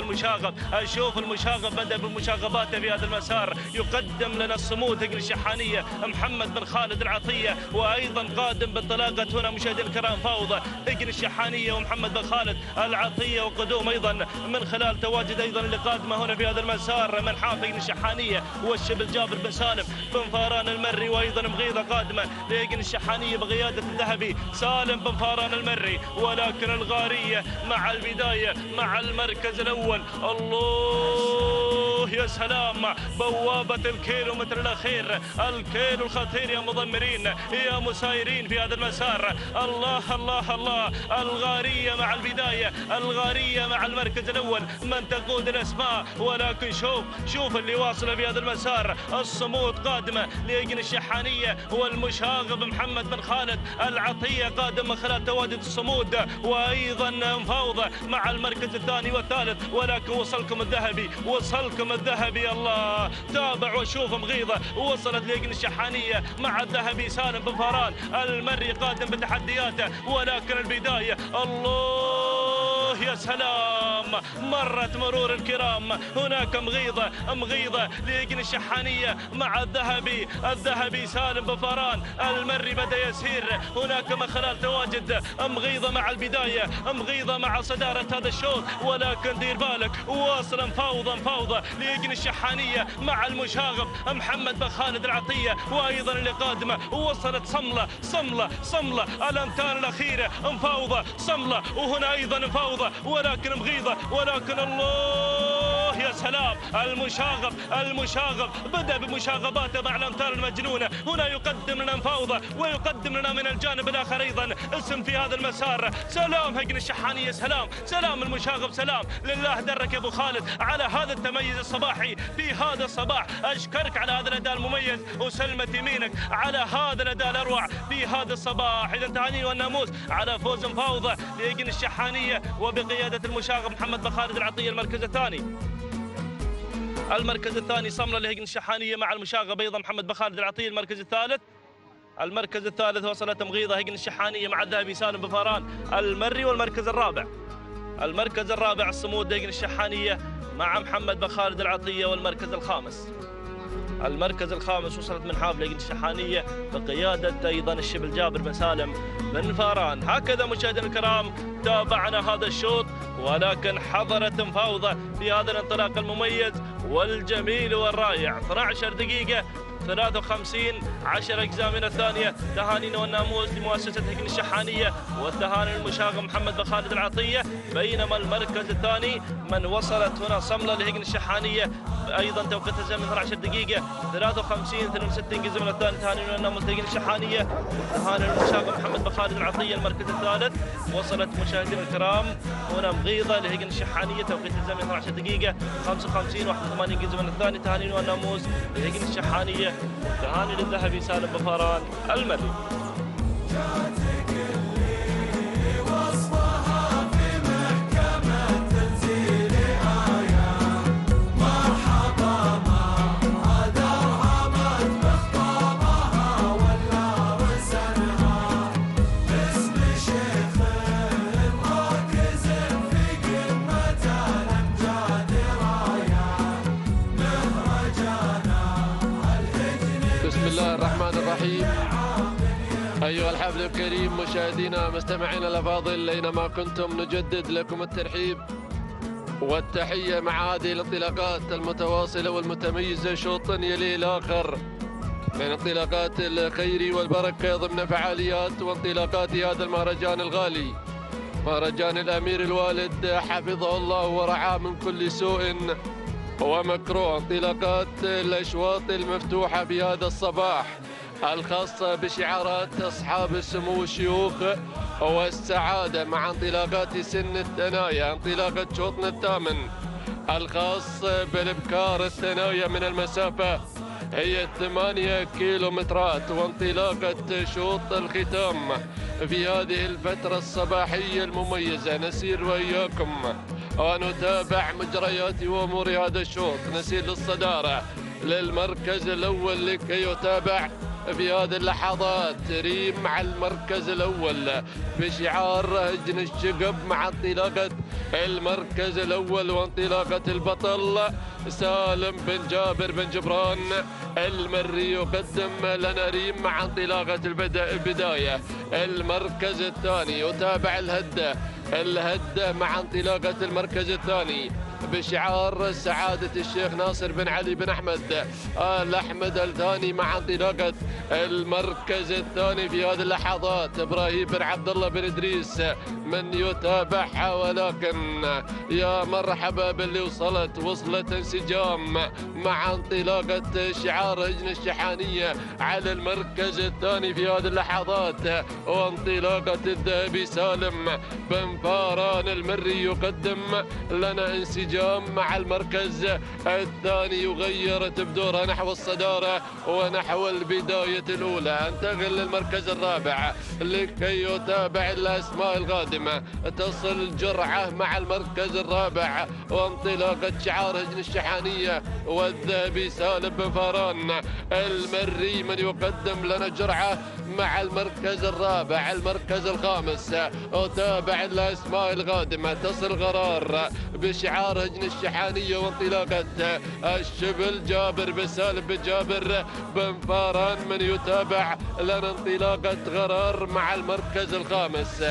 المشاغب بدأ بمشاغباته في هذا المسار، يقدم لنا الصمود هجن الشحانية محمد بن خالد العطية، وأيضا قادم بانطلاقة هنا مشاهدينا الكرام فوضى هجن الشحانية ومحمد بن خالد العطية، وقدوم أيضا من خلال تواجد أيضا اللي قادمة هنا في هذا المسار من حاف هجن الشحانية والشبل جابر بن سالم بن فاران المري، وأيضا مغيضة قادمة لهجن الشحانية بقيادة الذهبي سالم بن فاران المري. ولكن الغارية مع البداية مع المركز الأول. الله يا سلام، بوابة الكيلومتر الأخير، الكيلو الخطير يا مضمرين يا مسايرين في هذا المسار. الله الله الله، الغارية مع البداية، الغارية مع المركز الأول، من تقود الأسماء. ولكن شوف اللي واصل في هذا المسار، الصمود قادمة ليجن الشحانية، والمشاغب محمد بن خالد العطية قادم من خلال تواجد الصمود، وأيضا مفاوضة مع المركز الثاني والثالث. ولكن وصلكم الذهبي، الله، تابع وشوف مغيضة وصلت ليجن الشحانية مع الذهبي سالم بن فاران. المري قادم بتحدياته، ولكن البداية الله يا سلام، مرت مرور الكرام. هناك مغيضة ليجن الشحانية مع الذهبي سالم بن فاران. المري بدأ يسير، هناك من خلال تواجد مغيضة مع البداية، مغيضة مع صدارة هذا الشوط. ولكن دير بالك، واصل مفاوضة ليجن الشحانية مع المشاغب محمد بن خالد العطية. وأيضا اللي قادمة وصلت صملة الأمتار الأخيرة، مفاوضة صملة، وهنا أيضا مفاوضة ولكن مغيضة. ولكن الله يا سلام، المشاغب بدأ بمشاغباته مع الأمتار المجنونة. هنا يقدم لنا مفاوضة ويقدم لنا من الجانب الآخر أيضا اسم في هذا المسار. سلام هجن الشحانية، سلام المشاغب، سلام لله درك يا أبو خالد على هذا التميز الصباحي في هذا الصباح. أشكرك على هذا الأداء المميز، وسلمت يمينك على هذا الأداء الأروع في هذا الصباح. إذا تهاني والناموس على فوز مفاوضة ليجن الشحانية وبقيادة المشاغب محمد بن خالد العطية. المركز الثاني صملة لهجن الشحانية مع المشاغب أيضا محمد بن خالد العطية. المركز الثالث وصلت مغيضة هجن الشحانية مع الذهبي سالم بن فاران المري. والمركز الرابع الصمود هجن الشحانية مع محمد بن خالد العطية. المركز الخامس وصلت من حافل هجن الشحانية بقيادة أيضا الشبل جابر بن سالم بن فاران. هكذا مشاهدينا الكرام تابعنا هذا الشوط، ولكن حضرت مفاوضة في هذا الانطلاق المميز والجميل والرائع. 12 دقيقة 53 10 أجزاء من الثانية. تهانينا والناموس لمؤسسة هجن الشحانية، والتهاني المشاغب محمد بن خالد العطية. بينما المركز الثاني من وصلت هنا صملة لهجن الشحانية، أيضا توقيت الزمن 12 دقيقة 53 62 جزء من الثاني. تهانينا والناموس لهجن الشحانية، والتهاني المشاغب محمد بن خالد العطية. المركز الثالث وصلت مشاهدينا الكرام هنا مغيضة لهجن الشحانية، توقيت الزمن 12 دقيقة 55 81 جزء من الثاني. تهانينا والناموس لهجن الشحانية، تهاني للذهبي سالم بن فاران المري. بسم الله الرحمن الرحيم. أيها الحفل الكريم، مشاهدينا مستمعينا الأفاضل أينما كنتم، نجدد لكم الترحيب والتحية مع هذه الانطلاقات المتواصلة والمتميزة، شوط يلي الآخر من انطلاقات الخير والبركة ضمن فعاليات وانطلاقات هذا المهرجان الغالي، مهرجان الأمير الوالد حفظه الله ورعاه من كل سوء ومكروه. انطلاقات الأشواط المفتوحة في هذا الصباح الخاصة بشعارات أصحاب السمو الشيوخ والسعادة، مع انطلاقات سن الثنايا. انطلاقة شوطنا الثامن الخاص بالإبكار الثنايا من المسافة هي 8 كيلومترات، وانطلاقة شوط الختام في هذه الفترة الصباحية المميزة. نسير وإياكم ونتابع مجريات وأمور هذا الشوط. نسير للصدارة للمركز الأول لكي يتابع في هذه اللحظات ريم مع المركز الأول بشعار هجن الشقب مع انطلاقة المركز الأول، وانطلاقة البطل سالم بن جابر بن جبران المري يقدم لنا ريم مع انطلاقة البداية. المركز الثاني يتابع الهدة مع انطلاقة المركز الثاني بشعار سعادة الشيخ ناصر بن علي بن أحمد آل أحمد الثاني مع انطلاقة المركز الثاني في هذه اللحظات إبراهيم بن عبد الله بن إدريس من يتابعها، ولكن يا مرحبا باللي وصلت انسجام مع انطلاقة شعار هجن الشحانية على المركز الثاني في هذه اللحظات، وانطلاقة الذهبي سالم بن فاران المري يقدم لنا انسجام مع المركز الثاني، يغير تبدورها نحو الصدارة ونحو البداية الأولى. انتقل للمركز الرابع لكي يتابع الأسماء القادمة. تصل جرعة مع المركز الرابع وانطلاقة شعار هجن الشحانية والذهبي سالم بن فاران المري من يقدم لنا جرعة مع المركز الرابع. المركز الخامس أتابع الأسماء القادمة. تصل غرار بشعار هجن الشحانية وانطلاقة الشبل جابر بن سالم بن جابر بن فاران من يتابع لنا انطلاقة غرار مع المركز الخامس.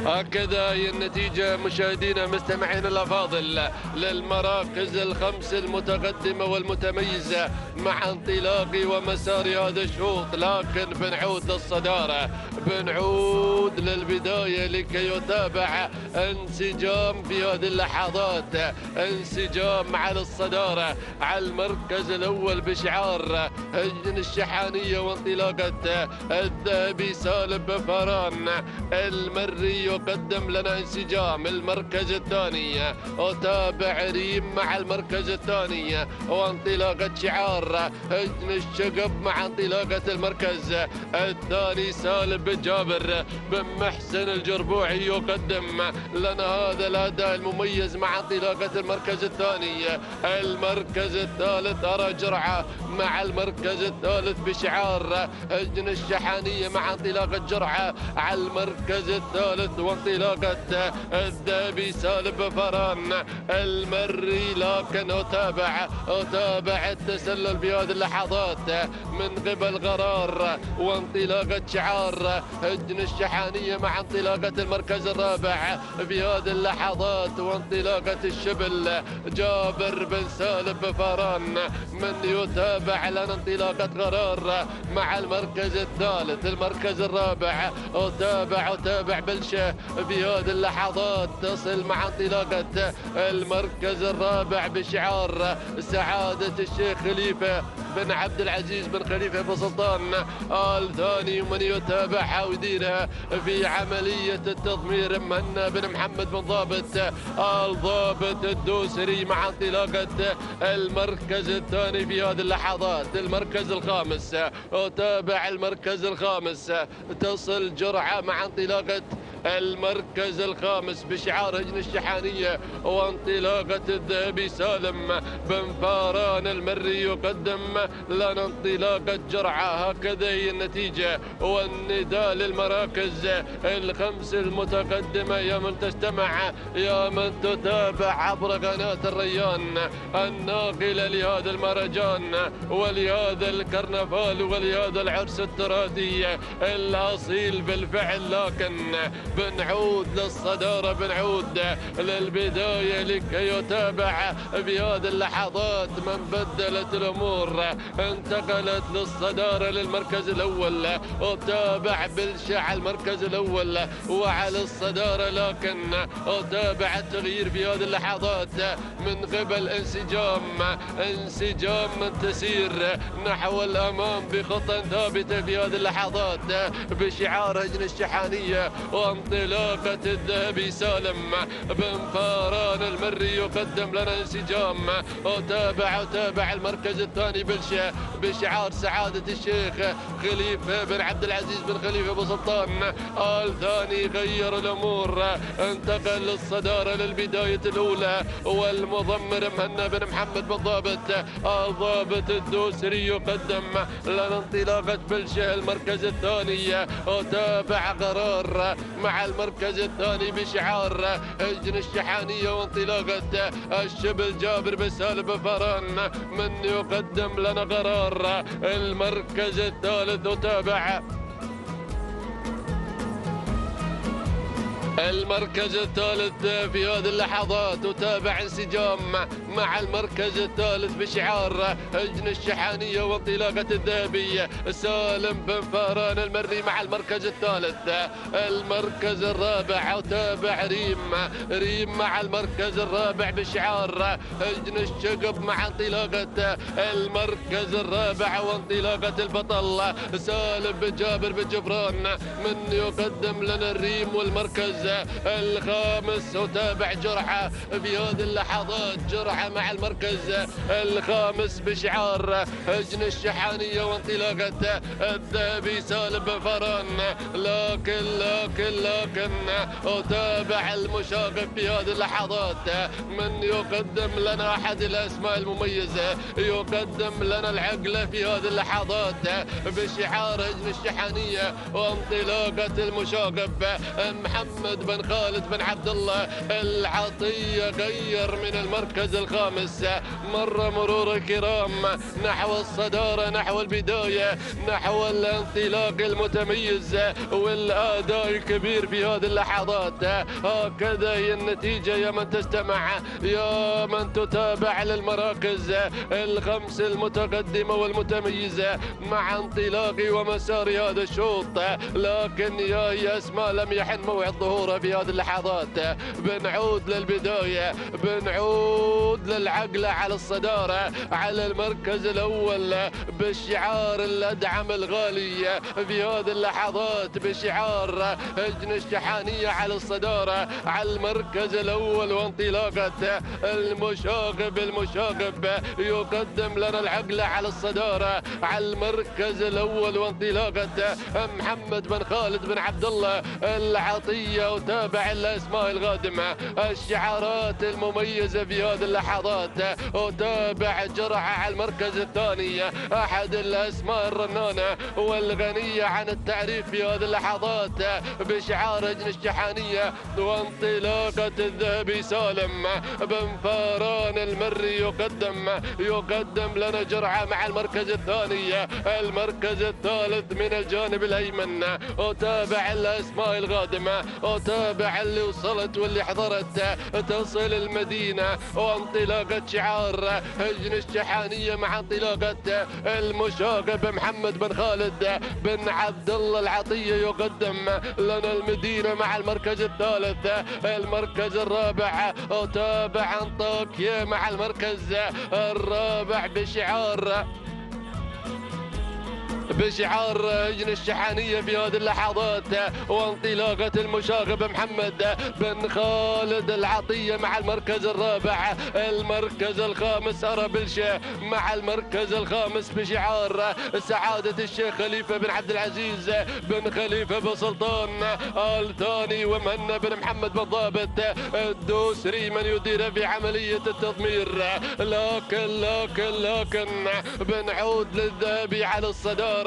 هكذا هي النتيجة مشاهدينا مستمعينا الأفاضل للمراكز الخمس المتقدمة والمتميزة مع انطلاق ومسار هذا الشوط، لكن بنعود للصدارة، بنعود للبداية لكي يتابع انسجام في هذه اللحظات، انسجام على الصدارة على المركز الأول بشعار هجن الشحانية وانطلاقة الذهبي سالم بن فاران المري يقدم لنا انسجام. المركز الثاني أتابع ريم مع المركز الثاني وانطلاقة شعار هجن الشقب مع انطلاقة المركز الثاني سالم بن جابر بن محسن الجربوعي يقدم لنا هذا الأداء المميز مع انطلاقة المركز الثاني. المركز الثالث أرى جرعة مع المركز الثالث بشعار هجن الشحانية مع انطلاقة جرعة على المركز الثالث وانطلاقة الذهبي سالم بن فاران المري، لكن أتابع التسلل بهذه اللحظات من قبل غرار وانطلاقة شعار هجن الشحانية مع انطلاقة المركز الرابع في هذه اللحظات وانطلاقة الشبل جابر بن سالم بن فاران من يتابع لنا انطلاقة غرار مع المركز الثالث. المركز الرابع أتابع بلشة في هذه اللحظات تصل مع انطلاقة المركز الرابع بشعار سعادة الشيخ خليفة بن عبد العزيز بن خليفة بن سلطان آل ثاني من يتابعها ويديرها في عملية التضمير مهنا بن محمد بن ضابط آل ضابط الدوسري مع انطلاقة المركز الثاني في هذه اللحظات. المركز الخامس أتابع المركز الخامس تصل جرعة مع انطلاقة المركز الخامس بشعار هجن الشحانية وانطلاقة الذهبي سالم بن فاران المري يقدم لنا انطلاقة جرعة. هكذا هي النتيجة والنداء للمراكز الخمس المتقدمة يا من تستمع يا من تتابع عبر قناة الريان الناقلة لهذا المهرجان ولهذا الكرنفال ولهذا العرس التراثي الأصيل بالفعل. لكن بنعود للصدارة، بنعود للبداية لكي يتابع في هذه اللحظات من بدلت الأمور، انتقلت للصدارة للمركز الأول وتابع بلشع المركز الأول وعلى الصدارة، لكن أتابع التغيير في هذه اللحظات من قبل انسجام من تسير نحو الأمام بخطى ثابتة في هذه اللحظات بشعار هجن الشحانية وانطلاقة الذهبي سالم بن فاران المري يقدم لنا انسجام. أتابع المركز الثاني بلشة بشعار سعادة الشيخ خليفة بن عبد العزيز بن خليفة بن سلطان آل ثاني غير الأمور، انتقل للصدارة للبداية الأولى والمضمر مهنا بن محمد بن ضابط آل ضابط الدوسري يقدم لنا انطلاقة بلشة المركز الثاني. أتابع قرار مع المركز الثاني بشعار هجن الشحانية وانطلاقة الشبل جابر بن سالم بن فاران من يقدم لنا قرار. المركز الثالث أتابع المركز الثالث في هذه اللحظات، وتابع انسجام مع المركز الثالث بشعار هجن الشحانية وانطلاقة الذهبي سالم بن فاران المري مع المركز الثالث. المركز الرابع وتابع ريم مع المركز الرابع بشعار هجن الشقب مع انطلاقة المركز الرابع وانطلاقة البطل سالم بن جابر بن جبران من يقدم لنا الريم. والمركز الخامس وتابع جرعة في هذه اللحظات، جرعة مع المركز الخامس بشعار هجن الشحانية وانطلاقة الذهبي سالم بن فاران. لكن وتابع المشاغب في هذه اللحظات من يقدم لنا أحد الأسماء المميزة، يقدم لنا العقلة في هذه اللحظات بشعار هجن الشحانية وانطلاقة المشاغب محمد بن خالد بن عبد الله العطية. غير من المركز الخامس، مر مرور الكرام نحو الصدارة، نحو البداية، نحو الانطلاق المتميز والأداء الكبير في هذه اللحظات. هكذا هي النتيجة يا من تستمع، يا من تتابع للمراكز الخمس المتقدمة والمتميزة مع انطلاق ومسار هذا الشوط. لكن يا اسماء لم يحن موعد ظهورها في هذه اللحظات. بنعود للبداية، بنعود للعقلة على الصدارة على المركز الأول بشعار الأدعم الغالي في هذه اللحظات بشعار هجن الشحانية على الصدارة على المركز الأول وانطلاقة المشاغب يقدم لنا العقلة على الصدارة على المركز الأول وانطلاقة محمد بن خالد بن عبد الله العطية. وتابع الأسماء القادمة، الشعارات المميزة في هذه اللحظات. وتابع جرعة على المركز الثاني، أحد الأسماء الرنانة والغنية عن التعريف في هذه اللحظات بشعار هجن الشحانية وانطلاقة الذهبي سالم بن فاران المري يقدم لنا جرعة مع المركز الثاني، المركز الثالث من الجانب الأيمن. وتابع الأسماء القادمة، وتابع اللي وصلت واللي حضرت تصل المدينة وانطلاقة شعار هجن الشحانية مع انطلاقة المشاغب محمد بن خالد بن عبد الله العطية يقدم لنا المدينة مع المركز الثالث. المركز الرابع وتابع انطاكيا مع المركز الرابع بشعار هجن الشحانية في هذه اللحظات وانطلاقة المشاغب محمد بن خالد العطية مع المركز الرابع. المركز الخامس أرابلشة مع المركز الخامس بشعار سعادة الشيخ خليفة بن عبد العزيز بن خليفة بن سلطان آل ثاني ومهنا بن محمد بن ضابط الدوسري من يدير في عملية التضمير. لكن بنعود للذهبي على الصدارة،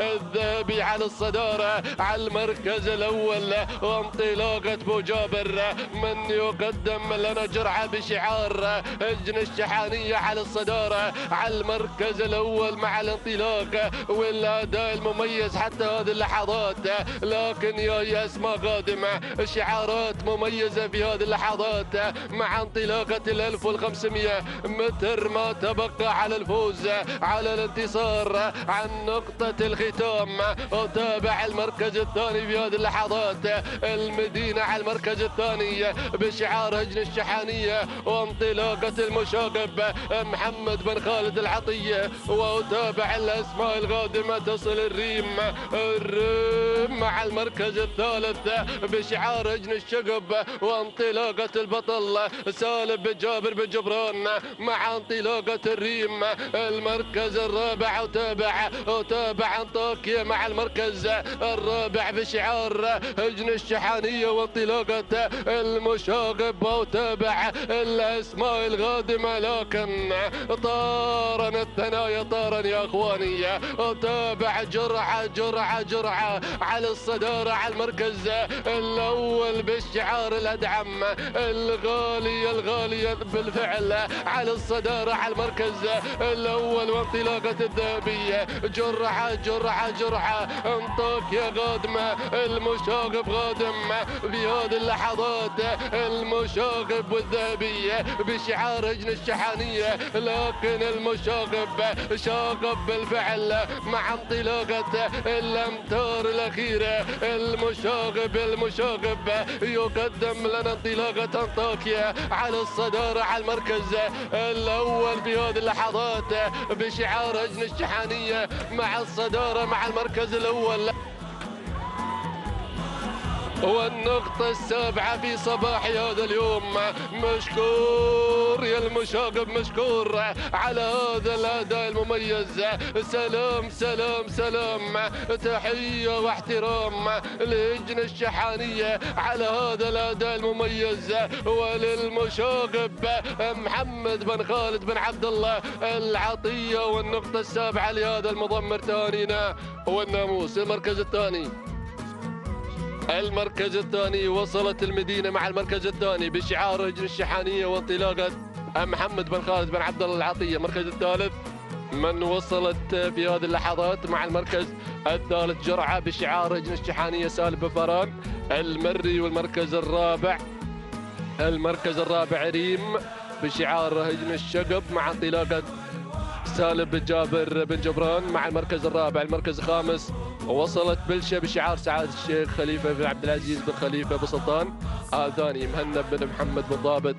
الذهبي على الصدارة على المركز الأول وانطلاقة بو جابر من يقدم لنا جرعة بشعار هجن الشحانية على الصدارة على المركز الأول مع الانطلاق والأداء المميز حتى هذه اللحظات. لكن يا أسماء قادمة، شعارات مميزة في هذه اللحظات مع انطلاقة 1500 متر ما تبقى على الفوز على الانتصار عن نقطة الختام. وتابع المركز الثاني في هذه اللحظات المدينة على المركز الثاني بشعار هجن الشحانية وانطلاقة المشاغب محمد بن خالد العطية. وتابع الأسماء القادمة تصل الريم مع المركز الثالث بشعار هجن الشقب وانطلاقة البطل سالم بن جابر بن جبران مع انطلاقة الريم. المركز الرابع وتابع انطاكيا مع المركز الرابع بشعار هجن الشحانية وانطلاقة المشاغب. وتابع الأسماء القادمة، لكن طارن الثنايا طارن يا اخواني. وتابع جرعة على الصدارة على المركز الأول بالشعار الأدعم الغالية بالفعل على الصدارة على المركز الأول وانطلاقة الذهبية. جرعة جرعة انطاكيا قادمة، المشاغب قادم في هذه اللحظات، المشاغب والذهبية بشعار هجن الشحانية، لكن المشاغب شاغب بالفعل مع انطلاقة الأمتار الأخيرة. المشاغب يقدم لنا انطلاقة انطاكيا على الصدارة على المركز الأول في هذه اللحظات بشعار هجن الشحانية مع الصدارة مع المركز الأول. والنقطة السابعة في صباح هذا اليوم. مشكور يا المشاغب، مشكور على هذا الأداء المميز. سلام سلام سلام، تحية واحترام لهجن الشحانية على هذا الأداء المميز، وللمشاغب محمد بن خالد بن عبد الله العطية. والنقطة السابعة لهذا المضمر تهانينا. والناموس المركز الثاني وصلت المدينة مع المركز الثاني بشعار هجن الشحانية وانطلاقة محمد بن خالد بن عبد الله العطية. المركز الثالث من وصلت في هذه اللحظات مع المركز الثالث جرعة بشعار هجن الشحانية سالم بفران المري. والمركز الرابع ريم بشعار هجن الشقب مع انطلاقة سالم جابر بن جبران مع المركز الرابع. المركز الخامس وصلت بلشة بشعار سعادة الشيخ خليفة بن عبد العزيز بن خليفة بسلطان ثاني مهند بن محمد بن ضابط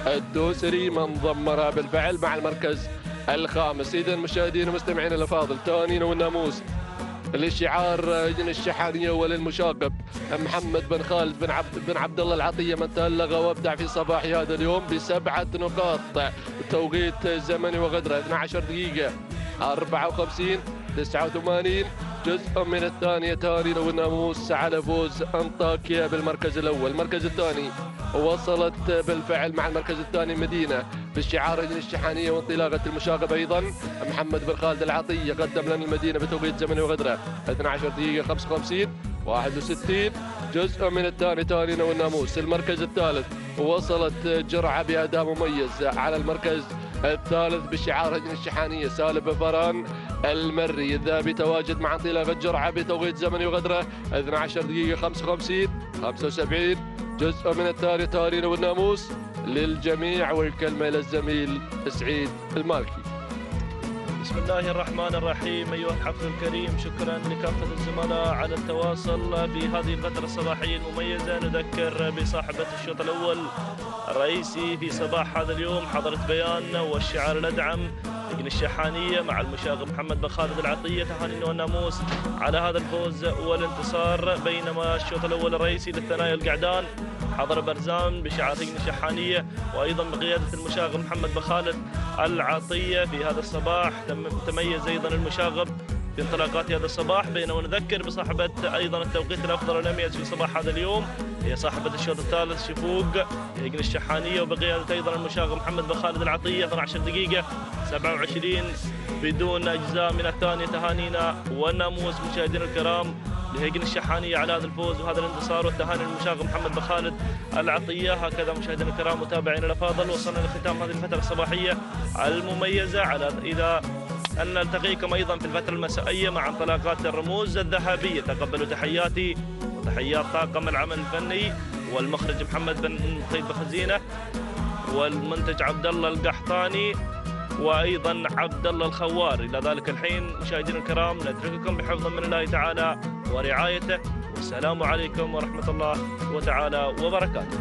الدوسري من ضمرها بالفعل مع المركز الخامس. إذا مشاهدينا ومستمعينا الأفاضل، تهانينا والناموس لشعار هجن الشحانية وللمشاغب محمد بن خالد بن عبد الله العطية من تألق وابدع في صباح هذا اليوم ب7 نقاط. توقيت زمني وغدره 12 دقيقة 54 89 جزء من الثانية. تهانينا والناموس على فوز انطاكيا بالمركز الأول. المركز الثاني وصلت بالفعل مع المركز الثاني مدينة بالشعار هجن الشحانية وانطلاقة المشاغب أيضا محمد بن خالد العطية. قدم لنا المدينة بتوقيت زمني وغدره 12 دقيقة 55 61 جزء من الثاني. تهانينا والناموس. المركز الثالث وصلت جرعة بأداء مميز على المركز الثالث بشعار هجن الشحانية سالم بفران المري. الذهبي تواجد مع انطلاقة جرعة بتوقيت زمني وغدره 12 دقيقة 55 75 جزء من الثاني. تهانينا والناموس للجميع، والكلمة للزميل سعيد المالكي. بسم الله الرحمن الرحيم. أيها الحفل الكريم، شكرا لكافة الزملاء على التواصل في هذه الفترة الصباحية المميزة. نذكر بصاحبة الشوط الأول الرئيسي في صباح هذا اليوم حضرت بيان والشعار الأدعم هجن الشحانية مع المشاغب محمد بن خالد العطية. تهانينا والناموس على هذا الفوز والانتصار. بينما الشوط الأول الرئيسي للثنايا القعدان حضر برزان بشعار هجن الشحانية وأيضا بقيادة المشاغب محمد بن خالد العطية. في هذا الصباح تميز أيضا المشاغب في انطلاقات هذا الصباح. بينما نذكر بصاحبة أيضا التوقيت الأفضل والأميز في صباح هذا اليوم هي صاحبة الشوط الثالث شفوق هجن الشحانية وبقيادة أيضا المشاغب محمد بن خالد العطية 12 دقيقة 27 بدون أجزاء من الثانية. تهانينا والناموس مشاهدينا الكرام لهجن الشحانية على هذا الفوز وهذا الانتصار، والتهاني للمشاغب محمد بن خالد العطية. هكذا مشاهدينا الكرام متابعينا الأفاضل، وصلنا لختام هذه الفترة الصباحية المميزة. على إذا أن نلتقيكم أيضا في الفترة المسائية مع انطلاقات الرموز الذهبية. تقبلوا تحياتي وتحيات طاقم العمل الفني والمخرج محمد بن طيب خزينة والمنتج عبد الله القحطاني وأيضا عبد الله الخوار. إلى ذلك الحين مشاهدينا الكرام نترككم بحفظ من الله تعالى ورعايته، والسلام عليكم ورحمة الله وتعالى وبركاته.